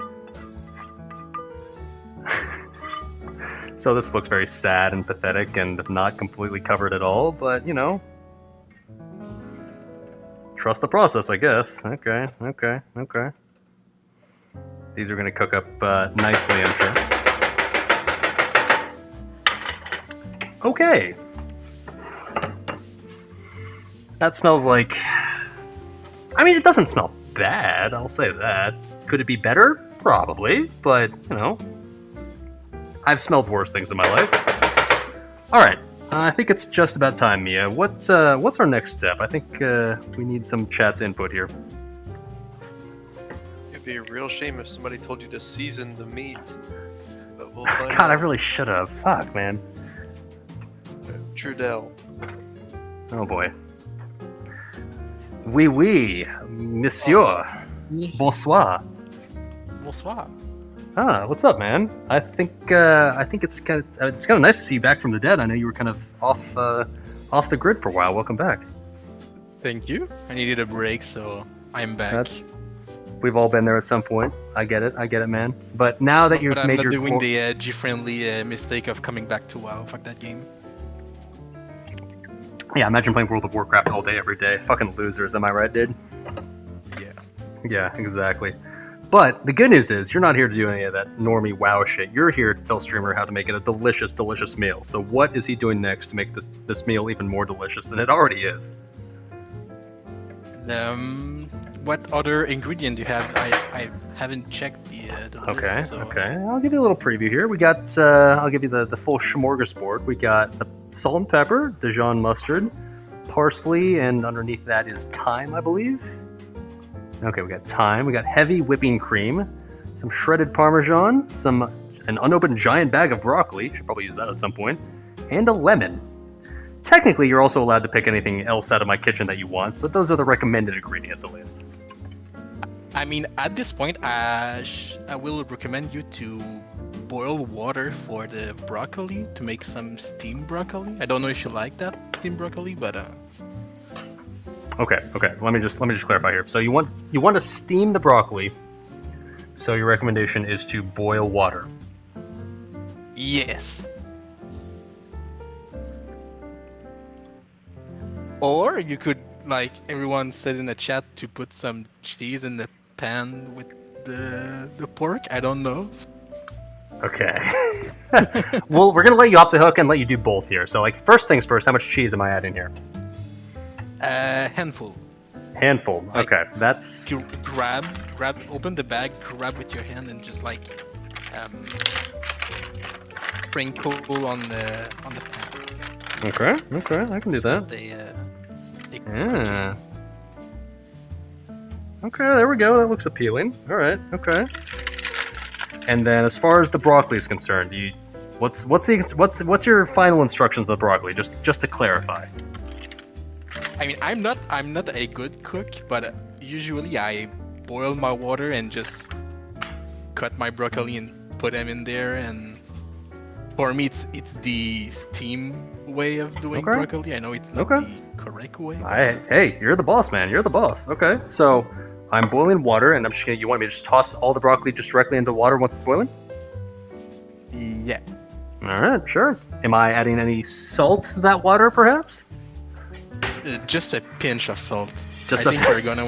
So this looks very sad and pathetic and not completely covered at all, but, you know. Trust the process, I guess. Okay. These are going to cook up nicely, I'm sure. Okay. That smells like... I mean, it doesn't smell bad, I'll say that. Could it be better? Probably, but, you know... I've smelled worse things in my life. Alright, I think it's just about time, Mia. What's our next step? I think we need some chat's input here. It'd be a real shame if somebody told you to season the meat. But we'll find God, out. I really should have. Fuck, man. Trudell. Oh boy. Oui, monsieur. Bonsoir. Bonsoir. Ah, what's up, man? I think it's kind of nice to see you back from the dead. I know you were kind of off the grid for a while. Welcome back. Thank you. I needed a break, so I'm back. We've all been there at some point. I get it, man. But now that you've but made I'm your not doing the G-friendly mistake of coming back to WoW. Fuck that game. Yeah, imagine playing World of Warcraft all day, every day. Fucking losers, am I right, dude? Yeah. Yeah, exactly. But the good news is, you're not here to do any of that normie WoW shit. You're here to tell Streamer how to make it a delicious, delicious meal. So what is he doing next to make this meal even more delicious than it already is? What other ingredient do you have? I haven't checked the list. Okay. I'll give you a little preview here. We got, I'll give you the full smorgasbord. We got the salt and pepper, Dijon mustard, parsley, and underneath that is thyme, I believe. Okay, we got thyme, we got heavy whipping cream, some shredded Parmesan, an unopened giant bag of broccoli, should probably use that at some point, and a lemon. Technically, you're also allowed to pick anything else out of my kitchen that you want, but those are the recommended ingredients at least. I mean, at this point, I will recommend you to boil water for the broccoli to make some steamed broccoli. I don't know if you like that steamed broccoli, but Okay. Let me just clarify here. So you want to steam the broccoli. So your recommendation is to boil water. Yes. Or you could, like, everyone said in the chat to put some cheese in the pan with the pork. I don't know. Okay. Well, we're gonna let you off the hook and let you do both here. So, like, first things first, how much cheese am I adding here? Handful. Handful. Like, Okay, that's. You grab, open the bag, grab with your hand, and just like sprinkle on the pan. Okay, I can do that. Yeah. Okay, there we go. That looks appealing. All right. Okay. And then, as far as the broccoli is concerned, what's your final instructions of the broccoli? Just to clarify. I mean, I'm not a good cook, but usually I boil my water and just cut my broccoli and put them in there. And for me, it's the steam way of doing broccoli. I know it's not the correct way. Hey, you're the boss, man. You're the boss. Okay, so I'm boiling water, and you want me to just toss all the broccoli just directly into water once it's boiling? Yeah. All right, sure. Am I adding any salt to that water, perhaps? Just a pinch of salt. Just I think we're gonna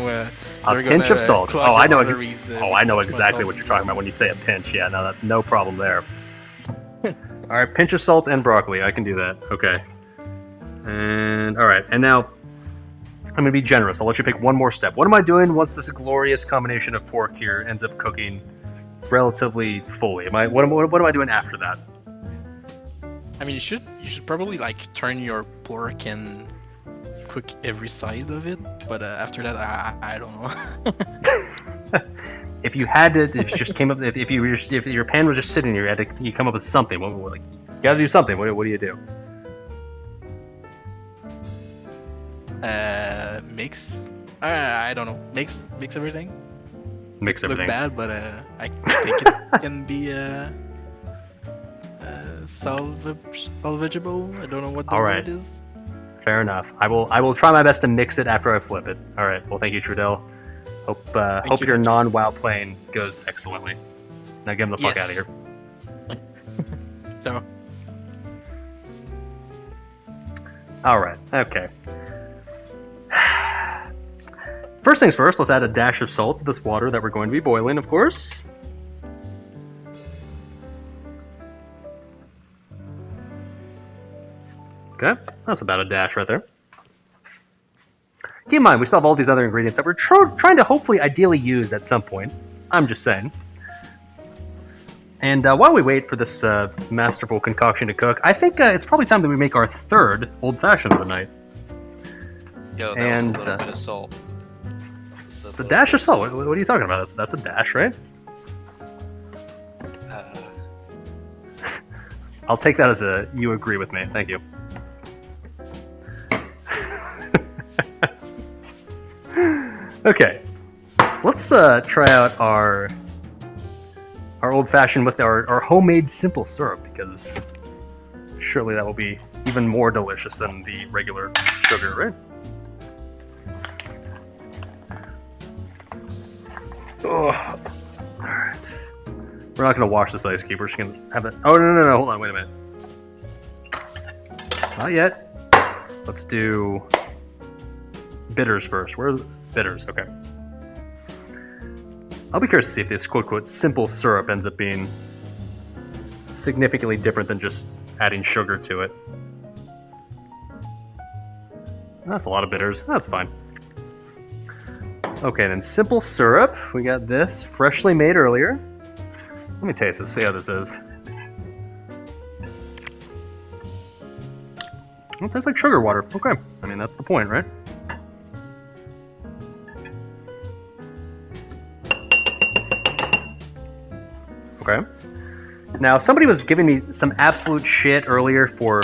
a pinch of salt. Oh, I know. I know with exactly what you're talking about when you say a pinch. Yeah, no problem there. All right, pinch of salt and broccoli. I can do that. Okay. And all right, and now I'm gonna be generous. I'll let you pick one more step. What am I doing once this glorious combination of pork here ends up cooking relatively fully? What am I doing after that? I mean, you should probably like turn your pork and cook every side of it, but after that, I don't know. If you had to, if it just came up, if your pan was just sitting here, you come up with something. You got to do something. What do you do? Mix. I don't know. Mix everything. Mix everything. Look bad, but I think it can be salvageable. I don't know what the word is. Fair enough. I will try my best to mix it after I flip it. All right. Well, thank you, Trudell. Hope your non-WoW playing goes excellently. Now get him the fuck out of here. No. All right. Okay. First things first, let's add a dash of salt to this water that we're going to be boiling, of course. Okay, that's about a dash right there. Keep in mind, we still have all these other ingredients that we're trying to hopefully ideally use at some point. I'm just saying. And while we wait for this masterful concoction to cook, I think it's probably time that we make our third old-fashioned of the night. Yo, that was a little bit of salt. It's a dash of salt. What are you talking about? That's a dash, right? I'll take that as you agree with me. Thank you. Okay, let's try out our old-fashioned with our homemade simple syrup, because surely that will be even more delicious than the regular sugar, right? Oh, all right. We're not gonna wash this ice cube. We're just gonna have it. Oh no! Hold on, wait a minute. Not yet. Let's do bitters first. Where are the bitters? Okay. I'll be curious to see if this quote-unquote simple syrup ends up being significantly different than just adding sugar to it. That's a lot of bitters. That's fine. Okay, then simple syrup. We got this, freshly made earlier. Let me taste this, see how this is. It tastes like sugar water. Okay. I mean, that's the point, right? Okay. Now, somebody was giving me some absolute shit earlier for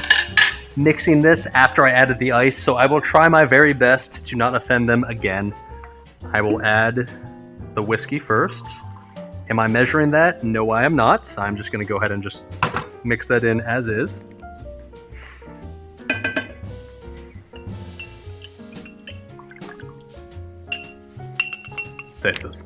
mixing this after I added the ice, so I will try my very best to not offend them again. I will add the whiskey first. Am I measuring that? No, I am not. I'm just going to go ahead and just mix that in as is. Let's taste this.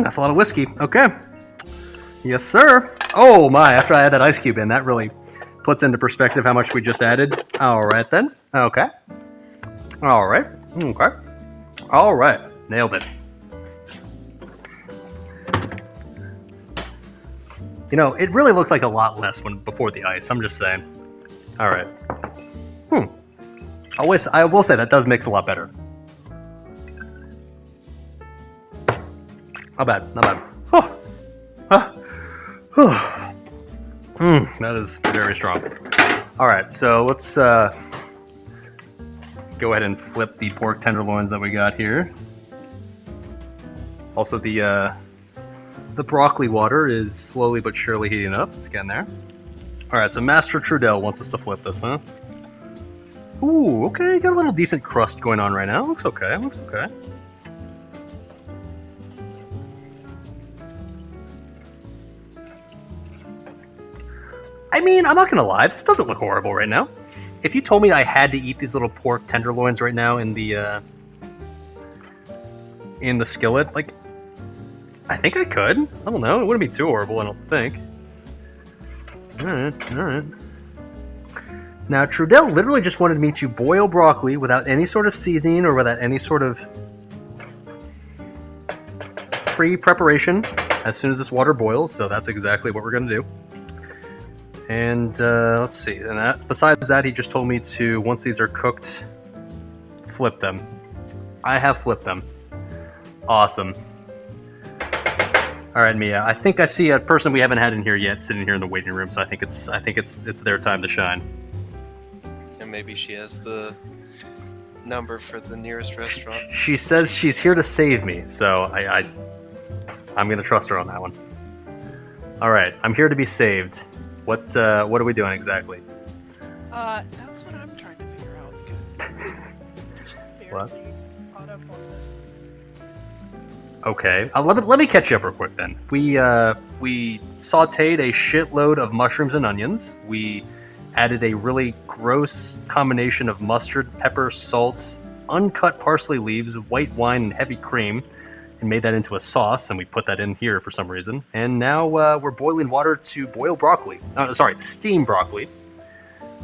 That's a lot of whiskey. Okay. Yes, sir. Oh my, after I add that ice cube in, that really puts into perspective how much we just added. Alright then. Okay. Alright. Okay. Alright. Nailed it. You know, it really looks like a lot less when before the ice. I'm just saying. Alright. I will say that does mix a lot better. Not bad. Not bad. That is very strong. Alright, so let's go ahead and flip the pork tenderloins that we got here. Also, the broccoli water is slowly but surely heating up. It's getting there. Alright, so Master Trudell wants us to flip this, huh? Ooh, okay, got a little decent crust going on right now. Looks okay, looks okay. I mean, I'm not gonna lie, this doesn't look horrible right now. If you told me I had to eat these little pork tenderloins right now in the skillet, like, I think I could. I don't know, it wouldn't be too horrible, I don't think. Alright, alright. Now, Trudell literally just wanted me to boil broccoli without any sort of seasoning or without any sort of pre-preparation as soon as this water boils, so that's exactly what we're gonna do. And let's see, and besides that, he just told me to, once these are cooked, flip them. I have flipped them. Awesome. All right, Mia. I think I see a person we haven't had in here yet, sitting here in the waiting room. So I think it's their time to shine. And maybe she has the number for the nearest restaurant. She says she's here to save me, so I'm gonna trust her on that one. All right, I'm here to be saved. What are we doing exactly? That's what I'm trying to figure out because I just barely caught up on this. Okay, let me catch you up real quick then. We sautéed a shitload of mushrooms and onions. We added a really gross combination of mustard, pepper, salt, uncut parsley leaves, white wine, and heavy cream, and made that into a sauce, and we put that in here for some reason. And now we're boiling water to boil broccoli. Steam broccoli.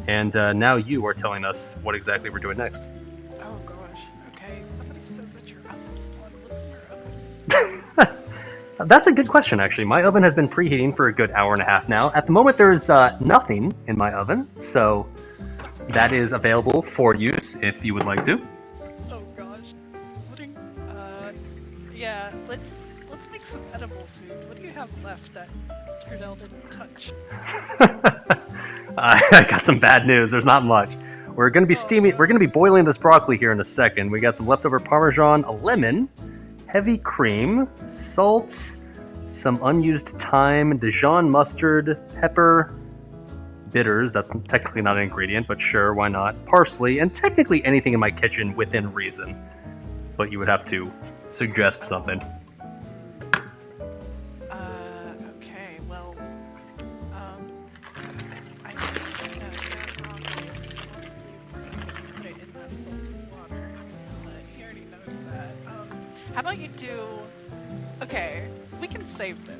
And now you are telling us what exactly we're doing next. Oh gosh, okay. Somebody says that your oven's on. What's in your oven? That's a good question, actually. My oven has been preheating for a good hour and a half now. At the moment, there's nothing in my oven, so that is available for use if you would like to. Oh gosh. Yeah, let's make some edible food. What do you have left that Trudell didn't touch? I got some bad news. There's not much. We're gonna be boiling this broccoli here in a second. We got some leftover Parmesan, a lemon, heavy cream, salt, some unused thyme, Dijon mustard, pepper, bitters. That's technically not an ingredient, but sure, why not? Parsley, and technically anything in my kitchen within reason. But you would have to suggest something. Okay, well, I think put it in that salty water, but he already knows that. How about you do, okay, we can save this.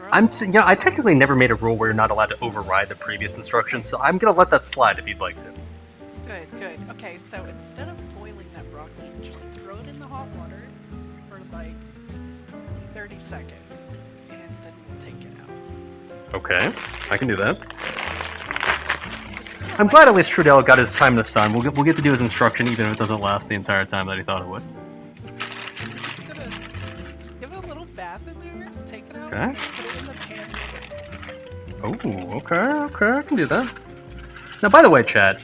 I technically never made a rule where you're not allowed to override the previous instructions, so I'm gonna let that slide if you'd like to. Good. Okay, so instead of boiling that broccoli, just throw it in the hot water for like 30 seconds, and then we'll take it out. Okay, I can do that. I'm glad at least Trudell got his time in the sun. We'll get to do his instruction even if it doesn't last the entire time that he thought it would. Just gonna give it a little bath in there, take it out, Okay. and put it in the pan. Oh, okay, I can do that. Now, by the way, Chad,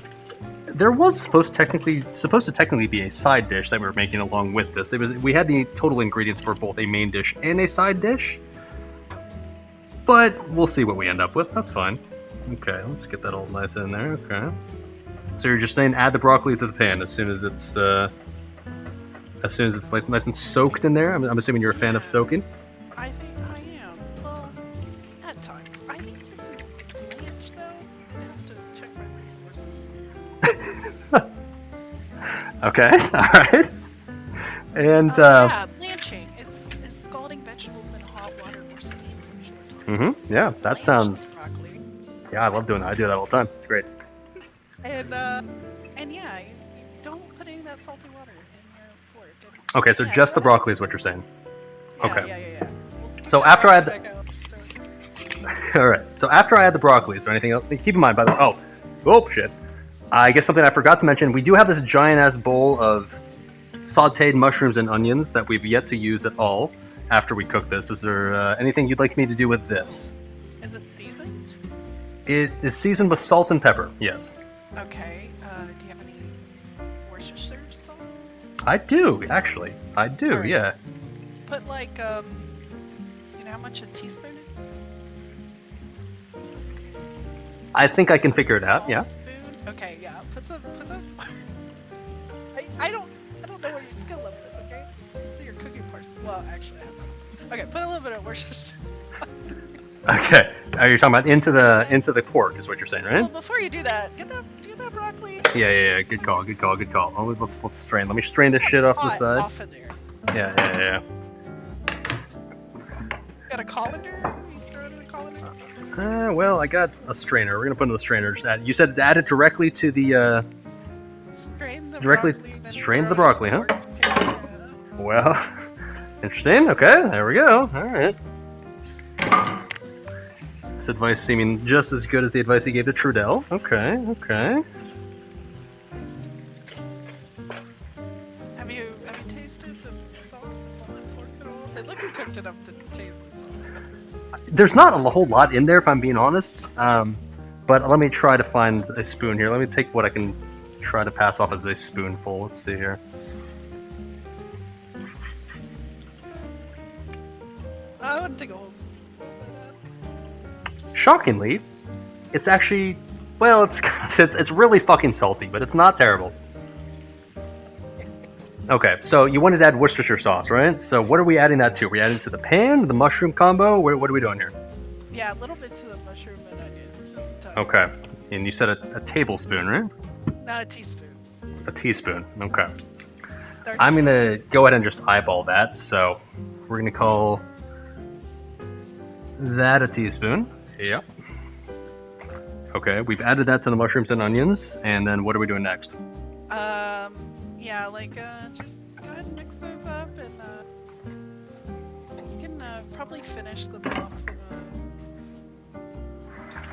there was supposed to technically be a side dish that we were making along with this. We had the total ingredients for both a main dish and a side dish, but we'll see what we end up with. That's fine. Okay, let's get that all nice in there. Okay. So you're just saying add the broccoli to the pan as soon as it's nice and soaked in there. I'm assuming you're a fan of soaking. I think I am. Well, at times. I think this is Blanche, though. I have to check my resources. Okay, all right. And yeah, Blanche Mm-hmm. Yeah, that sounds. Broccoli. Yeah, I love doing that. I do that all the time. It's great. And yeah, you don't put any of that salty water in your pork. And, Okay, so yeah, just go the ahead. broccoli is what you're saying. Yeah, Okay. Yeah. So after I had Back the... out. All right. So after I add the broccoli, is there anything else? Keep in mind, by the way. Oh, shit. I guess something I forgot to mention. We do have this giant ass bowl of sautéed mushrooms and onions that we've yet to use at all. After we cook this, is there anything you'd like me to do with this? Is it seasoned? It is seasoned with salt and pepper. Yes, Okay. Do you have any Worcestershire sauce? I do actually. I do. Alright. Yeah. Put like you know how much a teaspoon is? I think I can figure it out. Yeah. Spoon? Okay, yeah. Put some. I don't know where your skill level is. Okay. So your cooking parts. Well, actually, I have some. Okay, put a little bit of Worcestershire. Okay. Are you talking about into the pork? Is what you're saying, right? Well, before you do that, get that broccoli. Yeah. Good call. Oh, let's strain. Let me strain this shit off to the side. Off of there. Yeah. Got a colander? You throw it in the colander? Well, I got a strainer. We're gonna put it in the strainer. Just add. You said add it directly to the. Strain the broccoli, huh? Well, interesting. Okay, there we go. All right. This advice seeming just as good as the advice he gave to Trudell. Okay. Have you tasted the sauce that's on that pork at all? It looks cooked enough to taste the sauce. There's not a whole lot in there, if I'm being honest. But let me try to find a spoon here. Let me take what I can try to pass off as a spoonful. Let's see here. I wouldn't take a whole spoon. Shockingly, it's actually, well, it's really fucking salty, but it's not terrible. Okay, so you wanted to add Worcestershire sauce, right? So what are we adding that to? Are we adding to the pan, the mushroom combo? What are we doing here? Yeah, a little bit to the mushroom and onions. Just a touch. Okay, and you said a tablespoon, right? No, a teaspoon. A teaspoon. Okay. I'm gonna go ahead and just eyeball that. So we're gonna call that a teaspoon. Yep. Okay, we've added that to the mushrooms and onions, and then what are we doing next? Yeah, like just go ahead and mix those up, and you can probably finish them off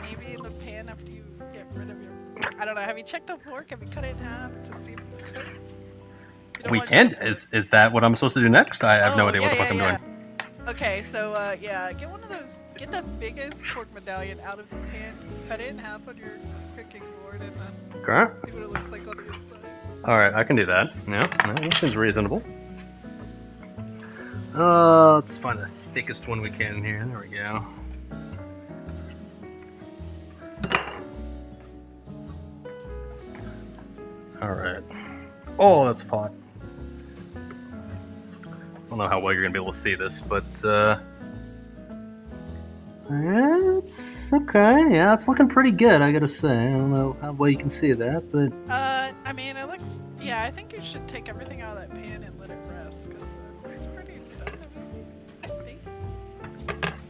maybe in the pan after you get rid of your. I don't know. Have you checked the pork? Have you cut it in half to see if it's cooked? We can. Is that what I'm supposed to do next? I have no idea what the fuck I'm doing. Okay, so yeah, get one of those. Get the biggest pork medallion out of the pan. Cut it in half on your cooking board, and Okay. see what it looks like on the inside. All right, I can do that. Yeah, that seems reasonable. Let's find the thickest one we can in here. There we go. All right. Oh, that's hot. I don't know how well you're gonna be able to see this, but it's okay. Yeah, it's looking pretty good. I gotta say. I don't know how well you can see that, but I mean, it looks. Yeah, I think you should take everything out of that pan and let it rest because it looks pretty done. I think.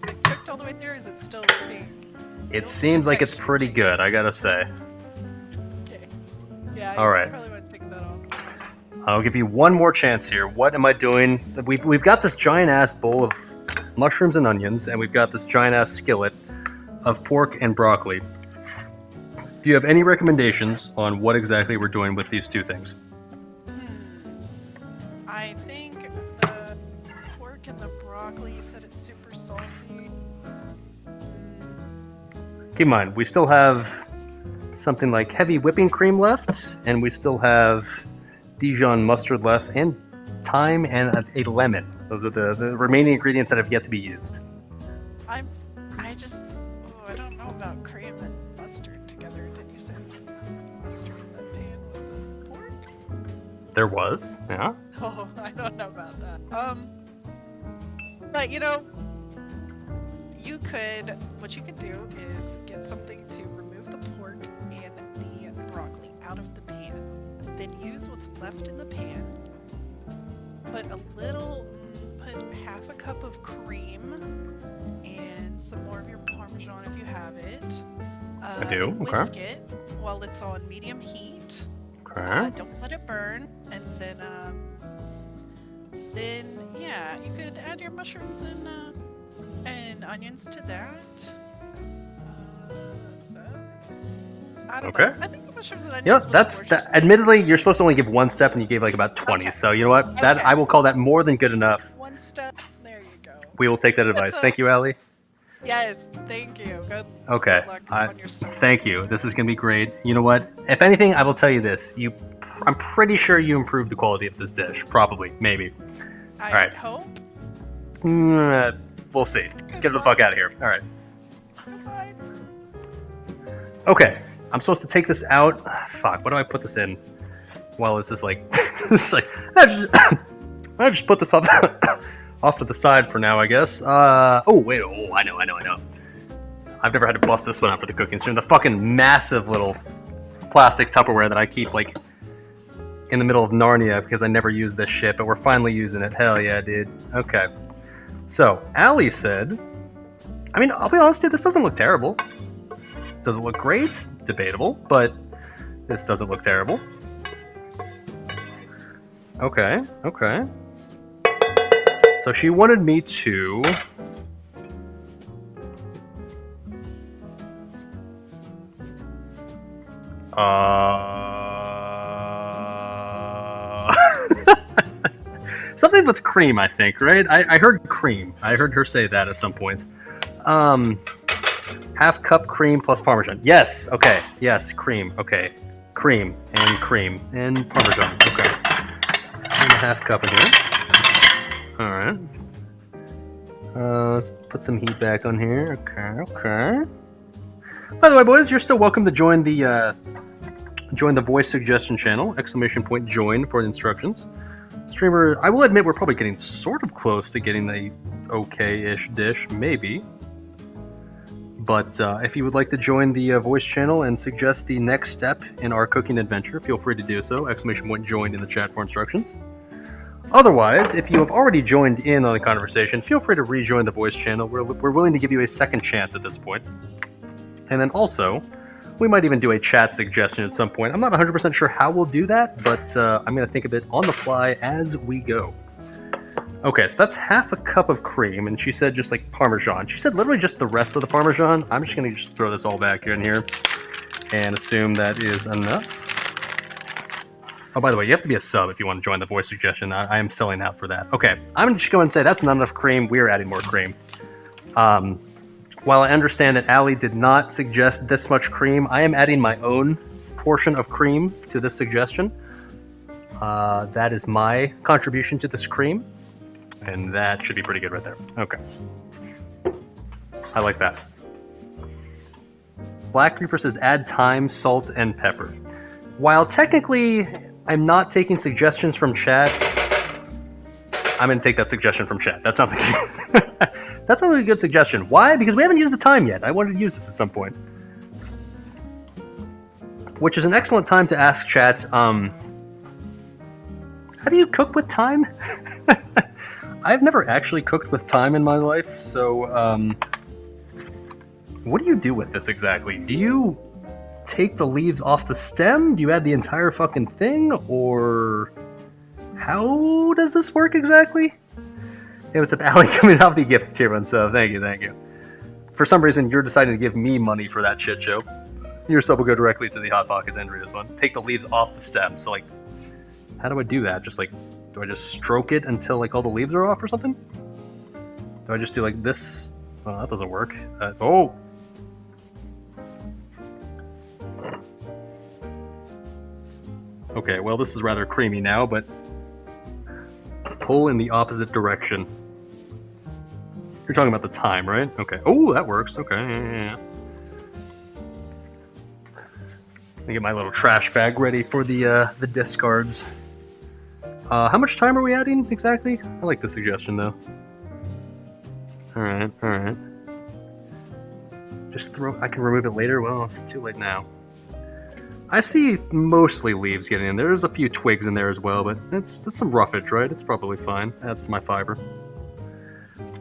Is it cooked all the way through? Or is it still being? it seems like it's pretty good. I gotta say. Okay. Yeah. All right. Probably want to take that off. I'll give you one more chance here. What am I doing? We've got this giant ass bowl of mushrooms and onions, and we've got this giant ass skillet of pork and broccoli. Do you have any recommendations on what exactly we're doing with these two things? I think the pork and the broccoli. You said it's super salty. Keep in mind, we still have something like heavy whipping cream left, and we still have Dijon mustard left, and thyme and a lemon. Those are the remaining ingredients that have yet to be used. I don't know about cream and mustard together. Did you say mustard in the pan with the pork? There was, yeah. Oh, I don't know about that. But what you could do is get something to remove the pork and the broccoli out of the pan. Then use what's left in the pan. Put half a cup of cream and some more of your Parmesan if you have it. I do, okay. Whisk it while it's on medium heat. Okay. Don't let it burn, and then yeah, you could add your mushrooms and onions to that. I don't know. I think the mushrooms and onions. You know, that's that. Admittedly, you're supposed to only give one step, and you gave like about 20. Okay. So you know what? That I will call that more than good enough. One step. There you go. We will take that advice. Thank you, Allie. Yes, thank you. Good. Okay. Good luck on your stuff. Thank you. This is gonna be great. You know what? If anything, I will tell you this. I'm pretty sure you improved the quality of this dish. Probably, maybe. All right. Hope. We'll see. Get the fuck out of here. All right. Okay. I'm supposed to take this out. Fuck. What do I put this in? Well, this is like, I just put this off to the side for now, I guess. Oh wait. Oh, I know. I've never had to bust this one out for the cooking stream. The fucking massive little plastic Tupperware that I keep like in the middle of Narnia because I never use this shit, but we're finally using it. Hell yeah, dude. Okay. So, Allie said, I mean, I'll be honest, dude, this doesn't look terrible. Does it look great? Debatable, but this doesn't look terrible. Okay. So she wanted me to... Something with cream, I think, right? I heard cream. I heard her say that at some point. Half cup cream plus Parmesan. Yes, okay. Yes, cream. Okay. Cream and Parmesan. Okay. And a half cup in here. Alright. Let's put some heat back on here. Okay. By the way, boys, you're still welcome to join the voice suggestion channel. ! Join for the instructions. Streamer, I will admit we're probably getting sort of close to getting the okay-ish dish, maybe. But if you would like to join the voice channel and suggest the next step in our cooking adventure, feel free to do so. ! Join in the chat for instructions. Otherwise, if you have already joined in on the conversation, feel free to rejoin the voice channel. We're willing to give you a second chance at this point. And then also, we might even do a chat suggestion at some point. I'm not 100% sure how we'll do that, but I'm going to think of it on the fly as we go. Okay, so that's half a cup of cream, and she said just like Parmesan. She said literally just the rest of the Parmesan. I'm just going to just throw this all back in here and assume that is enough. Oh, by the way, you have to be a sub if you want to join the voice suggestion. I am selling out for that. Okay, I'm just going to say that's not enough cream. We are adding more cream. While I understand that Allie did not suggest this much cream, I am adding my own portion of cream to this suggestion. That is my contribution to this cream, and that should be pretty good right there. Okay. I like that. Black Reaper says add thyme, salt, and pepper. While technically I'm not taking suggestions from chat, I'm going to take that suggestion from chat. That sounds like... That sounds like a good suggestion. Why? Because we haven't used the thyme yet. I wanted to use this at some point. Which is an excellent time to ask chat, how do you cook with thyme? I've never actually cooked with thyme in my life, so, what do you do with this exactly? Do you take the leaves off the stem? Do you add the entire fucking thing? Or how does this work exactly? Hey, what's up, Allie? Coming off the gift tier one, so thank you. For some reason, you're deciding to give me money for that shit show. Your sub will go directly to the Hot Pockets Andrea's one. Take the leaves off the stem. So, like, how do I do that? Just like, do I just stroke it until like all the leaves are off or something? Do I just do like this? Oh, that doesn't work. Oh. Okay, well, this is rather creamy now, but pull in the opposite direction. You're talking about the thyme, right? Okay. Oh, that works. Okay. Yeah. Let me get my little trash bag ready for the discards. How much thyme are we adding exactly? I like the suggestion though. All right. Just throw. I can remove it later. Well, it's too late now. I see mostly leaves getting in there. There's a few twigs in there as well, but it's some roughage, right? It's probably fine. Adds to my fiber.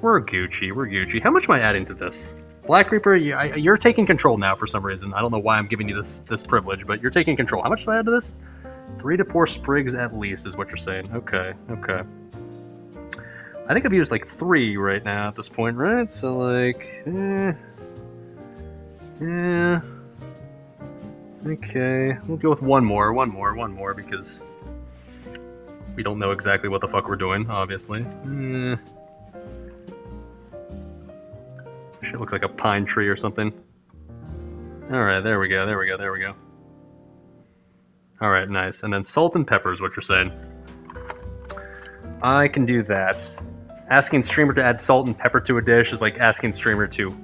We're Gucci. We're Gucci. How much am I adding to this? Black Reaper, you're taking control now for some reason. I don't know why I'm giving you this privilege, but you're taking control. How much do I add to this? 3 to 4 sprigs at least is what you're saying. Okay, okay. I think I've used like 3 right now at this point, right? So like, yeah. Okay, we'll go with one more because we don't know exactly what the fuck we're doing, obviously. Shit looks like a pine tree or something. Alright, there we go. Alright, nice. And then salt and pepper is what you're saying. I can do that. Asking streamer to add salt and pepper to a dish is like asking streamer to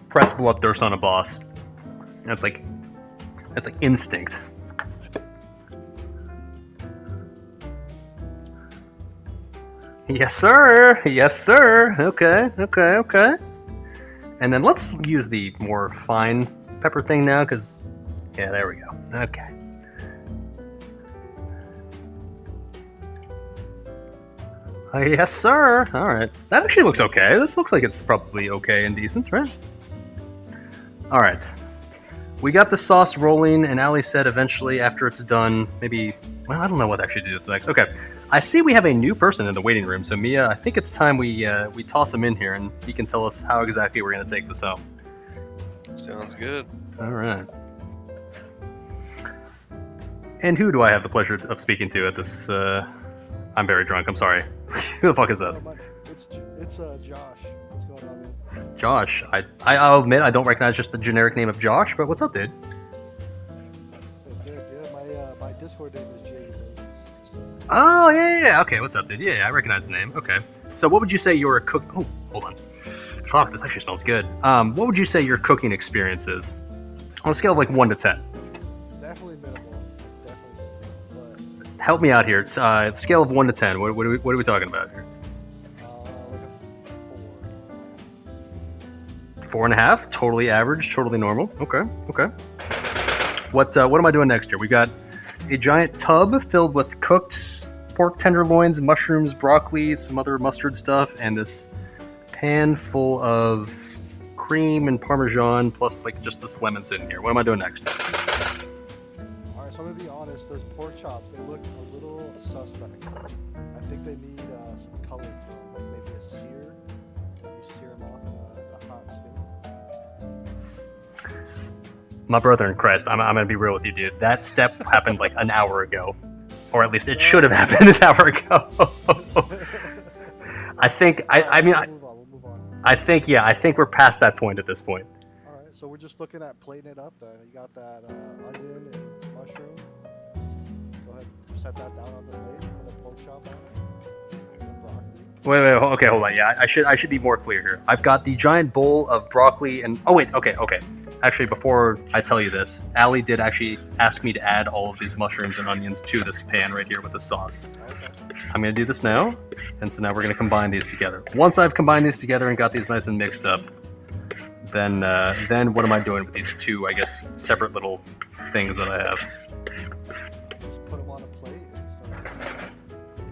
press bloodthirst on a boss. That's like instinct. Yes, sir. Yes, sir. Okay. And then let's use the more fine pepper thing now, because, yeah, there we go. Okay. Yes, sir. All right. That actually looks okay. This looks like it's probably okay and decent, right? All right. We got the sauce rolling, and Ali said eventually after it's done, maybe, well, I don't know what actually to do next. Okay. I see we have a new person in the waiting room, so Mia, I think it's time we toss him in here, and he can tell us how exactly we're going to take this home. Sounds good. All right. And who do I have the pleasure of speaking to at this? I'm very drunk. I'm sorry. Who the fuck is this? It's Josh. What's going on, man? Josh. I'll admit I don't recognize just the generic name of Josh, but what's up, dude? Yeah, my Discord name is Jay. Oh, yeah. Okay, what's up, dude? Yeah, I recognize the name. Okay. So what would you say your cook... Oh, hold on. Fuck, this actually smells good. What would you say your cooking experience is? On a scale of like 1 to 10. Definitely minimal. Definitely. Help me out here. It's, scale of 1 to 10. What are we talking about here? Like a 4. 4.5? Totally average, totally normal. Okay. What am I doing next here? We got a giant tub filled with cooked pork tenderloins, mushrooms, broccoli, some other mustard stuff, and this pan full of cream and Parmesan, plus like just this lemon sitting here. What am I doing next? Alright, so I'm gonna be honest, those pork chops, they look a little suspect. I think they need some color to them, like maybe a sear. You sear them off the hot stove. My brother in Christ, I'm gonna be real with you, dude. That step happened like an hour ago. Or at least it should have happened an hour ago. I think we're past that point at this point. Alright, so we're just looking at plating it up then. You got that onion and mushroom. Go ahead, set that down on the plate, put a pork chop on it. And broccoli. Wait, okay, hold on. Yeah, I should be more clear here. I've got the giant bowl of broccoli and okay. Actually, before I tell you this, Ali did actually ask me to add all of these mushrooms and onions to this pan right here with the sauce. I'm going to do this now, and so now we're going to combine these together. Once I've combined these together and got these nice and mixed up, then what am I doing with these two, I guess, separate little things that I have? Just put them on a plate and stuff.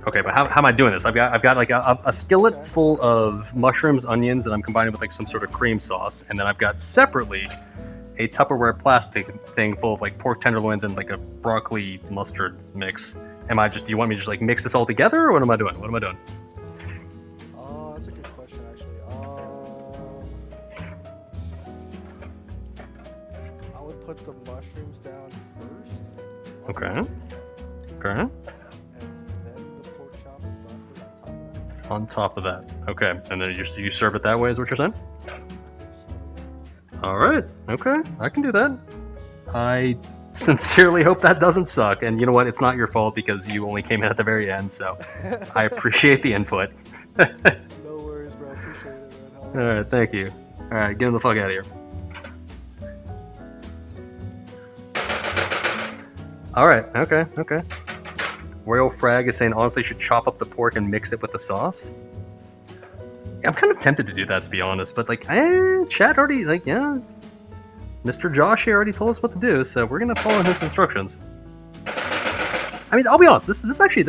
Okay, but how am I doing this? I've got like a skillet full of mushrooms, onions, that I'm combining with like some sort of cream sauce, and then I've got separately a Tupperware plastic thing full of like pork tenderloins and like a broccoli mustard mix. Do you want me to just like mix this all together, or what am I doing? That's a good question, actually. I would put the mushrooms down first. Okay. And then the pork chop and broccoli On top of that. Okay, and then you serve it that way, is what you're saying? All right. Okay, I can do that. I sincerely hope that doesn't suck. And you know what? It's not your fault because you only came in at the very end. So I appreciate the input. No worries, bro. Appreciate it, man. All right, thank you. All right, get him the fuck out of here. All right. Okay. Royal Frag is saying honestly, you should chop up the pork and mix it with the sauce. Yeah, I'm kind of tempted to do that, to be honest, but like, chat already, like, yeah, Mr. Josh here already told us what to do, so we're gonna follow his instructions. I mean, I'll be honest. This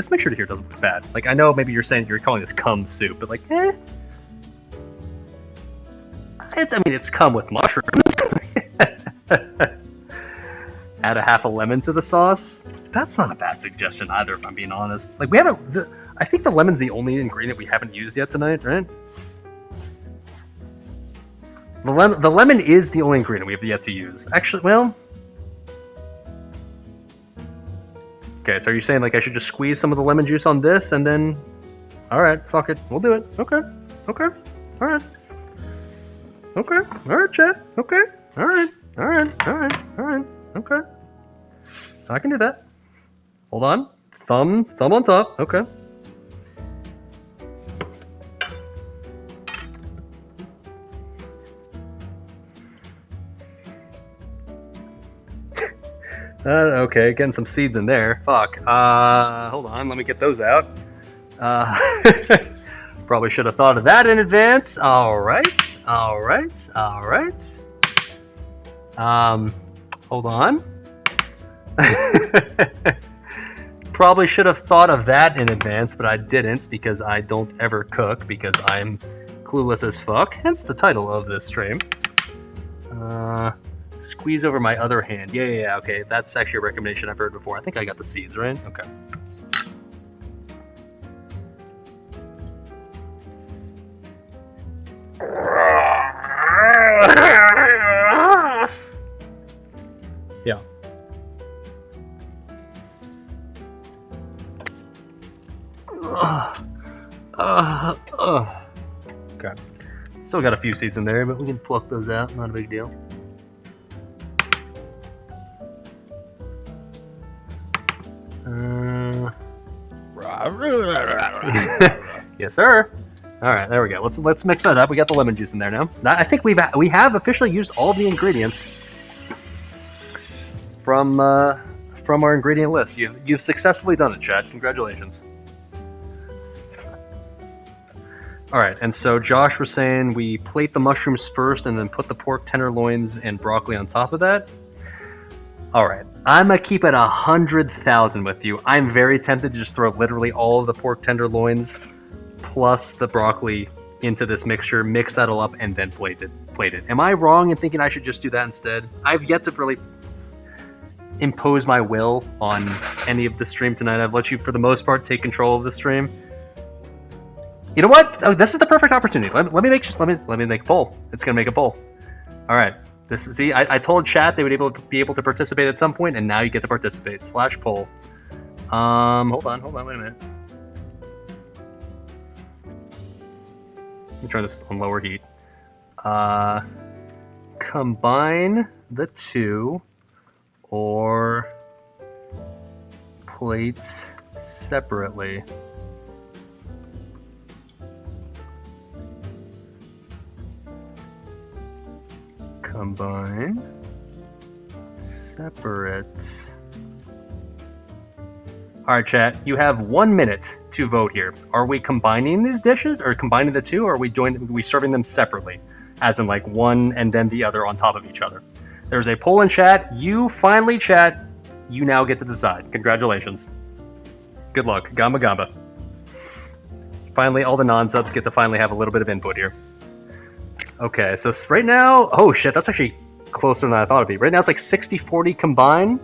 mixture here doesn't look bad. Like, I know maybe you're saying you're calling this cum soup, but like, it's cum with mushrooms. Add a half a lemon to the sauce. That's not a bad suggestion either, if I'm being honest. Like, we haven't. I think the lemon's the only ingredient we haven't used yet tonight, right? The lemon is the only ingredient we have yet to use. Actually, well. Okay, so are you saying like I should just squeeze some of the lemon juice on this and then? All right, fuck it, we'll do it. Okay, all right. Okay, all right, chat. Okay, all right. Okay, I can do that. Hold on, thumb on top. Okay. Okay, getting some seeds in there. Fuck. Hold on, let me get those out. Probably should have thought of that in advance. Alright. Hold on. Probably should have thought of that in advance, but I didn't because I don't ever cook because I'm clueless as fuck. Hence the title of this stream. Squeeze over my other hand. Yeah, okay. That's actually a recommendation I've heard before. I think I got the seeds, right? Okay. Yeah. Okay. Still got a few seeds in there, but we can pluck those out. Not a big deal. Yes, sir. All right, there we go. Let's mix that up. We got the lemon juice in there now. I think we have officially used all the ingredients from our ingredient list. You've successfully done it, Chad. Congratulations. All right, and so Josh was saying we plate the mushrooms first and then put the pork tenderloins and broccoli on top of that. All right, I'm gonna keep it 100,000 with you. I'm very tempted to just throw literally all of the pork tenderloins plus the broccoli into this mixture, mix that all up, and then plate it. Am I wrong in thinking I should just do that instead? I've yet to really impose my will on any of the stream tonight. I've let you, for the most part, take control of the stream. You know what? Oh, this is the perfect opportunity. Let me make a poll. It's gonna make a poll. All right. I told chat they would be able to participate at some point, and now you get to participate. /poll. Hold on, wait a minute. Let me try this on lower heat. Combine the two or plate separately. Combine, separate. All right, chat. You have 1 minute to vote here. Are we combining these dishes, or combining the two, or are we serving them separately, as in like one and then the other on top of each other? There's a poll in chat. You finally, chat. You now get to decide. Congratulations. Good luck. Gamba gamba. Finally, all the non-subs get to finally have a little bit of input here. Okay, so right now... Oh, shit, that's actually closer than I thought it'd be. Right now it's like 60-40 combined.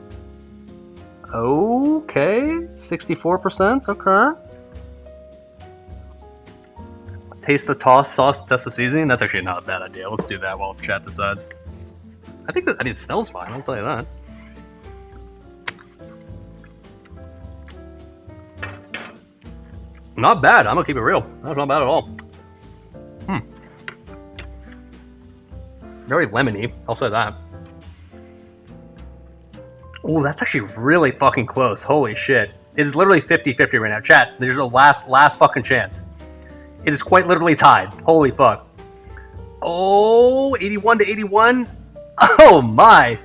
Okay, 64%, okay. Taste the tossed sauce, test the seasoning. That's actually not a bad idea. Let's do that while chat decides. I mean, it smells fine, I'll tell you that. Not bad, I'm gonna keep it real. That's not bad at all. Very lemony, I'll say that. Oh, that's actually really fucking close. Holy shit. It is literally 50-50 right now. Chat, there's a last fucking chance. It is quite literally tied. Holy fuck. Oh, 81-81. Oh my.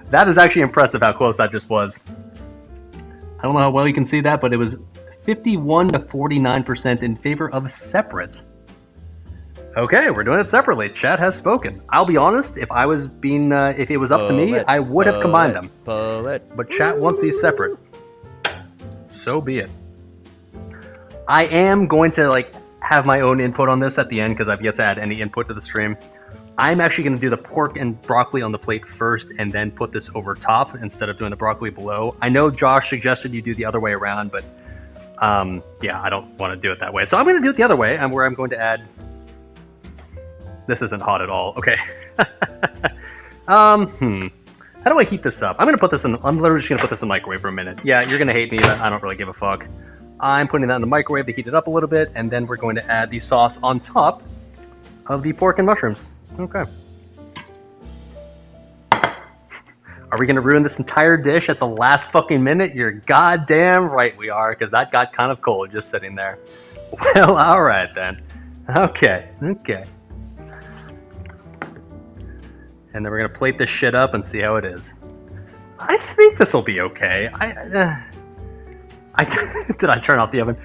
That is actually impressive how close that just was. I don't know how well you can see that, but it was 51-49% in favor of separate. Okay, we're doing it separately. Chat has spoken. I'll be honest, if I was being, if it was up to me, I would have combined them. But chat wants these separate. So be it. I am going to like have my own input on this at the end because I've yet to add any input to the stream. I'm actually going to do the pork and broccoli on the plate first and then put this over top instead of doing the broccoli below. I know Josh suggested you do the other way around, but yeah, I don't want to do it that way. So I'm going to do it the other way, where I'm going to add... This isn't hot at all. Okay. How do I heat this up? I'm literally just going to put this in the microwave for a minute. Yeah, you're going to hate me, but I don't really give a fuck. I'm putting that in the microwave to heat it up a little bit, and then we're going to add the sauce on top of the pork and mushrooms. Okay. Are we going to ruin this entire dish at the last fucking minute? You're goddamn right we are, because that got kind of cold just sitting there. Well, alright then. Okay. And then we're going to plate this shit up and see how it is. I think this will be okay. Did I turn off the oven?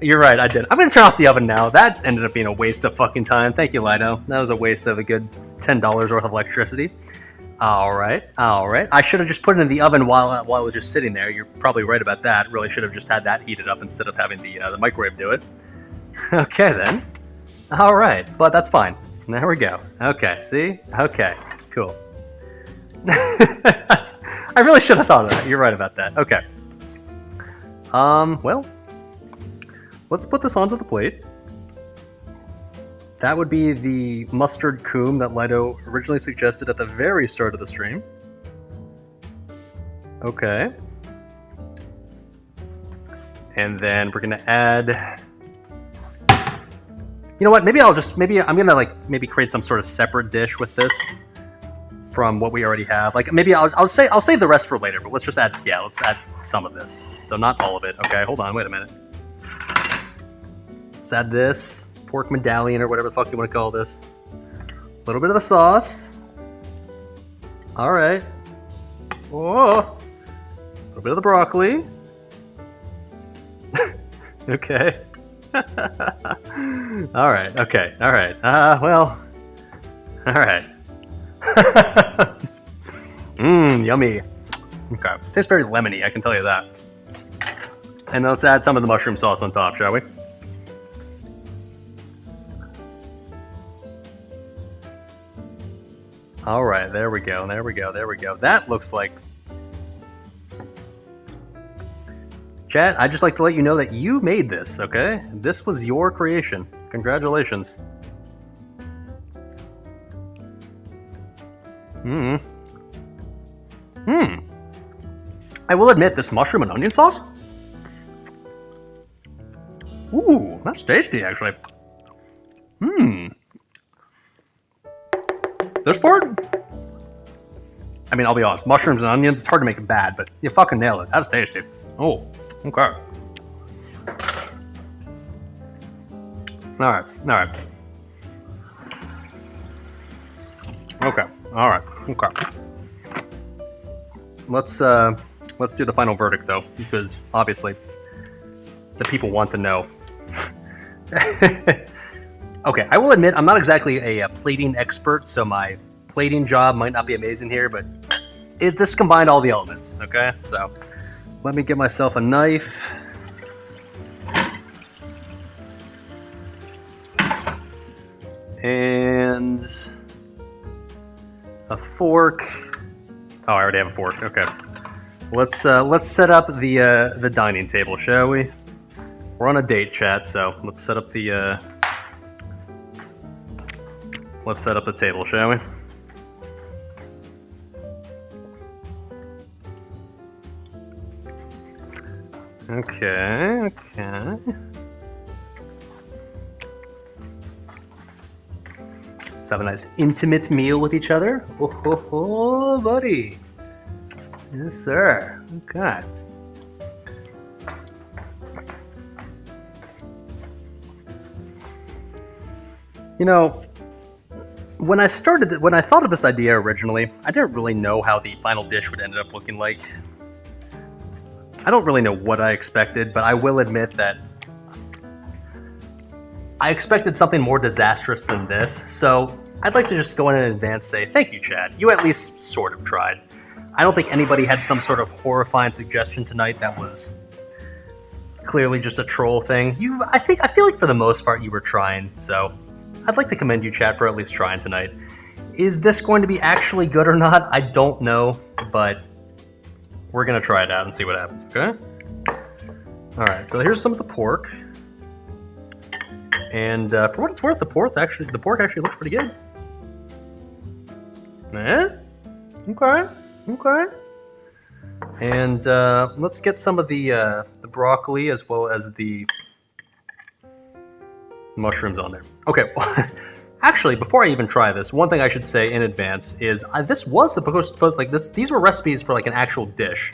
You're right, I did. I'm going to turn off the oven now. That ended up being a waste of fucking time. Thank you, Lido. That was a waste of a good $10 worth of electricity. Alright. I should have just put it in the oven while it was just sitting there. You're probably right about that. Really should have just had that heated up instead of having the microwave do it. Okay, then. Alright, but that's fine. There we go. Okay, see? Okay, cool. I really should have thought of that. You're right about that. Okay. Well, let's put this onto the plate. That would be the mustard coom that Lido originally suggested at the very start of the stream. Okay. And then we're gonna add... You know what? Maybe I'm gonna maybe create some sort of separate dish with this from what we already have. Like maybe I'll save the rest for later, but let's add some of this. So not all of it. Okay, hold on, wait a minute. Let's add this pork medallion or whatever the fuck you want to call this. A little bit of the sauce. All right. Whoa. A little bit of the broccoli. Okay. All right. Okay. All right. Well. All right. Yummy. Okay. Tastes very lemony, I can tell you that. And let's add some of the mushroom sauce on top, shall we? All right, there we go. That looks like... Chat, I'd just like to let you know that you made this, okay? This was your creation. Congratulations. I will admit, this mushroom and onion sauce? Ooh, that's tasty, actually. This part? I mean, I'll be honest, mushrooms and onions, it's hard to make it bad, but you fucking nailed it. That's tasty. Oh, okay. Alright. Okay, alright, okay. Let's do the final verdict, though, because obviously the people want to know. Okay, I will admit I'm not exactly a plating expert, so my plating job might not be amazing here, but this combined all the elements, okay? So let me get myself a knife. And a fork. Oh, I already have a fork. Okay. Let's set up the dining table, shall we? We're on a date, chat, so let's set up the table, shall we? Okay. Let's have a nice intimate meal with each other. Oh, buddy. Yes, sir. Okay. You know, when I thought of this idea originally, I didn't really know how the final dish would end up looking like. I don't really know what I expected, but I will admit that I expected something more disastrous than this, so I'd like to just go in advance and say thank you, Chad. You at least sort of tried. I don't think anybody had some sort of horrifying suggestion tonight that was clearly just a troll thing. I feel like for the most part you were trying, so I'd like to commend you, Chad, for at least trying tonight. Is this going to be actually good or not? I don't know, but we're gonna try it out and see what happens, okay? Alright, so here's some of the pork. And for what it's worth, the pork actually looks pretty good. Okay. And let's get some of the broccoli as well as the mushrooms on there. Okay, well, actually, before I even try this, one thing I should say in advance is this was supposed like this. These were recipes for like an actual dish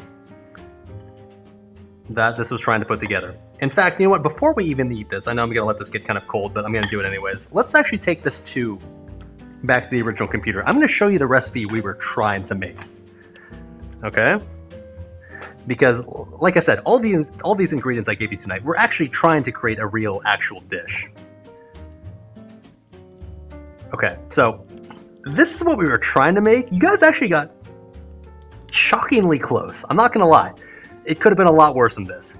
that this was trying to put together. In fact, you know what? Before we even eat this, I know I'm gonna let this get kind of cold, but I'm gonna do it anyways. Let's actually take this back to the original computer. I'm gonna show you the recipe we were trying to make. Okay? Because, like I said, all these ingredients I gave you tonight, we're actually trying to create a real, actual dish. Okay, so this is what we were trying to make. You guys actually got shockingly close. I'm not gonna lie. It could have been a lot worse than this.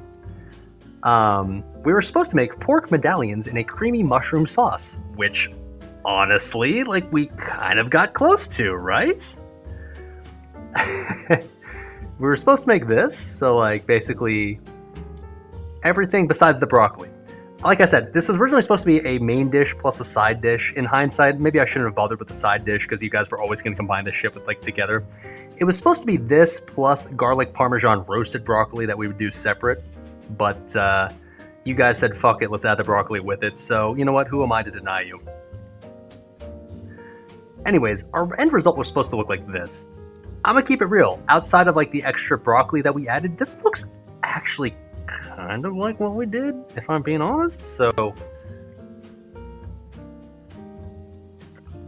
We were supposed to make pork medallions in a creamy mushroom sauce, which, honestly, like, we kind of got close to, right? We were supposed to make this, so, like, basically everything besides the broccoli. Like I said, this was originally supposed to be a main dish plus a side dish. In hindsight, maybe I shouldn't have bothered with the side dish because you guys were always going to combine this shit with, like, together. It was supposed to be this plus garlic parmesan roasted broccoli that we would do separate, but you guys said, fuck it, let's add the broccoli with it, so you know what, who am I to deny you? Anyways, our end result was supposed to look like this. I'm gonna keep it real. Outside of like the extra broccoli that we added, this looks actually kind of like what we did, if I'm being honest, so...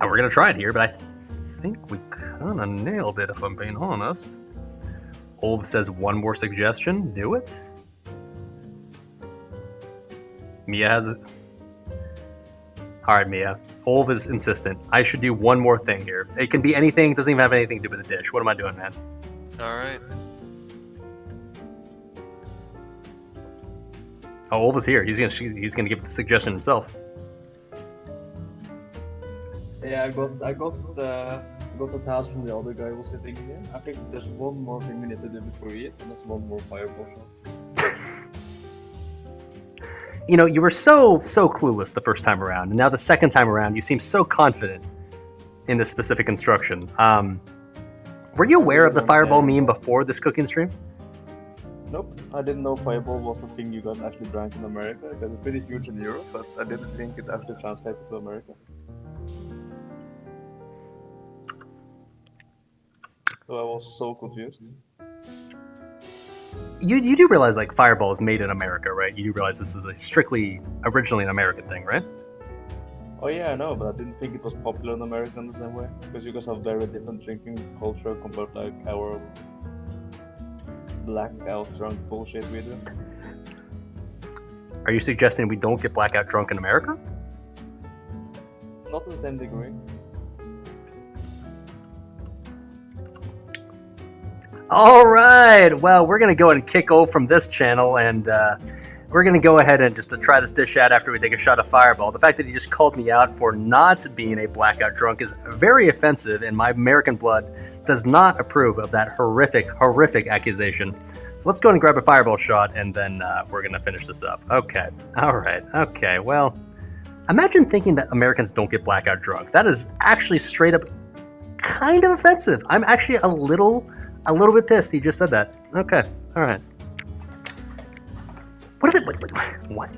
And we're gonna try it here, but I think we kinda nailed it, if I'm being honest. Olv says one more suggestion, do it. Mia has it. Alright, Mia. Olv is insistent. I should do one more thing here. It can be anything, doesn't even have anything to do with the dish. What am I doing, man? Alright. Oh, Olv is here. He's gonna give the suggestion himself. Yeah, I got the task from the other guy who was sitting here. I think there's one more thing we need to do before we eat, and that's one more fireball shot. You know, you were so clueless the first time around, and now the second time around, you seem so confident in this specific instruction. Were you aware of the fireball meme before this cooking stream? Nope, I didn't know fireball was a thing you guys actually drank in America. Because it's pretty huge in Europe, but I didn't think it actually translated to America. So I was so confused. You do realize, like, Fireball is made in America, right? You do realize this is originally an American thing, right? Oh yeah, I know, but I didn't think it was popular in America in the same way. Because you guys have very different drinking culture compared to like our blackout drunk bullshit we do. Are you suggesting we don't get blackout drunk in America? Not to the same degree. All right, well, we're gonna go ahead and kick off from this channel, and we're gonna go ahead and just to try this dish out after we take a shot of Fireball. The fact that he just called me out for not being a blackout drunk is very offensive, and my American blood does not approve of that horrific accusation. Let's go and grab a Fireball shot, and then we're gonna finish this up. Okay, all right, okay, well, imagine thinking that Americans don't get blackout drunk. That is actually straight up kind of offensive. I'm actually a little bit pissed he just said that. Okay, all right. What is it? What?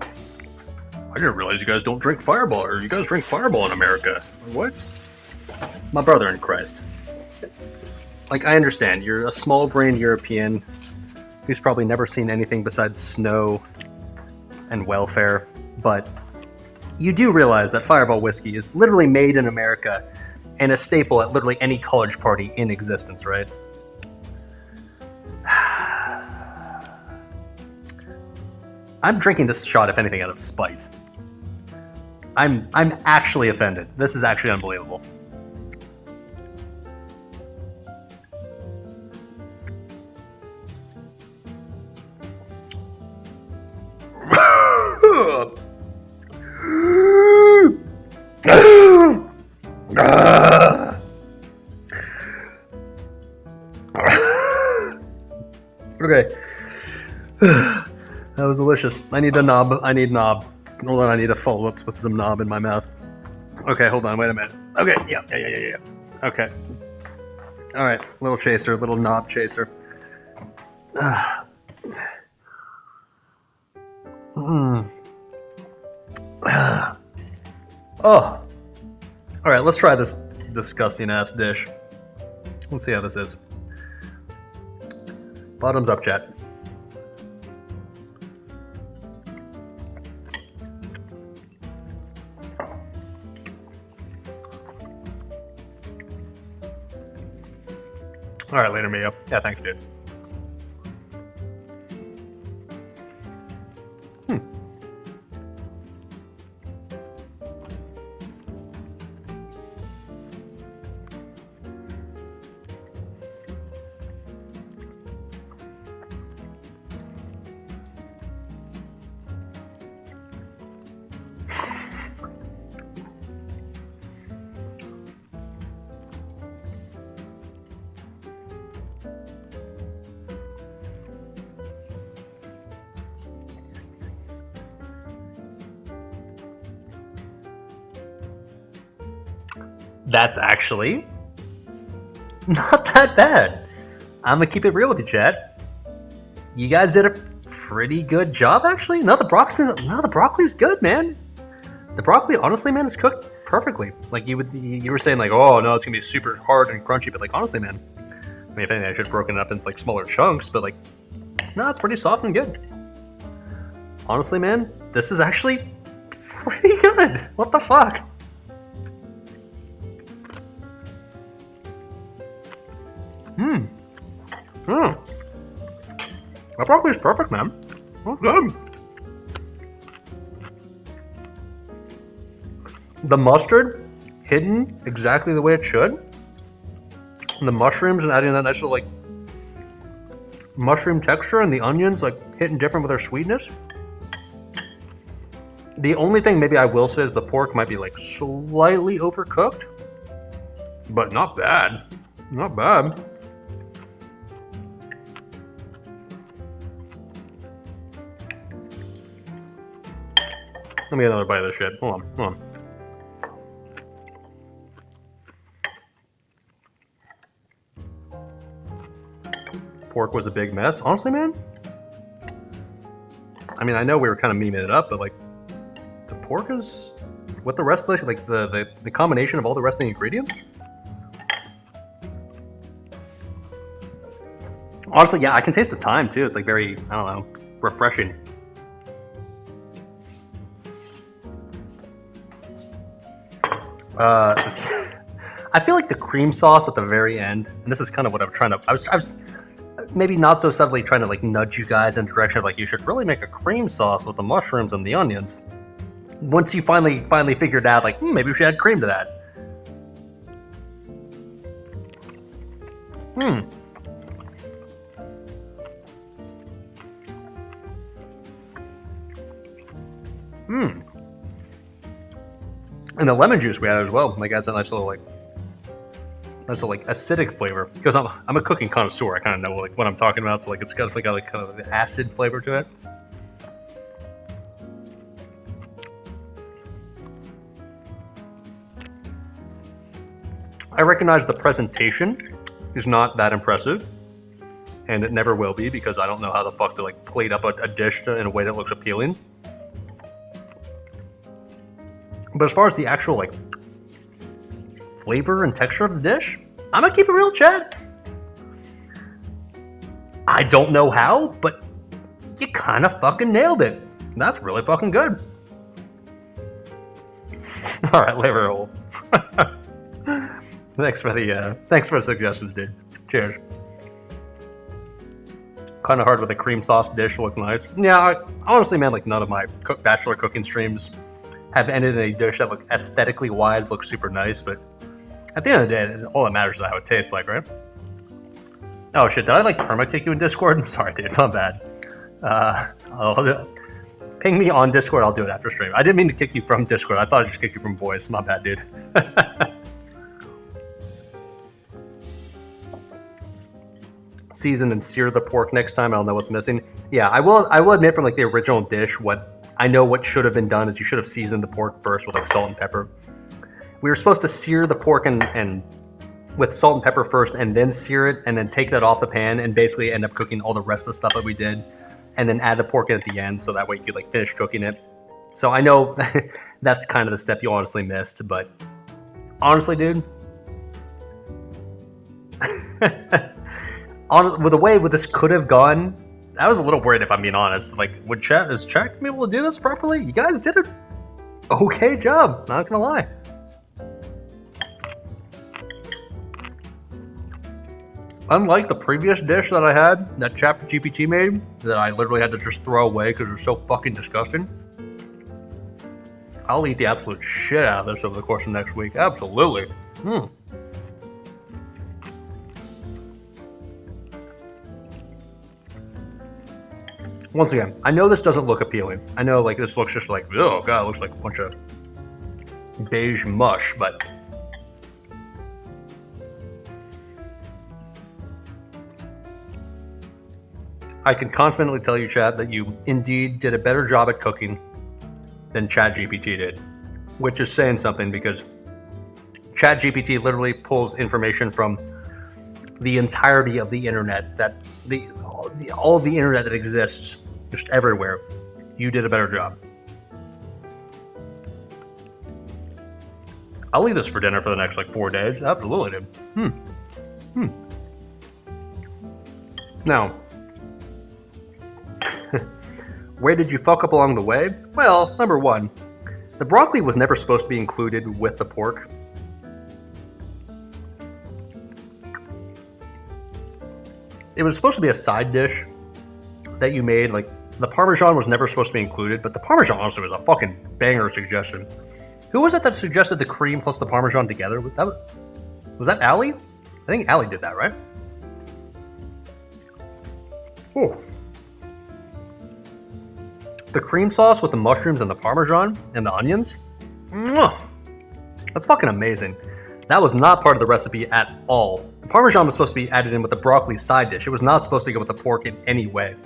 I didn't realize you guys don't drink Fireball, or you guys drink Fireball in America. What? My brother in Christ. Like, I understand, you're a small-brained European who's probably never seen anything besides snow and welfare, but you do realize that Fireball whiskey is literally made in America and a staple at literally any college party in existence, right? I'm drinking this shot, if anything, out of spite. I'm actually offended. This is actually unbelievable. Okay. That was delicious. I need a knob. I need knob. Hold on, I need a follow-ups with some knob in my mouth. Okay, hold on, wait a minute. Okay, yeah. Okay. Alright, little chaser, little knob chaser. Oh. Alright, let's try this disgusting ass dish. Let's see how this is. Bottoms up, chat. Alright, later, Mio. Yeah, thanks, dude. That's actually not that bad. I'm gonna keep it real with you, Chad. You guys did a pretty good job, actually. No, the broccoli's good, man. The broccoli, honestly, man, is cooked perfectly. Like you were saying, like, oh no, it's gonna be super hard and crunchy, but like honestly, man, I mean, if anything, I should have broken it up into like smaller chunks, but like, no, it's pretty soft and good. Honestly, man, this is actually pretty good. What the fuck? That broccoli is perfect, man. That's good. The mustard hidden exactly the way it should. And the mushrooms and adding that nice little like mushroom texture, and the onions like hitting different with their sweetness. The only thing maybe I will say is the pork might be like slightly overcooked, but not bad. Not bad. Let me get another bite of this shit. Hold on. Pork was a big mess. Honestly, man, I mean, I know we were kind of memeing it up, but like, the pork is, with the rest of the, like, the combination of all the rest of the ingredients. Honestly, yeah, I can taste the thyme too. It's like very, I don't know, refreshing. I feel like the cream sauce at the very end, and this is kind of what I'm trying to, I was maybe not so subtly trying to like nudge you guys in the direction of like, you should really make a cream sauce with the mushrooms and the onions. Once you finally figured out like, maybe we should add cream to that. And the lemon juice we added as well, like adds a nice little like acidic flavor. Because I'm a cooking connoisseur, I kind of know like what I'm talking about. So like it's got like kind of an acid flavor to it. I recognize the presentation is not that impressive, and it never will be because I don't know how the fuck to like plate up a dish in a way that looks appealing. But as far as the actual like flavor and texture of the dish, I'm gonna keep it real, Chad. I don't know how, but you kind of fucking nailed it. That's really fucking good. All right, liver roll. Thanks for the suggestions, dude. Cheers. Kind of hard with a cream sauce dish, look nice. Yeah, honestly, man, like none of my bachelor cooking streams have ended in a dish that look aesthetically wise looks super nice, but at the end of the day, all that matters is how it tastes like, right? Oh shit, did I like perma kick you in Discord? I'm sorry, dude, my bad. Ping me on Discord, I'll do it after stream. I didn't mean to kick you from Discord, I thought I just kicked you from voice. My bad, dude. Season and sear the pork next time, I don't know what's missing. Yeah, I will admit from like the original dish, what should have been done is you should have seasoned the pork first with like salt and pepper. We were supposed to sear the pork and with salt and pepper first and then sear it and then take that off the pan and basically end up cooking all the rest of the stuff that we did and then add the pork in at the end so that way you could like finish cooking it. So I know that's kind of the step you honestly missed, but honestly, dude, with the way this could have gone, I was a little worried if I'm being honest. Like, is chat gonna be able to do this properly? You guys did an okay job, not gonna lie. Unlike the previous dish that I had, that ChatGPT made, that I literally had to just throw away because it was so fucking disgusting, I'll eat the absolute shit out of this over the course of next week. Absolutely. Once again, I know this doesn't look appealing. I know like this looks just like, oh god, it looks like a bunch of beige mush, but I can confidently tell you, chat, that you indeed did a better job at cooking than ChatGPT did, which is saying something because ChatGPT literally pulls information from the entirety of the internet, all of the internet that exists, just everywhere. You did a better job. I'll eat this for dinner for the next like 4 days. Absolutely, dude. Now, where did you fuck up along the way? Well, number one, the broccoli was never supposed to be included with the pork. It was supposed to be a side dish that you made. Like, the Parmesan was never supposed to be included, but the Parmesan honestly was a fucking banger suggestion. Who was it that suggested the cream plus the Parmesan together? Was that Allie? I think Allie did that, right? Oh. The cream sauce with the mushrooms and the Parmesan and the onions? Mwah! That's fucking amazing. That was not part of the recipe at all. The Parmesan was supposed to be added in with the broccoli side dish. It was not supposed to go with the pork in any way.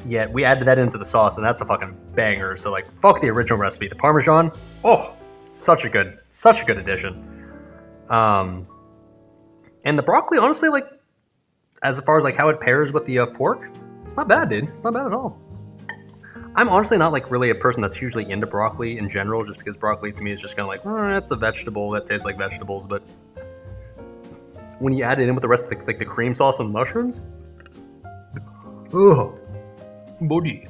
Yet we added that into the sauce, and that's a fucking banger. So like, fuck the original recipe. The Parmesan, oh, such a good addition. And the broccoli, honestly, like, as far as like how it pairs with the pork, it's not bad, dude. It's not bad at all. I'm honestly not like really a person that's usually into broccoli in general, just because broccoli to me is just kind of like, it's a vegetable that tastes like vegetables. But when you add it in with the rest of the cream sauce and mushrooms, oh, body.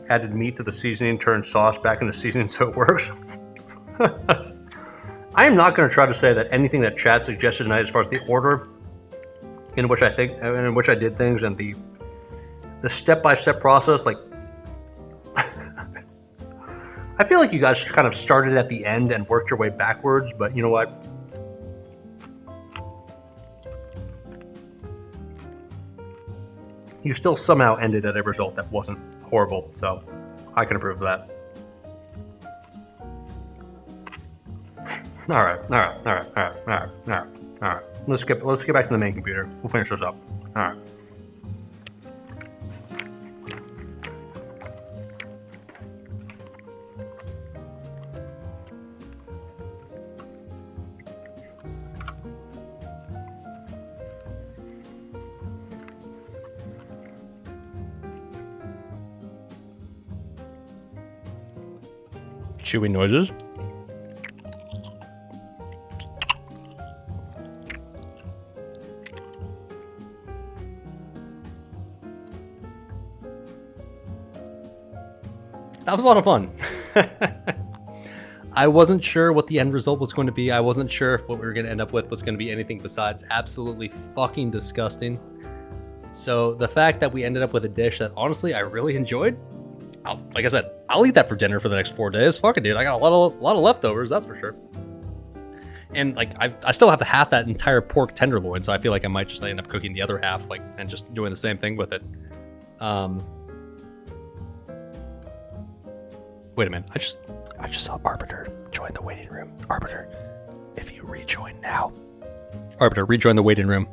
Added meat to the seasoning, turned sauce back into seasoning so it works. I am not going to try to say that anything that chat suggested tonight as far as the order in which I did things and the step-by-step process, like, I feel like you guys kind of started at the end and worked your way backwards, but you know what? You still somehow ended at a result that wasn't horrible, so I can approve of that. All right. Let's get back to the main computer. We'll finish this up. All right. Chewing noises. That was a lot of fun. I wasn't sure what the end result was going to be. I wasn't sure if what we were going to end up with was going to be anything besides absolutely fucking disgusting. So the fact that we ended up with a dish that honestly I really enjoyed, like I said, I'll eat that for dinner for the next 4 days. Fuck it, dude. I got a lot of leftovers, that's for sure. And like I still have half that entire pork tenderloin, so I feel like I might just end up cooking the other half, like, and just doing the same thing with it. Wait a minute. I just saw Arbiter join the waiting room. Arbiter, if you rejoin now. Arbiter, rejoin the waiting room.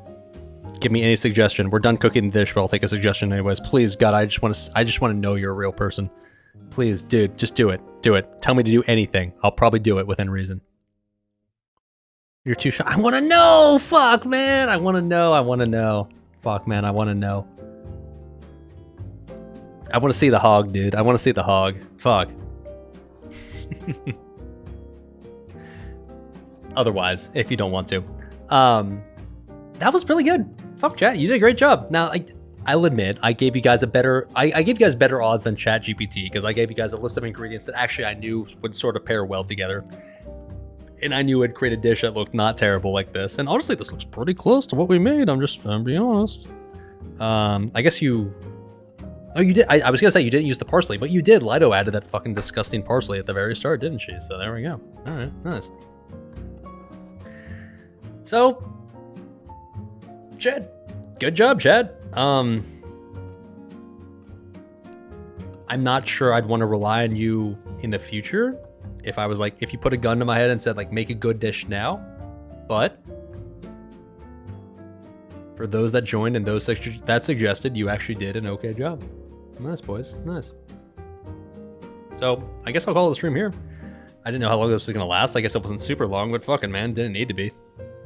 Give me any suggestion. We're done cooking the dish, but I'll take a suggestion anyways. Please, God, I just want to know you're a real person. Please, dude, just do it. Do it. Tell me to do anything. I'll probably do it within reason. You're too shy. I want to know. Fuck, man. I want to know. Fuck, man. I want to know. I want to see the hog, dude. I want to see the hog. Fuck. Otherwise, if you don't want to. That was really good. Fuck, chat. You did a great job. Now, I'll admit, I gave you guys better odds than ChatGPT, because I gave you guys a list of ingredients that actually I knew would sort of pair well together. And I knew it'd create a dish that looked not terrible like this. And honestly, this looks pretty close to what we made. I'm being honest. I guess you... Oh, you did. I was going to say you didn't use the parsley, but you did. Lido added that fucking disgusting parsley at the very start, didn't she? So there we go. All right, nice. So, Chad, good job, Chad. I'm not sure I'd want to rely on you in the future if I was like, if you put a gun to my head and said like, make a good dish now. But for those that joined and those that suggested, you actually did an okay job. Nice, boys. Nice. So I guess I'll call the stream here. I didn't know how long this was going to last. I guess it wasn't super long, but fucking, man, didn't need to be.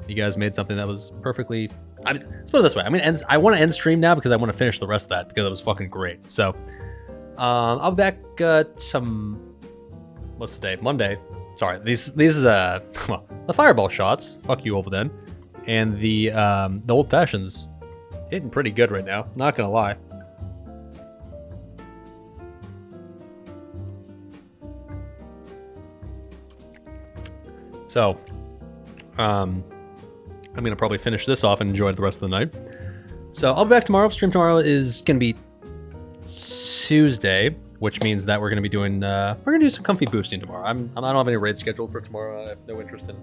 You guys made something that was perfectly... I mean, let's put it this way. I mean, I want to end stream now because I want to finish the rest of that because it was fucking great. So I'll be back what's the day? Monday. Sorry, these is well, the fireball shots. Fuck you over then. And the old fashions hitting pretty good right now. Not gonna lie. So, I'm gonna probably finish this off and enjoy the rest of the night. So I'll be back tomorrow. Stream tomorrow is gonna be Tuesday, which means that we're gonna be doing we're gonna do some comfy boosting tomorrow. I don't have any raids scheduled for tomorrow. I have no interest in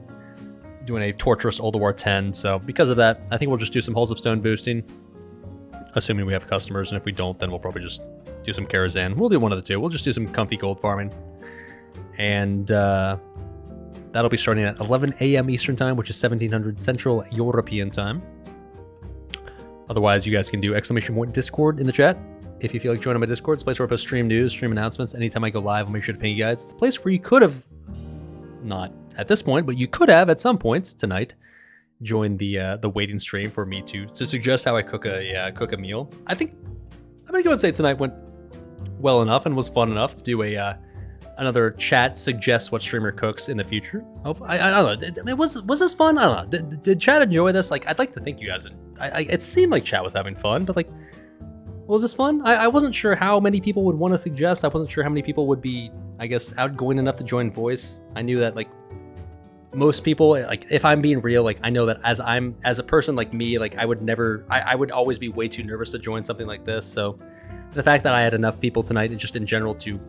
doing a torturous Old War 10. So because of that, I think we'll just do some Halls of Stone boosting, assuming we have customers. And if we don't, then we'll probably just do some Karazhan. We'll do one of the two. We'll just do some comfy gold farming, and that'll be starting at 11 a.m. Eastern Time, which is 1700 Central European Time. Otherwise, you guys can do ! Discord in the chat. If you feel like joining my Discord, it's a place where I post stream news, stream announcements. Anytime I go live, I'll make sure to ping you guys. It's a place where you could have, not at this point, but you could have at some points tonight joined the waiting stream for me to suggest how I cook a meal. I'm gonna go and say tonight went well enough and was fun enough to do another chat suggests what streamer cooks in the future. I don't know. Was this fun? I don't know. Did chat enjoy this? Like, I'd like to think you guys. It seemed like chat was having fun, but like, was this fun? I wasn't sure how many people would want to suggest. I wasn't sure how many people would be, I guess, outgoing enough to join voice. I knew that like most people, like if I'm being real, like I know that as a person like me, like I would always be way too nervous to join something like this. So the fact that I had enough people tonight, and just in general to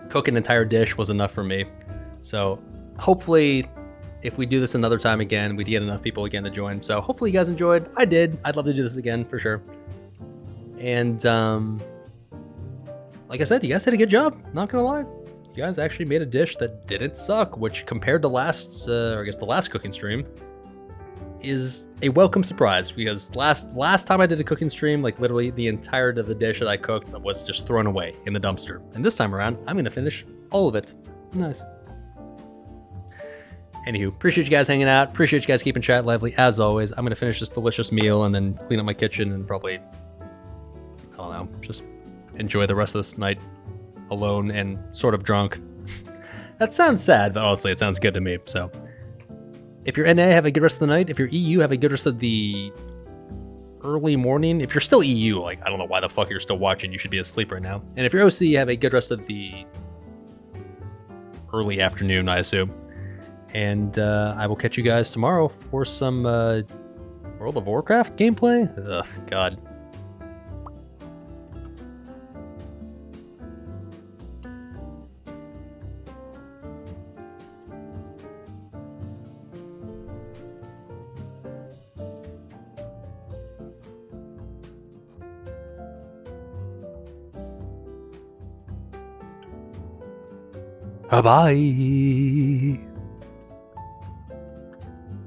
cook an entire dish was enough for me. So hopefully if we do this another time again, we'd get enough people again to join. So hopefully you guys enjoyed. I did. I'd love to do this again for sure. And like I said, you guys did a good job. Not gonna lie. You guys actually made a dish that didn't suck, which compared to the last cooking stream is a welcome surprise, because last time I did a cooking stream, like literally the entirety of the dish that I cooked was just thrown away in the dumpster. And this time around, I'm gonna finish all of it. Nice. Anywho, appreciate you guys hanging out. Appreciate you guys keeping chat lively as always. I'm gonna finish this delicious meal and then clean up my kitchen and probably, I don't know, just enjoy the rest of this night alone and sort of drunk. That sounds sad, but honestly, it sounds good to me. So if you're NA, have a good rest of the night. If you're EU, have a good rest of the early morning. If you're still EU, like, I don't know why the fuck you're still watching. You should be asleep right now. And if you're OC, have a good rest of the early afternoon, I assume. And I will catch you guys tomorrow for some World of Warcraft gameplay. Ugh, God. Bye-bye.